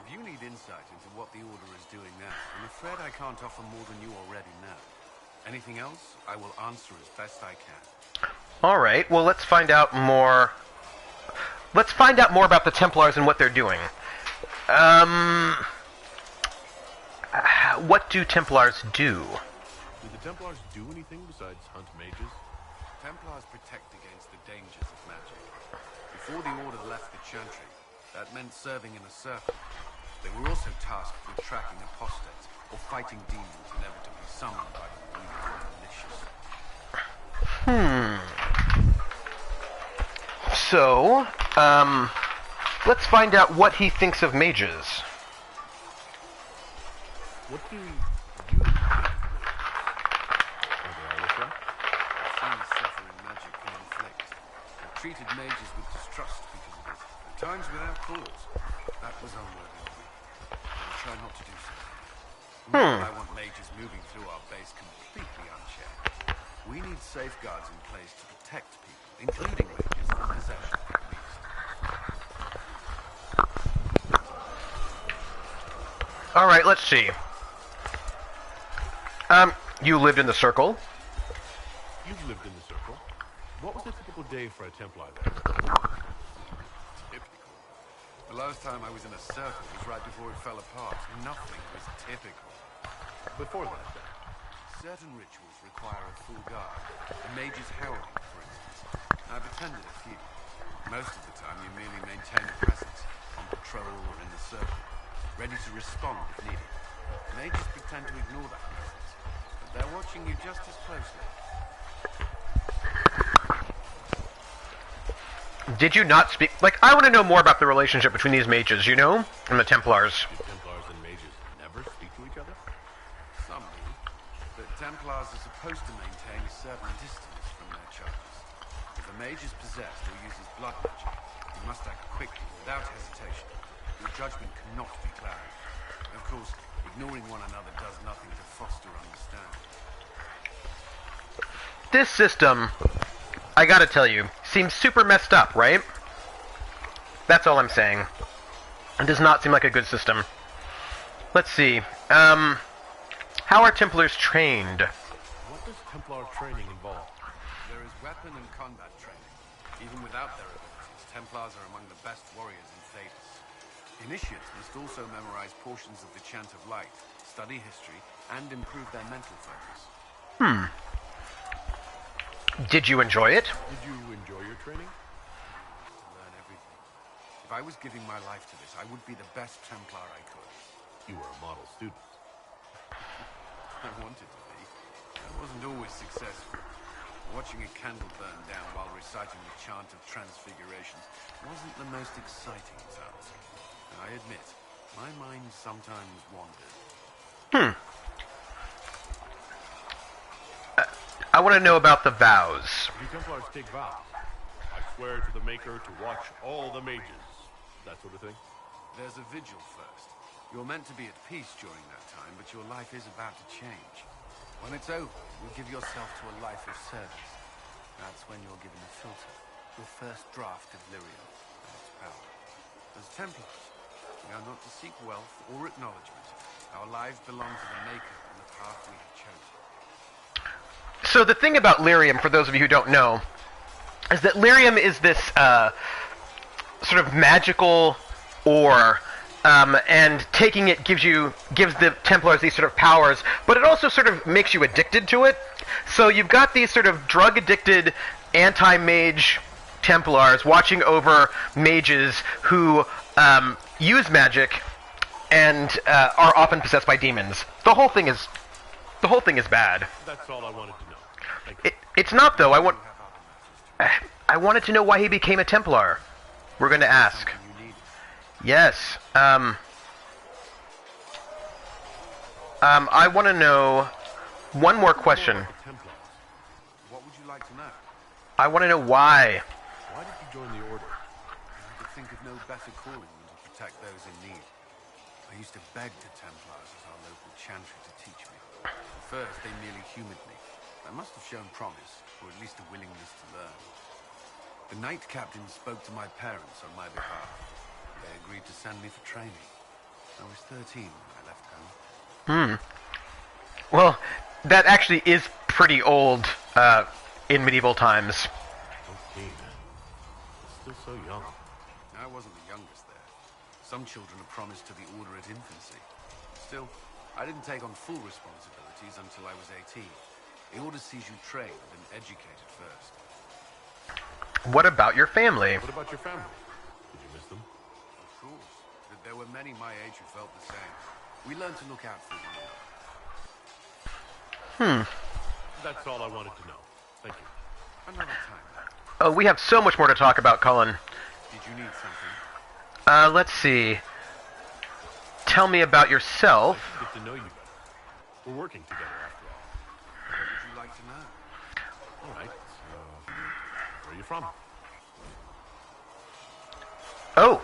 If you need insight into what the Order is doing now, I'm afraid I can't offer more than you already know. Anything else, I will answer as best I can. All right. Well, let's find out more. Let's find out more about the Templars and what they're doing. What do Templars do? Do the Templars do anything besides hunt mages? Templars protect against the dangers of magic. Before the Order left the Chantry, that meant serving in a circle. They were also tasked with tracking apostates or fighting demons inevitably summoned by the evil and malicious. So, let's find out what he thinks of mages. What do you think? Are they always right? Some suffering magic can inflict. I've treated mages with distrust because of it, at times without cause. That was unworthy of me. I'll try not to do so. I want mages moving through our base completely unchecked. We need safeguards in place to protect people, including mages, from possession at least. All right, let's see. You lived in the Circle. You've lived in the Circle. What was a typical day for a Templar there? Typical. The last time I was in a circle was right before it fell apart. Nothing was typical. Before that, then? Certain rituals require a full guard. A mage's heralding, for instance. I've attended a few. Most of the time you merely maintain a presence, on patrol or in the circle, ready to respond if needed. Mages pretend to ignore that presence, but they're watching you just as closely. Did you not speak... Like, I want to know more about the relationship between these mages, you know? And the Templars. Do Templars and mages never speak to each other? Some do, but Templars are supposed to maintain a certain distance from their charges. If a mage is possessed or uses blood magic, you must act quickly, without hesitation. Your judgment cannot be clouded. Of course, Ignoring one another does nothing to foster understanding. This system, I gotta tell you, seems super messed up, right? That's all I'm saying. It does not seem like a good system. Let's see. How are Templars trained? What does Templar training involve? There is weapon and combat training. Even without their abilities, Templars are among the best warriors in Thedas. Initiates must also memorize portions of the Chant of Light, study history, and improve their mental focus. Did you enjoy it? Did you enjoy your training? To learn everything. If I was giving my life to this, I would be the best Templar I could. You were a model student. I wanted to be. I wasn't always successful. Watching a candle burn down while reciting the Chant of Transfiguration wasn't the most exciting task. And I admit, my mind sometimes wandered. I want to know about the vows. You Templars take vows. I swear to the Maker to watch all the mages. That sort of thing. There's a vigil first. You're meant to be at peace during that time, but your life is about to change. When it's over, you'll give yourself to a life of service. That's when you're given a filter, your first draft of Lyrium and its power. As Templars, we are not to seek wealth or acknowledgement. Our lives belong to the Maker and the path we have chosen. So the thing about lyrium, for those of you who don't know, is that lyrium is this sort of magical ore, and taking it gives the Templars these sort of powers, but it also sort of makes you addicted to it. So you've got these sort of drug-addicted anti-mage Templars watching over mages who use magic and are often possessed by demons. The whole thing is bad. That's all I wanted to know. Thank you. It's not, though. I wanted to know why he became a Templar. We're going to ask. Yes. I want to know one more question. What would you like to know? I want to know why. Why did you join the Order? I could think of no better calling than to protect those in need. I used to beg the Templars as our local chantry to teach me. At first, they merely humored me. I must have shown promise, or at least a willingness to learn. The Knight Captain spoke to my parents on my behalf. They agreed to send me for training. I was 13 when I left home. Well, that actually is pretty old in medieval times. 14. Still so young. I wasn't the youngest there. Some children are promised to the Order at infancy. Still, I didn't take on full responsibilities until I was 18. The Order sees you trained and educated first. What about your family? What about your family? Did you miss them? Of course. But there were many my age who felt the same. We learned to look out for one another. That's all I wanted to know. Thank you. Another time. Oh, we have so much more to talk about, Cullen. Did you need something? Let's see. Tell me about yourself. Get to know you better. We're working together after all. What would you like to know? All right. So, where are you from? Oh,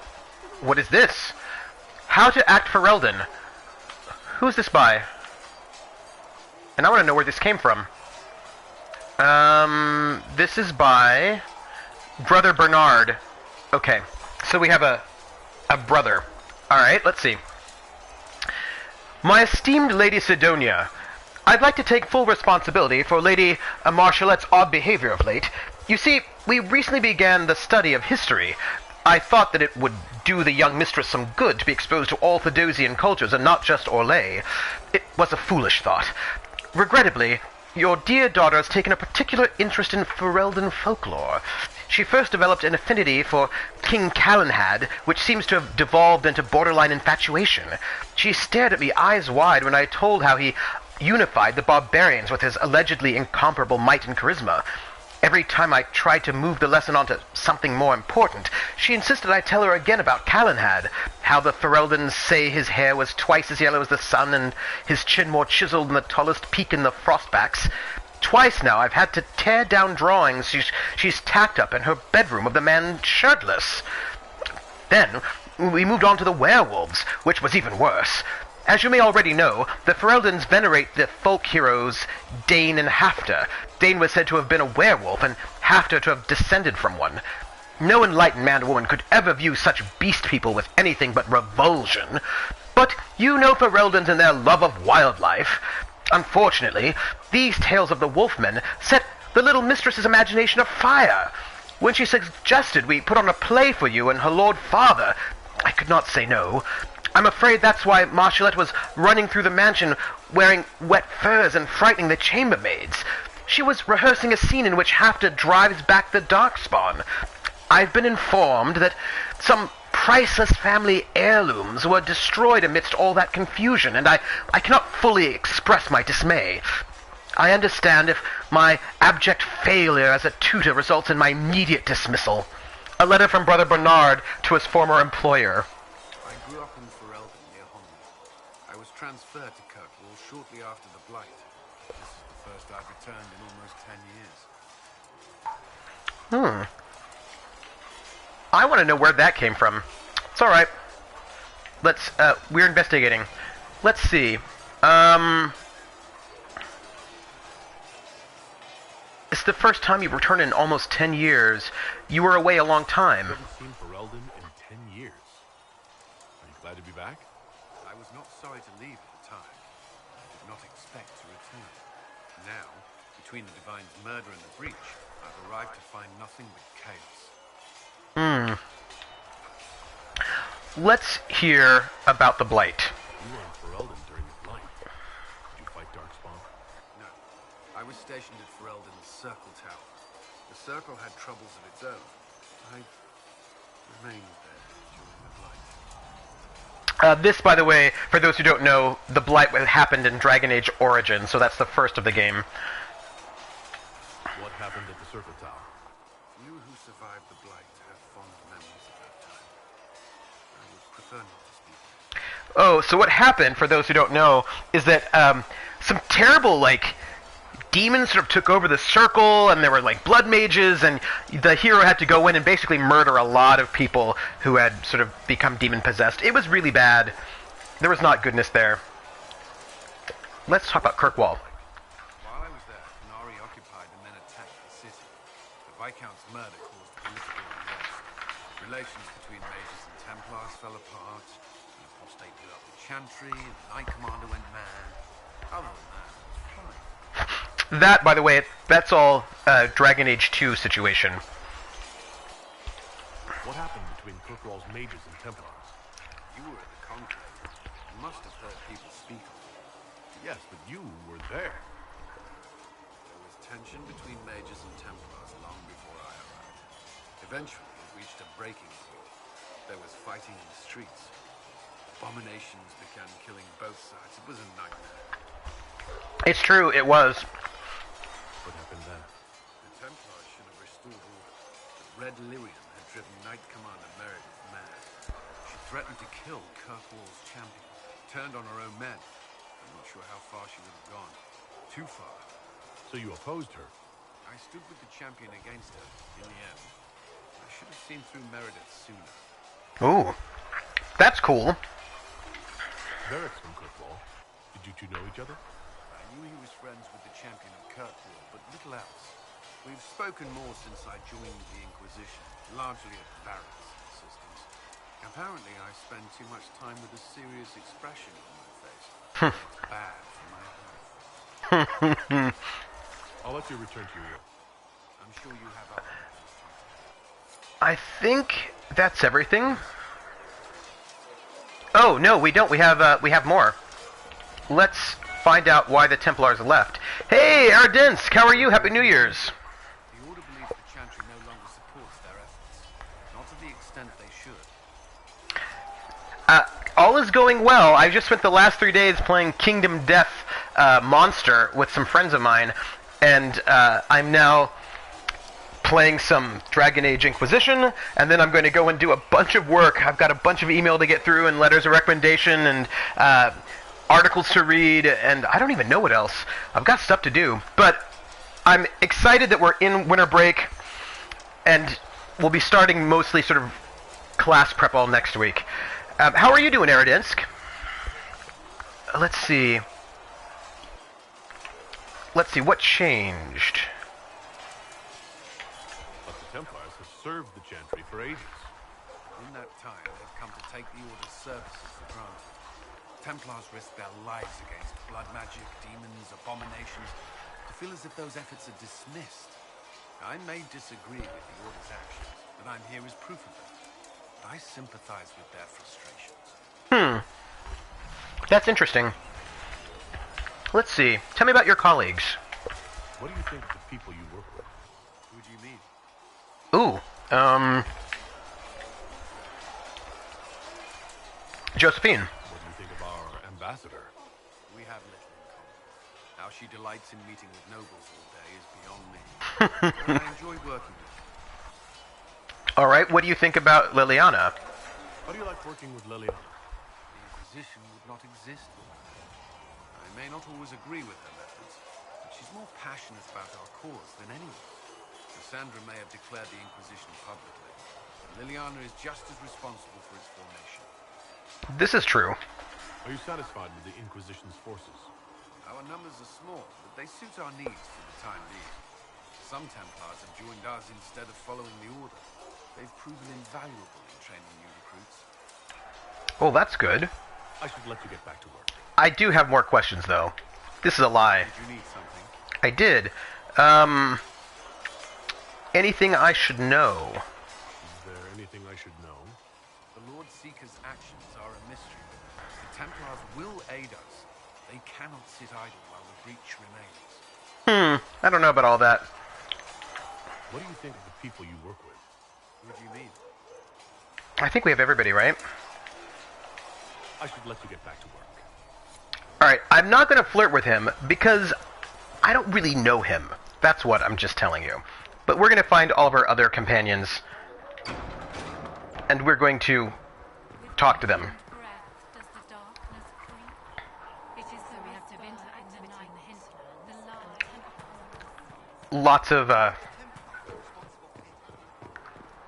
what is this? How to act for Eldon. Who's this by? And I want to know where this came from. This is by Brother Bernard. Okay, so we have a brother. Alright, let's see. My esteemed Lady Sidonia, I'd like to take full responsibility for Lady Marchalette's odd behavior of late. You see, we recently began the study of history. I thought that it would do the young mistress some good to be exposed to all Thedosian cultures and not just Orlais. It was a foolish thought. Regrettably, your dear daughter has taken a particular interest in Ferelden folklore. She first developed an affinity for King Calenhad, which seems to have devolved into borderline infatuation. She stared at me eyes wide when I told how he unified the barbarians with his allegedly incomparable might and charisma. Every time I tried to move the lesson onto something more important, she insisted I tell her again about Calenhad, how the Fereldans say his hair was twice as yellow as the sun and his chin more chiseled than the tallest peak in the Frostbacks. Twice now I've had to tear down drawings she's tacked up in her bedroom of the man shirtless. Then we moved on to the werewolves, which was even worse. As you may already know, the Fereldans venerate the folk heroes Dane and Hafta. Dane was said to have been a werewolf, and Hafta to have descended from one. No enlightened man or woman could ever view such beast people with anything but revulsion. But you know Fereldans and their love of wildlife. Unfortunately, these tales of the wolfmen set the little mistress's imagination afire. When she suggested we put on a play for you and her lord father, I could not say no. I'm afraid that's why Marshallette was running through the mansion wearing wet furs and frightening the chambermaids. She was rehearsing a scene in which Hafta drives back the Darkspawn. I've been informed that some priceless family heirlooms were destroyed amidst all that confusion, and I cannot fully express my dismay. I understand if my abject failure as a tutor results in my immediate dismissal. A letter from Brother Bernard to his former employer. I grew up in Ferelden near Holland. I was transferred to Kirkwall shortly after the Blight. This is the first I've returned in almost 10 years. I want to know where that came from. It's alright. Let's, we're investigating. Let's see. It's the first time you've returned in almost 10 years. You were away a long time. I haven't seen Ferelden in 10 years. Are you glad to be back? I was not sorry to leave at the time. I did not expect to return. Now, between the Divine's murder and the breach, I've arrived to find nothing but chaos. Let's hear about the Blight. You were in Ferelden during the Blight. Did you fight Darkspawn? No. I was stationed at Ferelden's Circle Tower. The Circle had troubles of its own. I remained there during the Blight. This, by the way, for those who don't know, the Blight happened in Dragon Age Origins, so that's the first of the game. What happened at the Circle Tower? You who survived the Blight have fond memories of that time. I would prefer not to speak. Oh, so what happened, for those who don't know, is that some terrible, demons sort of took over the Circle, and there were, blood mages, and the hero had to go in and basically murder a lot of people who had sort of become demon-possessed. It was really bad. There was not goodness there. Let's talk about Kirkwall. While I was there, Canary occupied and then attacked the city. The Viscount's murder caused political unrest. Relations between mages and Templars fell apart. The apostate blew up the Chantry, and the Knight Commander went mad. Other than that, it was fine. That, by the way, that's all Dragon Age 2 situation. What happened between Kirkwall's mages and Templars? You were at the Conclave. You must have heard people speak of it. Yes, but you were there. There was tension between mages and Templars long before I arrived. Eventually, it reached a breaking point. There was fighting in the streets. Abominations began killing both sides. It was a nightmare. It's true, it was. What happened then? The Templars should have restored order, but Red Lyrian had driven Knight Commander Meredith mad. She threatened to kill Kirkwall's champion, turned on her own men. I'm not sure how far she would have gone. Too far. So you opposed her? I stood with the champion against her, in the end. I should have seen through Meredith sooner. Ooh, that's cool. Varric's from Kirkwall. Did you two know each other? I knew he was friends with the champion of Kirkwall, but little else. We've spoken more since I joined the Inquisition, largely at Varric's assistance. Apparently, I spend too much time with a serious expression on my face. It's bad for my health. I'll let you return to your work. I'm sure you have other matters to attend. I think that's everything. Oh, no, we don't. We have more. Let's find out why the Templars left. Hey, Ardinsk, how are you? Happy New Year's. The Order believes the Chantry no longer supports their efforts. Not to the extent they should. All is going well. I just spent the last 3 days playing Kingdom Death Monster with some friends of mine, and I'm now playing some Dragon Age Inquisition, and then I'm going to go and do a bunch of work. I've got a bunch of email to get through, and letters of recommendation, and articles to read, and I don't even know what else. I've got stuff to do, but I'm excited that we're in winter break, and we'll be starting mostly sort of class prep all next week. How are you doing, Aradinsk? let's see. Let's see, what changed? But the Templars have served the Chantry for ages. In that time, they've come to take the Order's services for granted. Templars risk their lives against blood magic, demons, abominations, to feel as if those efforts are dismissed. I may disagree with the Order's actions, but I'm here as proof of it. I sympathize with their frustrations. That's interesting. Let's see. Tell me about your colleagues. What do you think of the people you work with? Who do you mean? Ooh, Josephine. What do you think of our ambassador? We have little in common. How she delights in meeting with nobles all day is beyond me. But I enjoy working with her. Alright, what do you think about Liliana? How do you like working with Liliana? The Inquisition would not exist without her. I may not always agree with her methods, but she's more passionate about our cause than anyone. Cassandra may have declared the Inquisition publicly, but Liliana is just as responsible for its formation. This is true. Are you satisfied with the Inquisition's forces? Our numbers are small, but they suit our needs for the time being. Some Templars have joined us instead of following the Order. They've proven invaluable in training new recruits. Oh, that's good. I should let you get back to work. I do have more questions, though. This is a lie. Did you need something? I did. Anything I should know? Is there anything I should know? The Lord Seeker's actions are a mystery. The Templars will aid us. They cannot sit idle while the breach remains. I don't know about all that. What do you think of the people you work with? What do you mean? I think we have everybody, right? I should let you get back to work. Alright, I'm not going to flirt with him because I don't really know him. That's what I'm just telling you. But we're going to find all of our other companions and we're going to talk to them. Lots of, I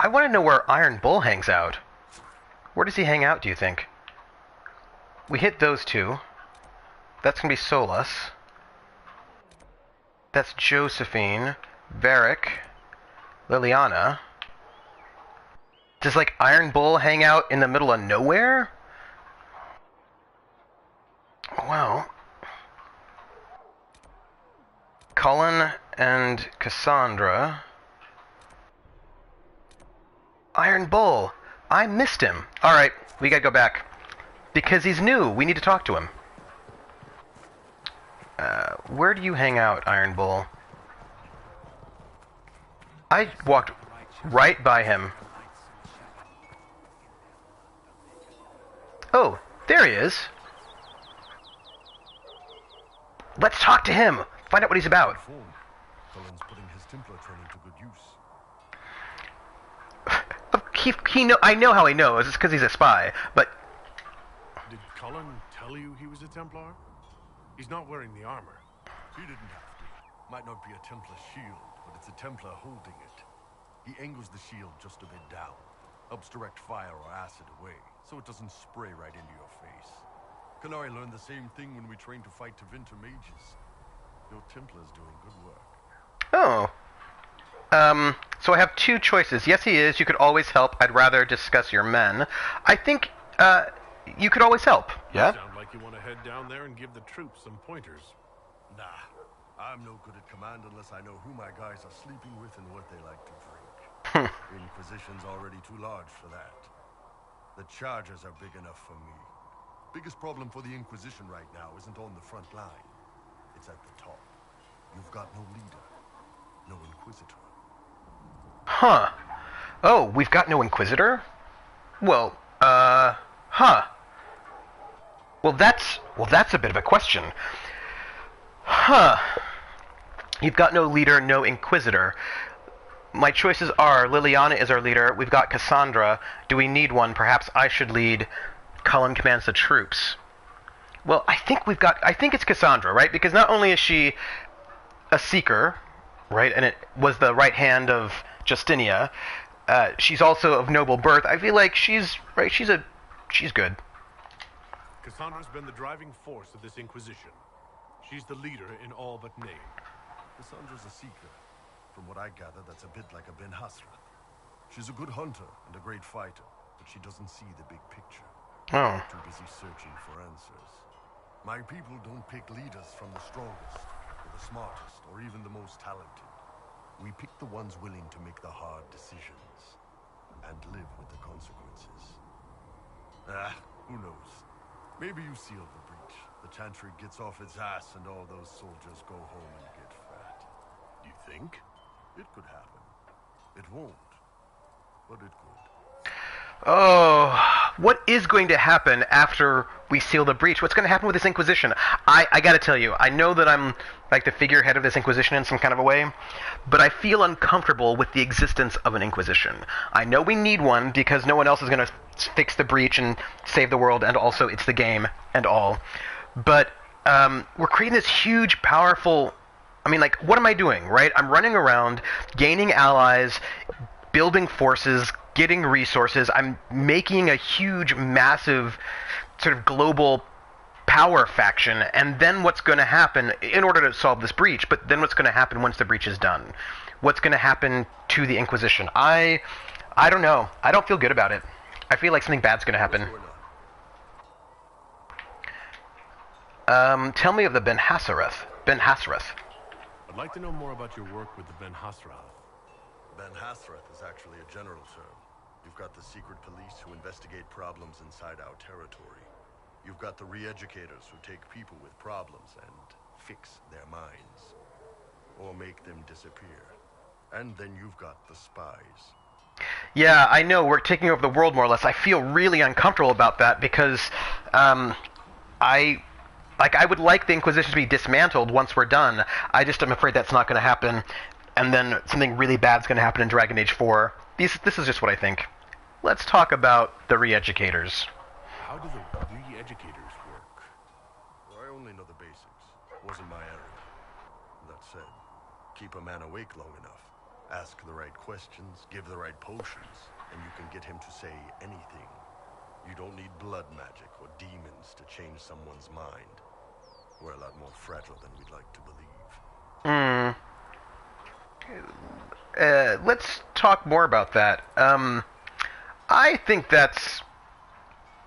want to know where Iron Bull hangs out. Where does he hang out, do you think? We hit those two. That's going to be Solus. That's Josephine. Varric. Liliana. Does, like, Iron Bull hang out in the middle of nowhere? Well... Cullen and Cassandra. Iron Bull. I missed him. Alright, we gotta go back. Because he's new. We need to talk to him. Where do you hang out, Iron Bull? I walked right by him. Oh, there he is. Let's talk to him. Find out what he's about. Cullen's putting his Templar training to good use. I know how he knows. It's because he's a spy. But did Cullen tell you he was a Templar? He's not wearing the armor. He didn't have to. Might not be a Templar shield, but it's a Templar holding it. He angles the shield just a bit down. Helps direct fire or acid away, so it doesn't spray right into your face. Canary learned the same thing when we trained to fight Tevinter mages. Your Templar's doing good work. oh. So I have two choices. Yes, he is. You could always help. I'd rather discuss your men. I think, you could always help. Yeah? Sound like you want to head down there and give the troops some pointers. Nah, I'm no good at command unless I know who my guys are sleeping with and what they like to drink. Inquisition's already too large for that. The Chargers are big enough for me. Biggest problem for the Inquisition right now isn't on the front line. It's at the top. You've got no leader, no Inquisitor. Huh. Oh, we've got no Inquisitor? Well, huh. Well, that's a bit of a question. Huh. You've got no leader, no Inquisitor. My choices are Liliana is our leader. We've got Cassandra. Do we need one? Perhaps I should lead. Cullen commands the troops. Well, I think it's Cassandra, right? Because not only is she a seeker, right, and it was the right hand of Justinia, she's also of noble birth. I feel like she's good. Cassandra's been the driving force of this Inquisition. She's the leader in all but name. Cassandra's a seeker. From what I gather, that's a bit like a Ben Hasrath. She's a good hunter and a great fighter, but she doesn't see the big picture. Oh. Too busy searching for answers. My people don't pick leaders from the strongest, or the smartest, or even the most talented. We pick the ones willing to make the hard decisions, and live with the consequences. Who knows? Maybe you sealed the breach. The Chantry gets off its ass and all those soldiers go home and get fat. You think? It could happen. It won't, but it could. Oh, what is going to happen after we seal the breach? What's going to happen with this Inquisition? I gotta tell you, I know that I'm like the figurehead of this Inquisition in some kind of a way, but I feel uncomfortable with the existence of an Inquisition. I know we need one because no one else is going to fix the breach and save the world, and also it's the game and all. But we're creating this huge, powerful... I mean, like, what am I doing, right? I'm running around, gaining allies, building forces, getting resources. I'm making a huge, massive, sort of global power faction. And then what's going to happen in order to solve this breach? But then what's going to happen once the breach is done? What's going to happen to the Inquisition? I don't know. I don't feel good about it. I feel like something bad's going to happen. Tell me of the Ben Hasrath. I'd like to know more about your work with the Ben Hasrath. Ben Hasrath is actually a general term. You've got the secret police who investigate problems inside our territory. You've got the re-educators who take people with problems and fix their minds. Or make them disappear. And then you've got the spies. Yeah, I know, we're taking over the world more or less. I feel really uncomfortable about that because I would like the Inquisition to be dismantled once we're done. I just am afraid that's not going to happen, and then something really bad's going to happen in Dragon Age 4. This is just what I think. Let's talk about the re-educators. How do the re-educators work? Well, I only know the basics. Wasn't my area. That said, keep a man awake long enough. Ask the right questions, give the right potions, and you can get him to say anything. You don't need blood magic or demons to change someone's mind. We're a lot more fragile than we'd like to believe. Let's talk more about that. I think that's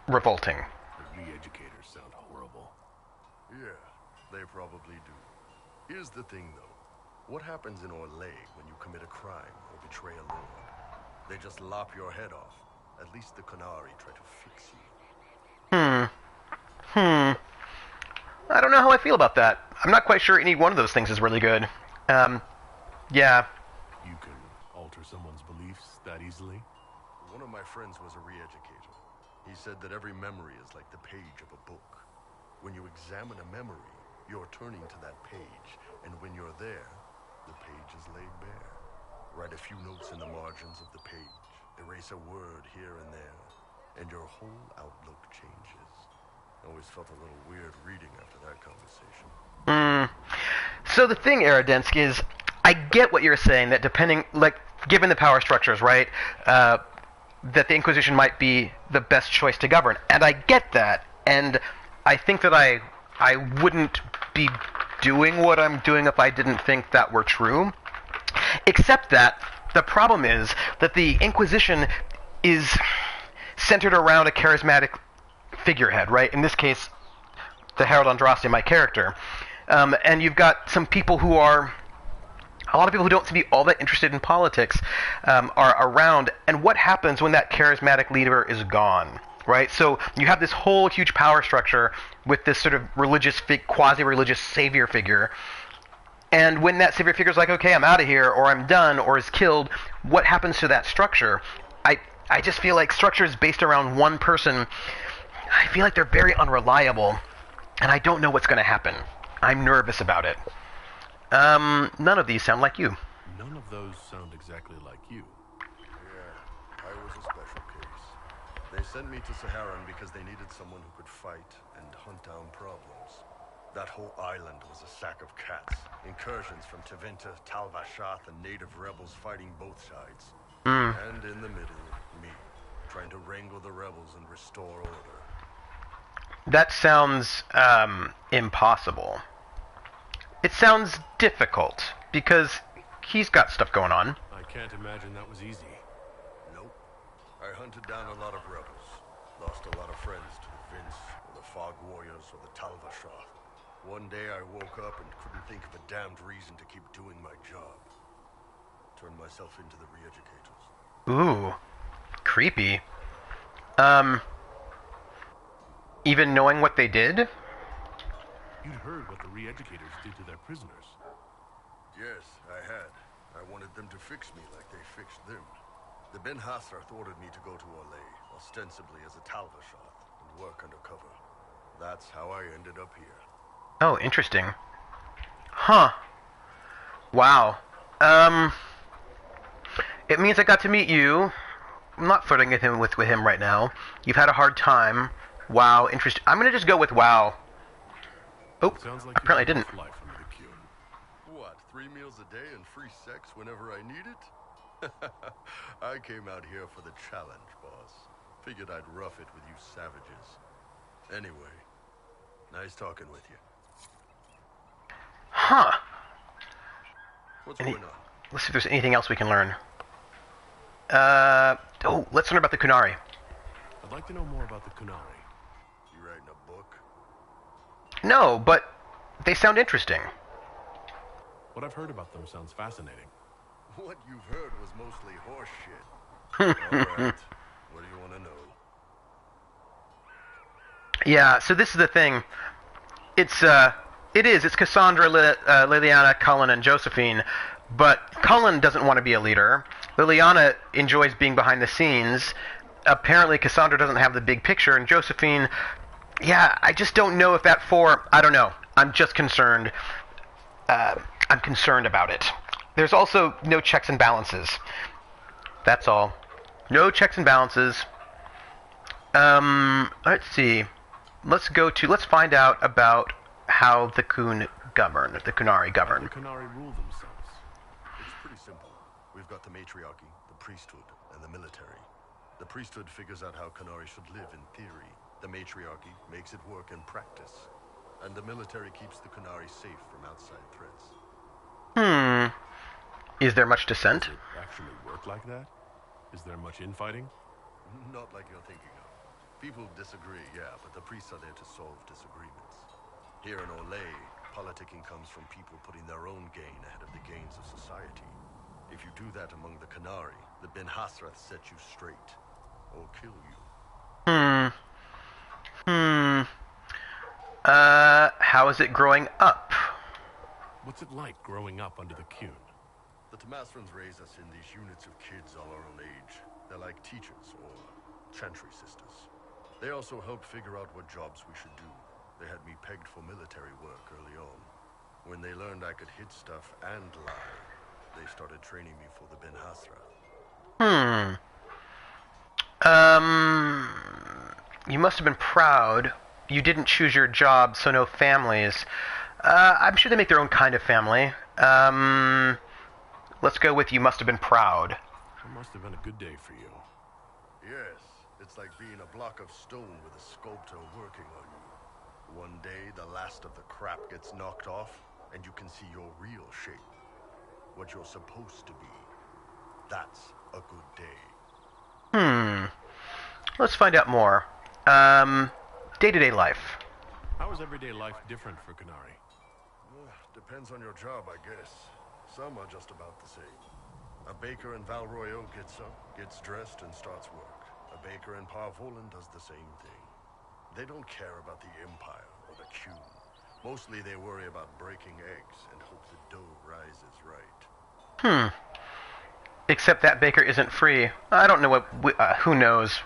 revolting. The re-educators sound horrible. Yeah, they probably do. Here's the thing, though. What happens in Orlais when you commit a crime or betray a lord? They just lop your head off. At least the Qunari try to fix you. I don't know how I feel about that. I'm not quite sure any one of those things is really good. Yeah. You can alter someone's beliefs that easily? One of my friends was a re-educator. He said that every memory is like the page of a book. When you examine a memory, you're turning to that page, and when you're there, the page is laid bare. Write a few notes in the margins of the page, erase a word here and there, and your whole outlook changes. I always felt a little weird reading after that conversation. So the thing, Aradensky, is I get what you're saying, that depending, like, given the power structures, right, that the Inquisition might be the best choice to govern. And I get that, and I think that I wouldn't be doing what I'm doing if I didn't think that were true. Except that the problem is that the Inquisition is centered around a charismatic figurehead, right? In this case, the Harold Andraste, my character. And you've got some people who are... A lot of people who don't seem to be all that interested in politics are around. And what happens when that charismatic leader is gone, right? So you have this whole huge power structure with this sort of religious, quasi-religious savior figure. And when that savior figure is like, okay, I'm out of here, or I'm done, or is killed, what happens to that structure? I just feel like structures based around one person, I feel like they're very unreliable, and I don't know what's going to happen. I'm nervous about it. None of these sound like you. None of those sound exactly like you. Yeah, I was a special case. They sent me to Saharan because they needed someone who could fight and hunt down problems. That whole island was a sack of cats. Incursions from Tevinter, Tal Vashath, and native rebels fighting both sides. And in the middle, me, trying to wrangle the rebels and restore order. That sounds impossible. It sounds difficult because he's got stuff going on. I can't imagine that was easy. Nope. I hunted down a lot of rebels. Lost a lot of friends to the Vince, or the Fog Warriors, or the Talvashah. One day I woke up and couldn't think of a damned reason to keep doing my job. Turned myself into the re-educators. Ooh. Creepy. Even knowing what they did? You'd heard what the re-educators did to their prisoners. Yes, I had. I wanted them to fix me like they fixed them. The Ben Hasrath ordered me to go to Orlais, ostensibly as a Talvashah, and work undercover. That's how I ended up here. Oh, interesting. Huh. Wow. It means I got to meet you. I'm not flirting with him right now. You've had a hard time. Wow, interesting. I'm gonna just go with wow. Oh, Sounds like apparently I didn't. life under the Cune. What, 3 meals a day and free sex whenever I need it? I came out here for the challenge, boss. Figured I'd rough it with you savages. Anyway, nice talking with you. Huh. What's going on? Let's see if there's anything else we can learn. Let's learn about the Kunari. I'd like to know more about the Kunari. You writing a book? No, but they sound interesting. What I've heard about them sounds fascinating. What you've heard was mostly horse shit. Alright, what do you want to know? Yeah, so this is the thing. It's Cassandra, Liliana, Cullen, and Josephine, but Cullen doesn't want to be a leader. Liliana enjoys being behind the scenes. Apparently Cassandra doesn't have the big picture, and Josephine, yeah, I just don't know if I don't know. I'm just concerned. I'm concerned about it. There's also no checks and balances. That's all. No checks and balances. Let's see. Let's find out about how the Kunari govern. The Kunari rule themselves. It's pretty simple. We've got the matriarchy, the priesthood, and the military. The priesthood figures out how Kunari should live in theory. The matriarchy makes it work in practice. And the military keeps the Kunari safe from outside threats. Is there much dissent? Does it actually work like that? Is there much infighting? Not like you're thinking of. People disagree, yeah, but the priests are there to solve disagreements. Here in Orlais, politicking comes from people putting their own gain ahead of the gains of society. If you do that among the Kunari, the Ben Hasrath set you straight, or kill you. How is it growing up? What's it like growing up under the Cune? The Tamasrans raise us in these units of kids all our own age. They're like teachers, or chantry sisters. They also help figure out what jobs we should do. They had me pegged for military work early on. When they learned I could hit stuff and lie, they started training me for the Ben Hasrath. You must have been proud. You didn't choose your job, so no families. I'm sure they make their own kind of family. Let's go with you must have been proud. It must have been a good day for you. Yes, it's like being a block of stone with a sculptor working on you. One day, the last of the crap gets knocked off, and you can see your real shape. What you're supposed to be. That's a good day. Let's find out more. Day-to-day life. How is everyday life different for Kunari? Depends on your job, I guess. Some are just about the same. A baker in Val Royeaux gets up, gets dressed, and starts work. A baker in Parvolan does the same thing. They don't care about the Empire or the Cune. Mostly they worry about breaking eggs and hope the dough rises right. Except that baker isn't free. I don't know who knows.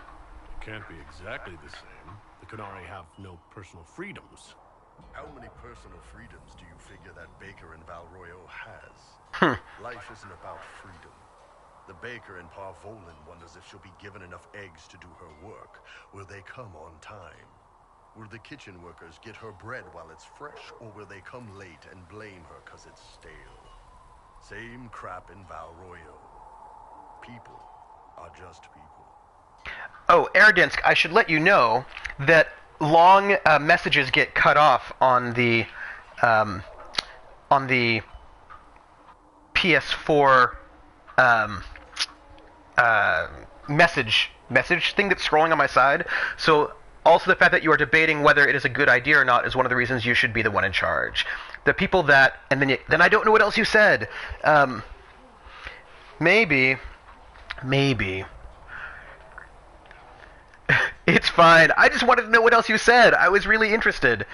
It can't be exactly the same. The Kunari have no personal freedoms. How many personal freedoms do you figure that baker in Val Royeaux has? Life isn't about freedom. The baker in Parvolan wonders if she'll be given enough eggs to do her work. Will they come on time? Will the kitchen workers get her bread while it's fresh, or will they come late and blame her because it's stale? Same crap in Val Royeaux. People are just people. Oh, Eredinsk, I should let you know that long messages get cut off on the PS4 message thing that's scrolling on my side. So also the fact that you are debating whether it is a good idea or not is one of the reasons you should be the one in charge. The people that, and then I don't know what else you said. Maybe. It's fine. I just wanted to know what else you said. I was really interested.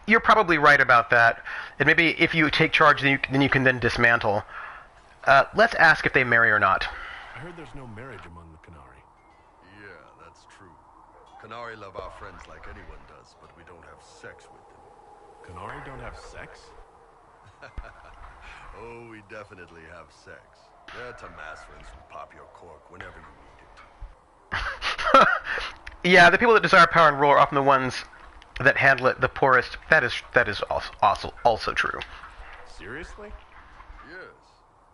You're probably right about that. And maybe if you take charge, then you can dismantle. Let's ask if they marry or not. I heard there's no marriage among the Qunari. Yeah, that's true. Qunari love our friends like anyone does, but we don't have sex with them. Qunari don't have sex? Oh, we definitely have sex. They're Tamasrans who pop your cork whenever you need it. Yeah, the people that desire power and rule are often the ones that handle it the poorest. That is also true. Seriously? Yes.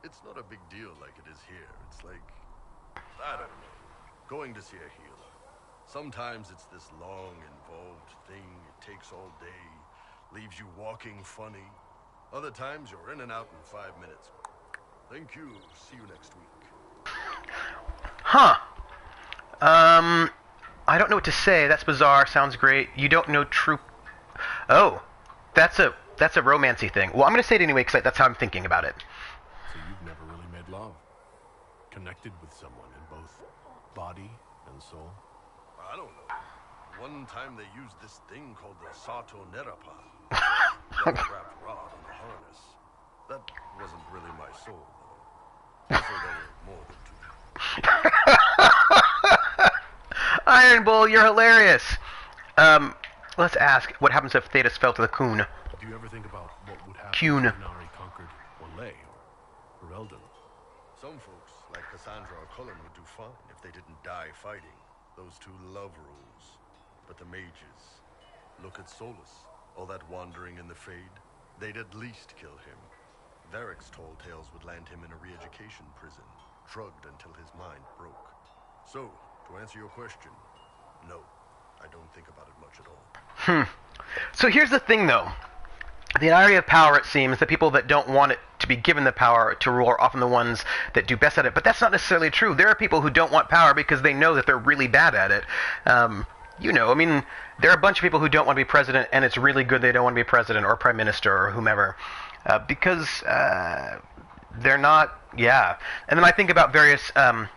It's not a big deal like it is here. It's like, I don't know, going to see a healer. Sometimes it's this long, involved thing. It takes all day, leaves you walking funny. Other times you're in and out in 5 minutes. Thank you. See you next week. Huh. I don't know what to say. That's bizarre. Sounds great. You don't know true... Oh, that's a romancy thing. Well, I'm going to say it anyway because that's how I'm thinking about it. So you've never really made love? Connected with someone in both body and soul? I don't know. One time they used this thing called the Sato Nerapa. Wrapped rod on a harness. That wasn't really my soul, though. Also, there were more than two. Iron Bull, you're hilarious. Let's ask, what happens if Thetis fell to the Kun? Do you ever think about what would happen Kun. if Qunari conquered Orlais or Eldon? Some folks, like Cassandra or Cullen, would do fine if they didn't die fighting. Those two love rules. But the mages, look at Solus. All that wandering in the Fade. They'd at least kill him. Varric's tall tales would land him in a re-education prison, drugged until his mind broke. So, to answer your question, no, I don't think about it much at all. So here's the thing, though. The area of power, it seems, the people that don't want it to be given the power to rule are often the ones that do best at it. But that's not necessarily true. There are people who don't want power because they know that they're really bad at it. There are a bunch of people who don't want to be president, and it's really good they don't want to be president or prime minister or whomever. Because they're not, yeah. And then I think about various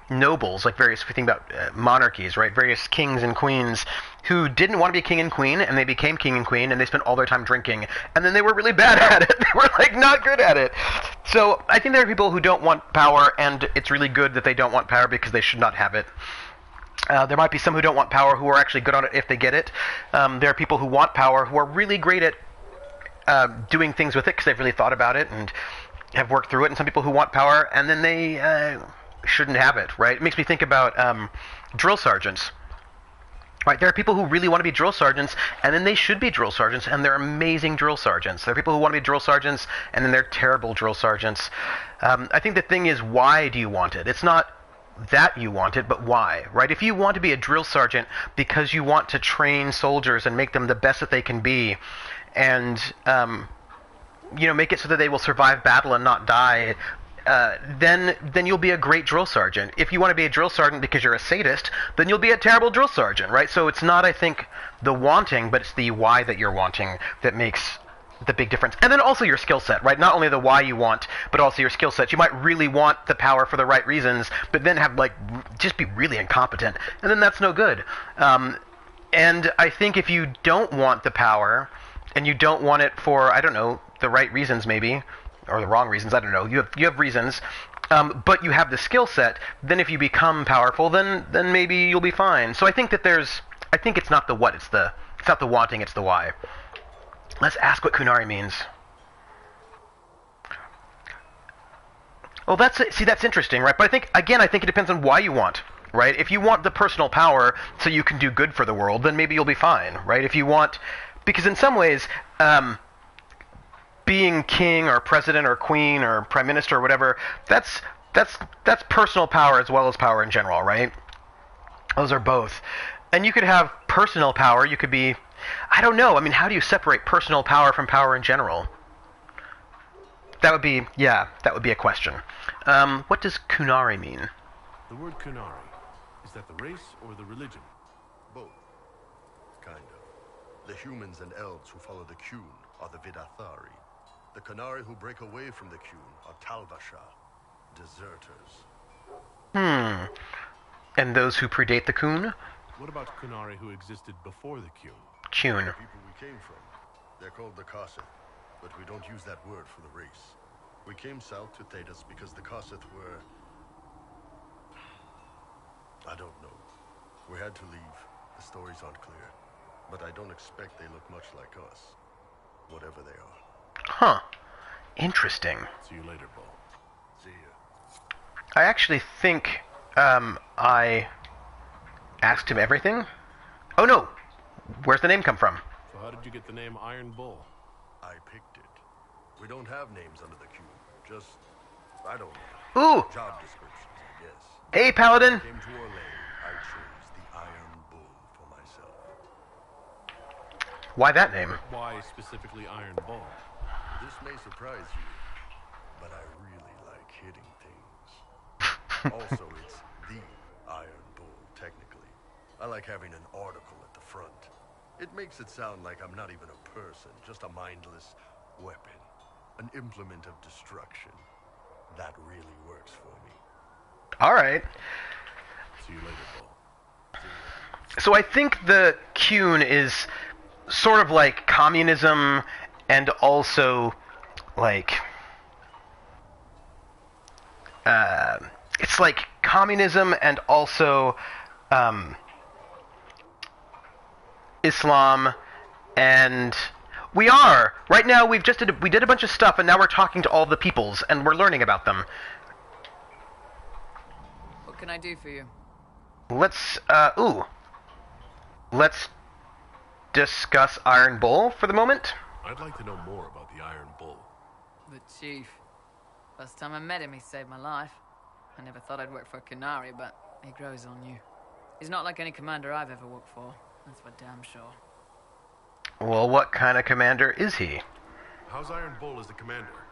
nobles, like we think about monarchies, right? Various kings and queens who didn't want to be king and queen, and they became king and queen, and they spent all their time drinking, and then they were really bad at it. They were, not good at it. So I think there are people who don't want power, and it's really good that they don't want power because they should not have it. There might be some who don't want power who are actually good on it if they get it. There are people who want power who are really great at doing things with it because they've really thought about it and have worked through it, and some people who want power and then they shouldn't have it, right? It makes me think about drill sergeants. Right, there are people who really want to be drill sergeants, and then they should be drill sergeants, and they're amazing drill sergeants. There are people who want to be drill sergeants, and then they're terrible drill sergeants. I think the thing is, why do you want it? It's not that you want it, but why, right? If you want to be a drill sergeant because you want to train soldiers and make them the best that they can be, and make it so that they will survive battle and not die, then you'll be a great drill sergeant. If you want to be a drill sergeant because you're a sadist, then you'll be a terrible drill sergeant, right? So it's not, I think, the wanting, but it's the why that you're wanting that makes the big difference. And then also your skill set, right? Not only the why you want, but also your skill set. You might really want the power for the right reasons, but then have, just be really incompetent. And then that's no good. And I think if you don't want the power, and you don't want it for, I don't know, the right reasons maybe, or the wrong reasons, I don't know. You have reasons, but you have the skill set. Then if you become powerful, then maybe you'll be fine. So I think that I think it's not the what, it's not the wanting, it's the why. Let's ask what Qunari means. Well, that's interesting, right? But I think it depends on why you want, right? If you want the personal power so you can do good for the world, then maybe you'll be fine, right? If you want, because in some ways, being king or president or queen or prime minister or whatever, that's personal power as well as power in general, right? Those are both. And you could have personal power. You could be... I don't know. I mean, how do you separate personal power from power in general? That would be... Yeah, that would be a question. What does Kunari mean? The word Kunari, is that the race or the religion? Both. Kind of. The humans and elves who follow the Qun are the Vidathari. The Kunari who break away from the Qun are Talvasha, deserters. And those who predate the Qun? What about Kunari who existed before the Qun? Qun. The people we came from. They're called the Kossith, but we don't use that word for the race. We came south to Thedas because the Kossith were... I don't know. We had to leave. The stories aren't clear. But I don't expect they look much like us. Whatever they are. Huh. Interesting. See you later, Bo. See ya. I actually think, I asked him everything. Oh no! Where's the name come from? So how did you get the name Iron Bull? I picked it. We don't have names under the Qun. Just, I don't know. Ooh! Job descriptions, I guess. Hey, Paladin! Came to Orlane. I chose the Iron Bull for myself. Why that name? Why specifically Iron Bull? This may surprise you, but I really like hitting things. Also, it's the Iron Bull, technically. I like having an article at the front. It makes it sound like I'm not even a person, just a mindless weapon. An implement of destruction. That really works for me. Alright. See you later, Bull. So I think the Qun is sort of like communism and also like... it's like communism and also Islam, and we are right now. We did a bunch of stuff, and now we're talking to all the peoples, and we're learning about them. What can I do for you? Let's discuss Iron Bull for the moment. I'd like to know more about the Iron Bull. The chief. First time I met him, he saved my life. I never thought I'd work for Kunari, but he grows on you. He's not like any commander I've ever worked for. That's for damn sure. Well, what kind of commander is he? How's Iron Bull as the commander?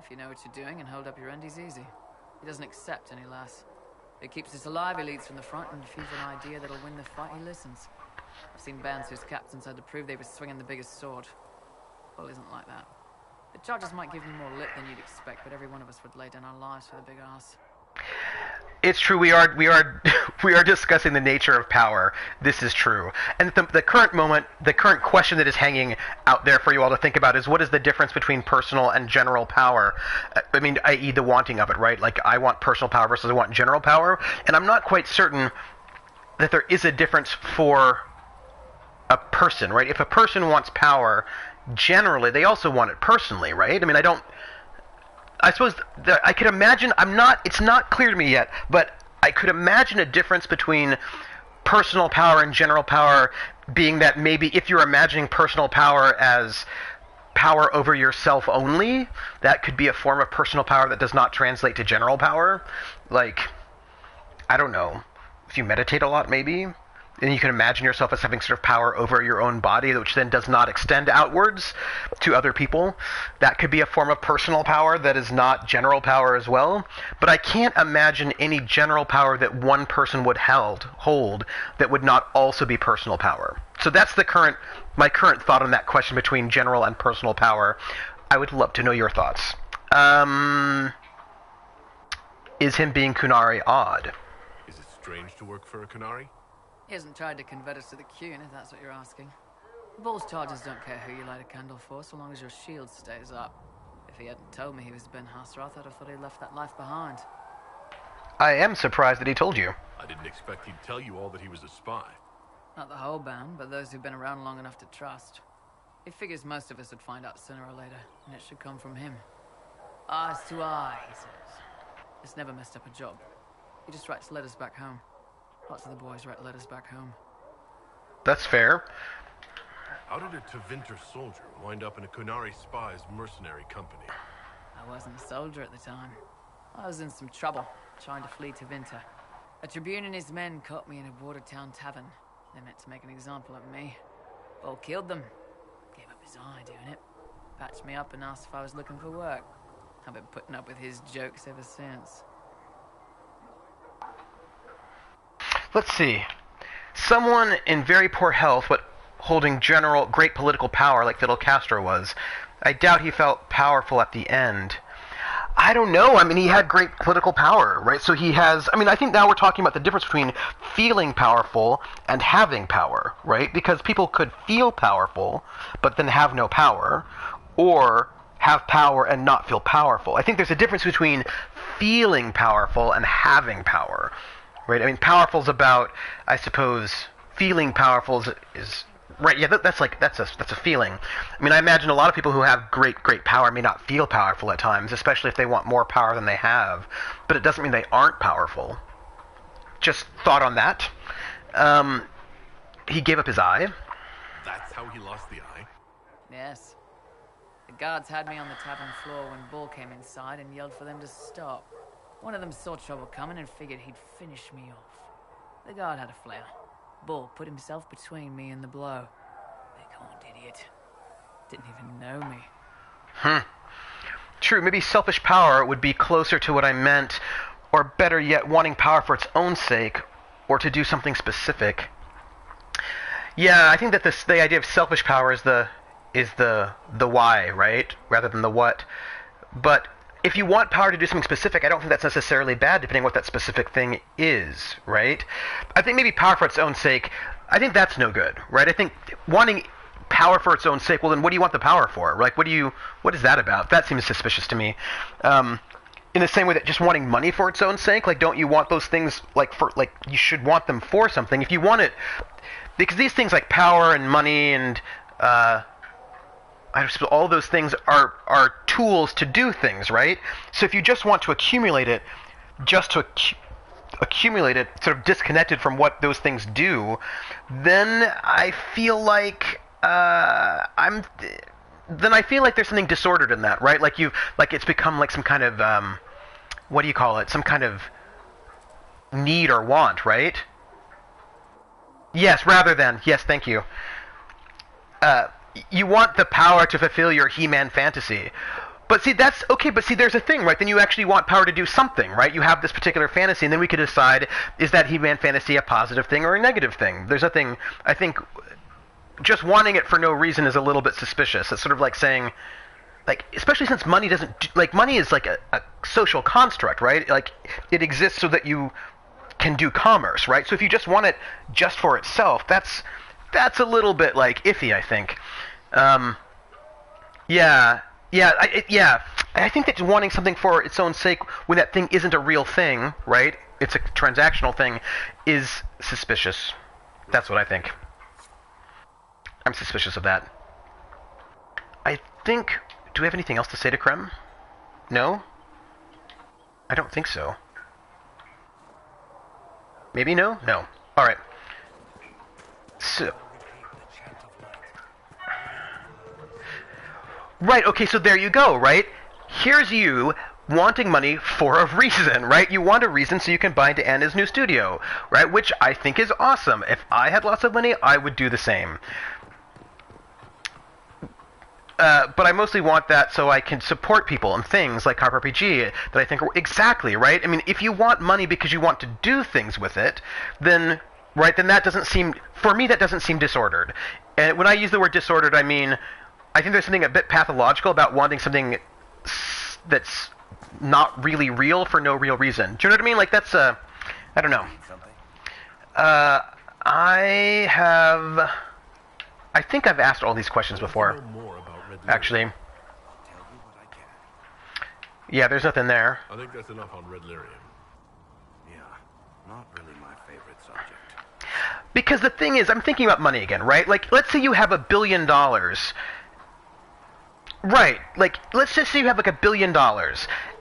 If you know what you're doing and hold up your end, he's easy. He doesn't accept any less. If he keeps us alive, he leads from the front, and if he's an idea that'll win the fight, he listens. I've seen bands whose captains had to prove they were swinging the biggest sword. Bull isn't like that. The charges might give you more lip than you'd expect, but every one of us would lay down our lives for the big ass. It's true. We are we are discussing the nature of power. This is true. And the current moment, the current question that is hanging out there for you all to think about is, what is the difference between personal and general power? I mean, i.e. the wanting of it, right? Like, I want personal power versus I want general power. And I'm not quite certain that there is a difference for a person, right? If a person wants power, generally, they also want it personally, right? I mean, I suppose I could imagine, it's not clear to me yet, but I could imagine a difference between personal power and general power being that maybe if you're imagining personal power as power over yourself only, that could be a form of personal power that does not translate to general power. Like, I don't know, if you meditate a lot maybe, and you can imagine yourself as having sort of power over your own body, which then does not extend outwards to other people. That could be a form of personal power that is not general power as well. But I can't imagine any general power that one person would hold that would not also be personal power. So that's my current thought on that question between general and personal power. I would love to know your thoughts. Is him being Kunari odd? Is it strange to work for a Kunari? He hasn't tried to convert us to the Qun, if that's what you're asking. Bull's charges don't care who you light a candle for, so long as your shield stays up. If he hadn't told me he was Ben Hasrath, I'd have thought he'd left that life behind. I am surprised that he told you. I didn't expect he'd tell you all that he was a spy. Not the whole band, but those who've been around long enough to trust. He figures most of us would find out sooner or later, and it should come from him. Eyes to eye, he says. It's never messed up a job. He just writes letters back home. Lots of the boys write letters back home. That's fair. How did a Tevinter soldier wind up in a Kunari spy's mercenary company? I wasn't a soldier at the time. I was in some trouble, trying to flee Tevinter. A Tribune and his men caught me in a border town tavern. They meant to make an example of me. Bull killed them. Gave up his eye doing it. Patched me up and asked if I was looking for work. I've been putting up with his jokes ever since. Let's see. Someone in very poor health, but holding general great political power like Fidel Castro was. I doubt he felt powerful at the end. I don't know. I mean, he had great political power, right? So he has... I mean, I think now we're talking about the difference between feeling powerful and having power, right? Because people could feel powerful, but then have no power, or have power and not feel powerful. I think there's a difference between feeling powerful and having power, right? I mean, powerful's about, I suppose, feeling powerful is right, yeah, that's a feeling. I mean, I imagine a lot of people who have great power may not feel powerful at times, especially if they want more power than they have. But it doesn't mean they aren't powerful. Just thought on that. He gave up his eye. That's how he lost the eye? Yes. The guards had me on the tavern floor when Bull came inside and yelled for them to stop. One of them saw trouble coming and figured he'd finish me off. The guard had a flare. Bull put himself between me and the blow. Big-horned idiot. Didn't even know me. True, maybe selfish power would be closer to what I meant, or better yet, wanting power for its own sake, or to do something specific. Yeah, I think that the idea of selfish power is the why, right? Rather than the what. But if you want power to do something specific, I don't think that's necessarily bad, depending on what that specific thing is, right? I think maybe power for its own sake, I think that's no good, right? I think wanting power for its own sake, well, then what do you want the power for? Like, what is that about? That seems suspicious to me. In the same way that just wanting money for its own sake, like, don't you want those things, you should want them for something. If you want it, because these things like power and money and, I suppose all those things are tools to do things, right? So if you just want to accumulate it, just to accumulate it, sort of disconnected from what those things do, then I feel like there's something disordered in that, right? Like it's become like some kind of what do you call it? Some kind of need or want, right? Yes, thank you. You want the power to fulfill your He-Man fantasy. But see, that's okay, but see, there's a thing, right? Then you actually want power to do something, right? You have this particular fantasy, and then we could decide, is that He-Man fantasy a positive thing or a negative thing? There's nothing, I think, just wanting it for no reason is a little bit suspicious. It's sort of like saying, like, especially since money doesn't, like, money is like a social construct, right? Like, it exists so that you can do commerce, right? So if you just want it just for itself, that's a little bit, like, iffy, I think. I think that wanting something for its own sake when that thing isn't a real thing, right? It's a transactional thing, is suspicious. That's what I think. I'm suspicious of that. I think... Do we have anything else to say to Krem? No? I don't think so. Maybe no? No. Alright. So... Right, okay, so there you go, right? Here's you wanting money for a reason, right? You want a reason so you can buy into Anna's new studio, right? Which I think is awesome. If I had lots of money, I would do the same. But I mostly want that so I can support people and things like Harp RPG that I think are exactly, right? I mean, if you want money because you want to do things with it, then, right, then that doesn't seem, for me, that doesn't seem disordered. And when I use the word disordered, I mean, I think there's something a bit pathological about wanting something that's not really real for no real reason. Do you know what I mean? Like, that's, I don't know. I think I've asked all these questions before. Actually. Yeah, there's nothing there. I think that's enough on Red Lyrium. Yeah, not really my favorite subject. Because the thing is, I'm thinking about money again, right? Like, let's say you have $1 billion. Right, like, let's just say you have like $1 billion,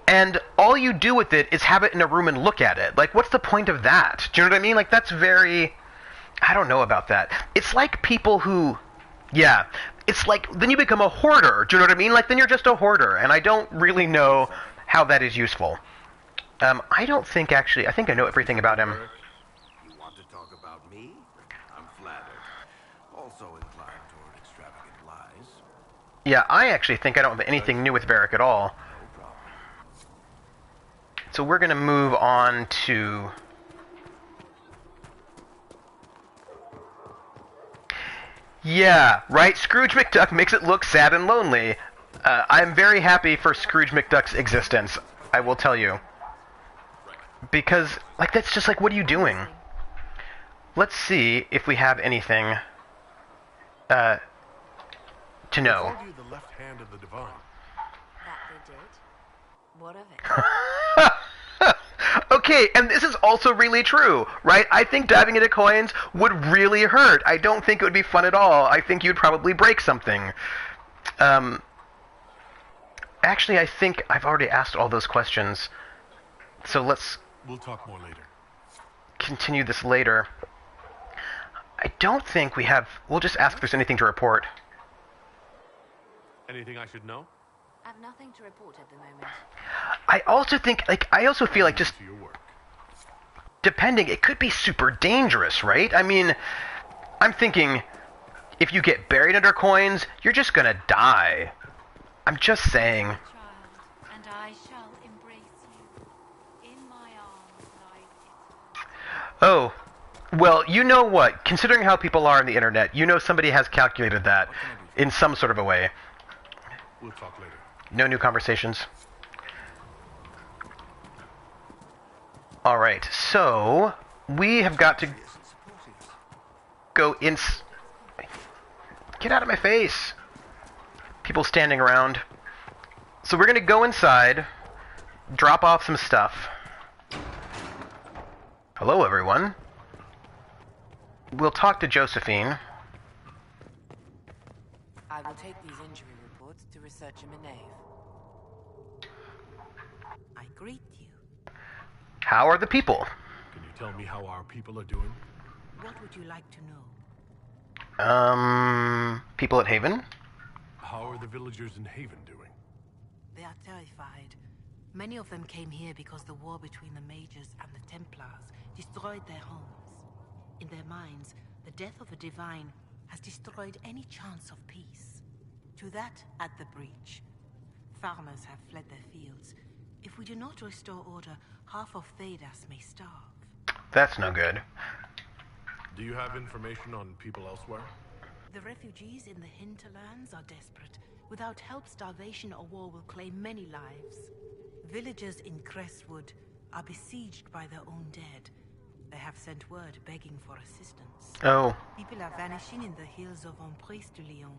and all you do with it is have it in a room and look at it. Like, what's the point of that? Do you know what I mean? Like, that's very... I don't know about that. It's like people who... Yeah, it's like, then you become a hoarder. Do you know what I mean? Like, then you're just a hoarder, and I don't really know how that is useful. I don't think, actually, I think I know everything about him. You want to talk about me? I'm Yeah, I actually think I don't have anything new with Varric at all. So we're going to move on to... Yeah, right? Scrooge McDuck makes it look sad and lonely. I'm very happy for Scrooge McDuck's existence, I will tell you. Because, like, that's just like, what are you doing? Let's see if we have anything to know. They called you the left hand of the divine. That they did? What of it? Okay, and this is also really true, right? I think diving into coins would really hurt. I don't think it would be fun at all. I think you'd probably break something. Actually, I think I've already asked all those questions. So We'll talk more later. Continue this later. I don't think we have... We'll just ask if there's anything to report. Anything I should know? I've nothing to report at the moment. I also think, I also feel like just... Depending, it could be super dangerous, right? I mean, I'm thinking, if you get buried under coins, you're just gonna die. I'm just saying. Child, and I shall embrace you in my arms like it. Oh, well, you know what? Considering how people are on the internet, you know somebody has calculated that in some sort of a way. We'll talk later. No new conversations. Alright, so we have got to go in... Get out of my face! People standing around. So we're going to go inside, drop off some stuff. Hello, everyone. We'll talk to Josephine. I will take these injury reports to researcher Minave. I greet you. How are the people? Can you tell me how our people are doing? What would you like to know? People at Haven? How are the villagers in Haven doing? They are terrified. Many of them came here because the war between the Mages and the Templars destroyed their homes. In their minds, the death of a divine has destroyed any chance of peace. To that, add the breach. Farmers have fled their fields. If we do not restore order, half of Thedas may starve. That's no good. Do you have information on people elsewhere? The refugees in the hinterlands are desperate. Without help, starvation or war will claim many lives. Villagers in Crestwood are besieged by their own dead. They have sent word begging for assistance. Oh. People are vanishing in the hills of Emprise de Lyon.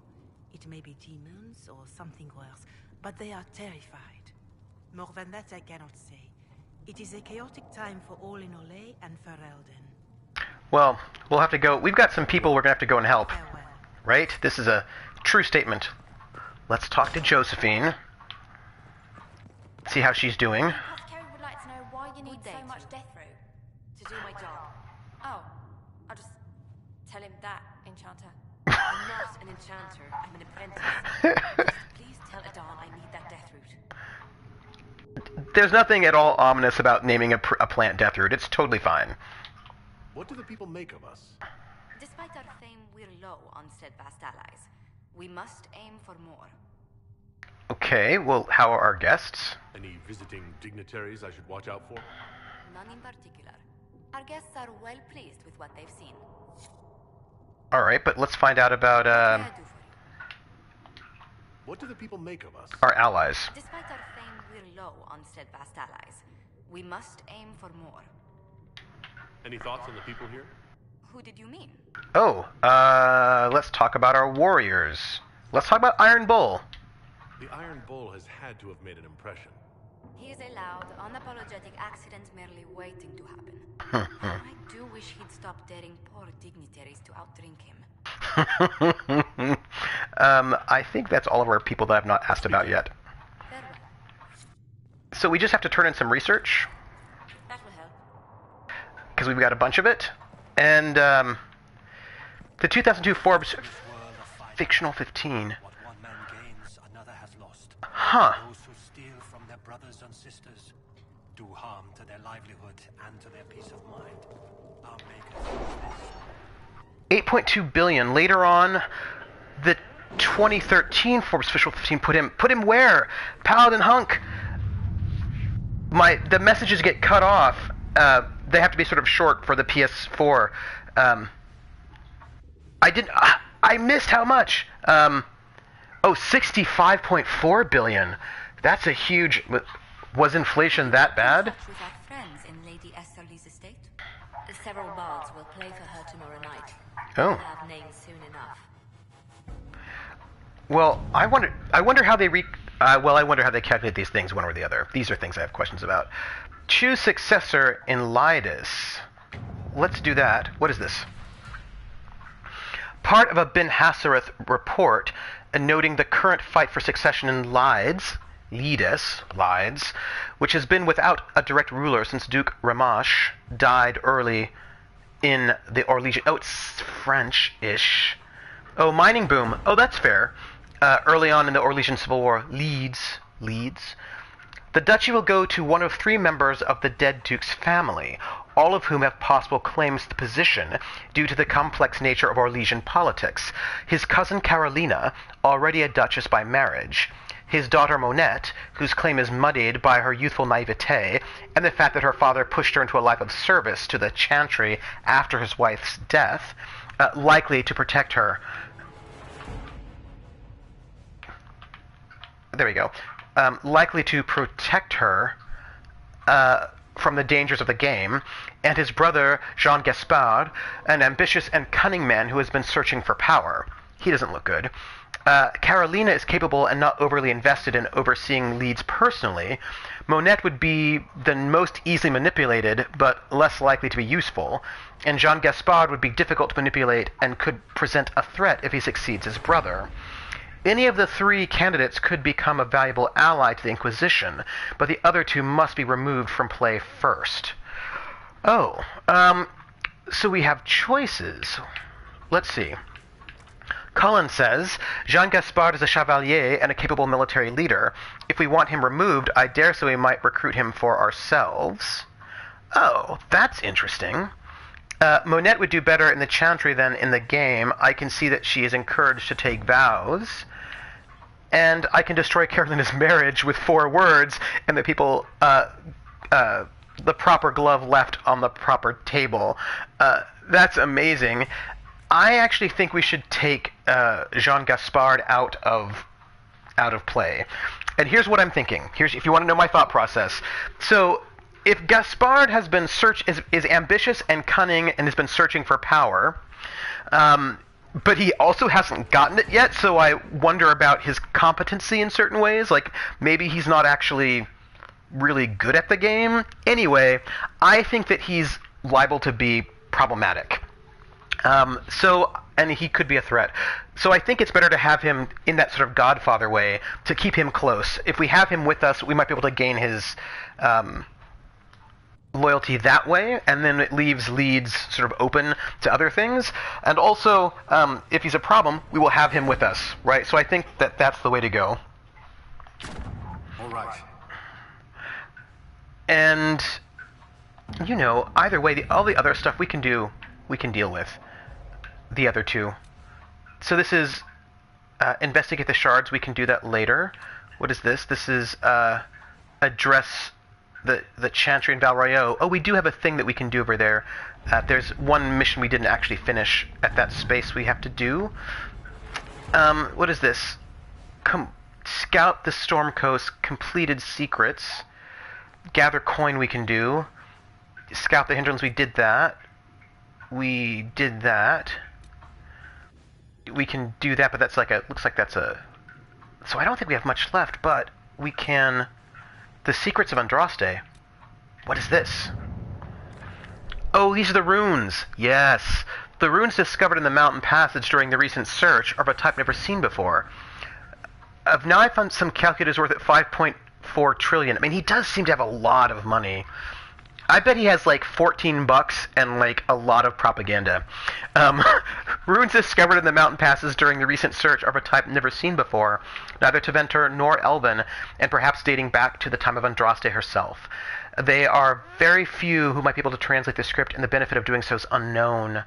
It may be demons or something worse, but they are terrified. More than that I cannot say. It is a chaotic time for all in Olay and Ferelden. Well, we'll have to go. We've got some people we're going to have to go and help. Farewell. Right? This is a true statement. Let's talk to Josephine. See how she's doing. Perhaps Kerry would like to know why you need so much death root. To do my job. Oh, I'll just tell him that, Enchanter. I'm not an enchanter. I'm an apprentice. Please tell Adon I need that death root. There's nothing at all ominous about naming a plant death root. It's totally fine. What do the people make of us? Despite our fame, we're low on steadfast allies. We must aim for more. Okay, well, how are our guests? Any visiting dignitaries I should watch out for? None in particular. Our guests are well pleased with what they've seen. Alright, but let's find out about, What can I do for you? What do the people make of us? our allies. Despite our fame, we're low on steadfast allies. We must aim for more. Any thoughts on the people here? Who did you mean? Oh, let's talk about our warriors. Let's talk about Iron Bull. The Iron Bull has had to have made an impression. He is a loud, unapologetic accident merely waiting to happen. I do wish he'd stop daring poor dignitaries to outdrink him. I think that's all of our people that I've not asked about yet. Very well. So we just have to turn in some research, That will help. because we've got a bunch of it. And, the 2002 Forbes Fictional 15. What one man gains, another has lost. Huh. Those who steal from their brothers and sisters do harm to their livelihood and to their peace of mind. Our makers use this. 8.2 billion. Later on, the 2013 Forbes official 15 put him where? Paladin hunk. The messages get cut off. They have to be sort of short for the PS4. I missed how much. 65.4 billion. That's a huge. Was inflation that bad? With our friends in Lady Esterly's estate. Several bards will play for her tomorrow night. Oh. We'll have names soon enough. Well, I wonder how they I wonder how they calculate these things, one or the other. These are things I have questions about. Choose successor in Lydus. Let's do that. What is this? Part of a Ben Hassereth report noting the current fight for succession in Lydes, which has been without a direct ruler since Duke Ramash died early in the Orlesian. Oh, it's French-ish. Oh, mining boom. Oh, that's fair. Early on in the Orlesian Civil War, Leeds. The duchy will go to one of 3 members of the dead duke's family, all of whom have possible claims to the position due to the complex nature of Orlesian politics. His cousin Carolina, already a duchess by marriage, his daughter Monette, whose claim is muddied by her youthful naivete and the fact that her father pushed her into a life of service to the chantry after his wife's death, likely to protect her. There we go. Likely to protect her from the dangers of the game, and his brother Jean Gaspard, an ambitious and cunning man who has been searching for power. He doesn't look good. Carolina is capable and not overly invested in overseeing Leeds personally. Monette would be the most easily manipulated, but less likely to be useful, and Jean Gaspard would be difficult to manipulate and could present a threat if he succeeds his brother. Any of the 3 candidates could become a valuable ally to the Inquisition, but the other 2 must be removed from play first. Oh, so we have choices. Let's see. Cullen says, Jean Gaspard is a chevalier and a capable military leader. If we want him removed, I dare say we might recruit him for ourselves. Oh, that's interesting. Monette would do better in the chantry than in the game. I can see that she is encouraged to take vows. And I can destroy Carolina's marriage with 4 words, and the people, the proper glove left on the proper table. That's amazing. I actually think we should take Jean Gaspard out of play. And here's what I'm thinking. If you want to know my thought process. So, if Gaspard has been is ambitious and cunning and has been searching for power, but he also hasn't gotten it yet, so I wonder about his competency in certain ways. Like, maybe he's not actually really good at the game. Anyway, I think that he's liable to be problematic. And he could be a threat. So I think it's better to have him in that sort of Godfather way, to keep him close. If we have him with us, we might be able to gain his loyalty that way, and then it leaves Leeds sort of open to other things. And also, if he's a problem, we will have him with us, right? So I think that that's the way to go. All right. And, you know, either way, all the other stuff we can deal with. The other 2. So this is investigate the shards. We can do that later. What is this? This is address the chantry in Val Royeaux. Oh, we do have a thing that we can do over there. There's one mission we didn't actually finish at that space we have to do. What is this? Scout the Storm Coast, completed secrets. Gather coin we can do. Scout the hinterlands, we did that. We did that. We can do that, but that's like looks like that's a... So I don't think we have much left, but we can... The Secrets of Andraste. What is this? Oh, these are the runes. Yes. The runes discovered in the mountain passage during the recent search are of a type never seen before. Now I found some calculators worth at 5.4 trillion. I mean, he does seem to have a lot of money. I bet he has like $14 and like a lot of propaganda. Runes discovered in the mountain passes during the recent search are of a type never seen before, neither Tevinter nor Elven, and perhaps dating back to the time of Andraste herself. They are very few who might be able to translate the script, and the benefit of doing so is unknown.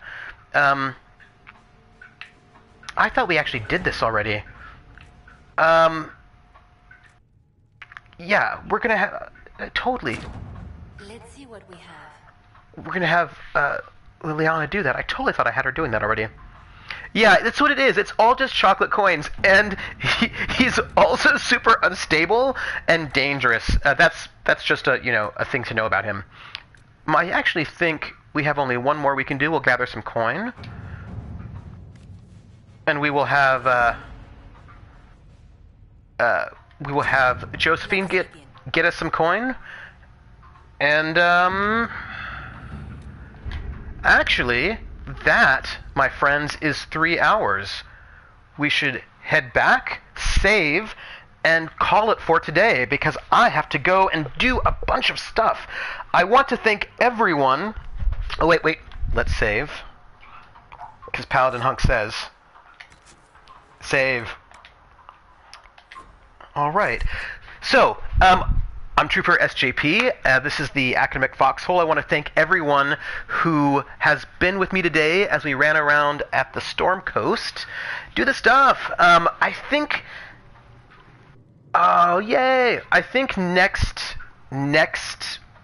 I thought we actually did this already. Yeah, we're gonna have... totally. Let's see what we have. We're gonna have, Liliana do that. I totally thought I had her doing that already. Yeah, that's what it is. It's all just chocolate coins, and he's also super unstable and dangerous. That's just a thing to know about him. I actually think we have only one more we can do. We'll gather some coin, and we will have Josephine get us some coin, and actually, that, my friends, is 3 hours. We should head back, save, and call it for today, because I have to go and do a bunch of stuff. I want to thank everyone... Oh, wait. Let's save. Because Paladin Hunk says... Save. Alright. So, I'm Trooper SJP. This is the Academic Foxhole. I want to thank everyone who has been with me today as we ran around at the Storm Coast. Do the stuff. I think... Oh, yay! I think next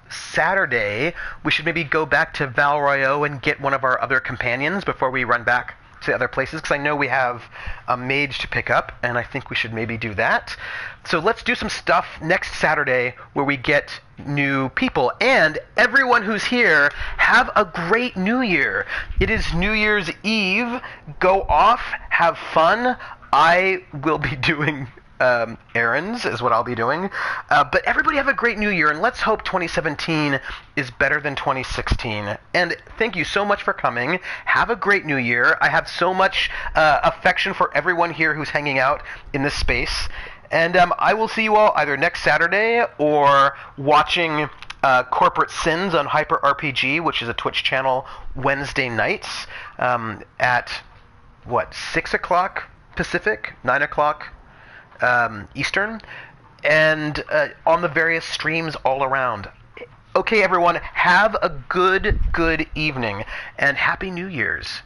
Saturday we should maybe go back to Val Royeaux and get one of our other companions before we run back to other places, because I know we have a mage to pick up, and I think we should maybe do that. So let's do some stuff next Saturday where we get new people. And everyone who's here, have a great New Year. It is New Year's Eve. Go off, have fun. I will be doing errands is what I'll be doing. But everybody have a great New Year, and let's hope 2017 is better than 2016. And thank you so much for coming. Have a great New Year. I have so much affection for everyone here who's hanging out in this space. And I will see you all either next Saturday or watching Corporate Sins on Hyper RPG, which is a Twitch channel, Wednesday nights at, 6 o'clock Pacific, 9 o'clock Eastern, and on the various streams all around. Okay, everyone, have a good evening, and Happy New Year's.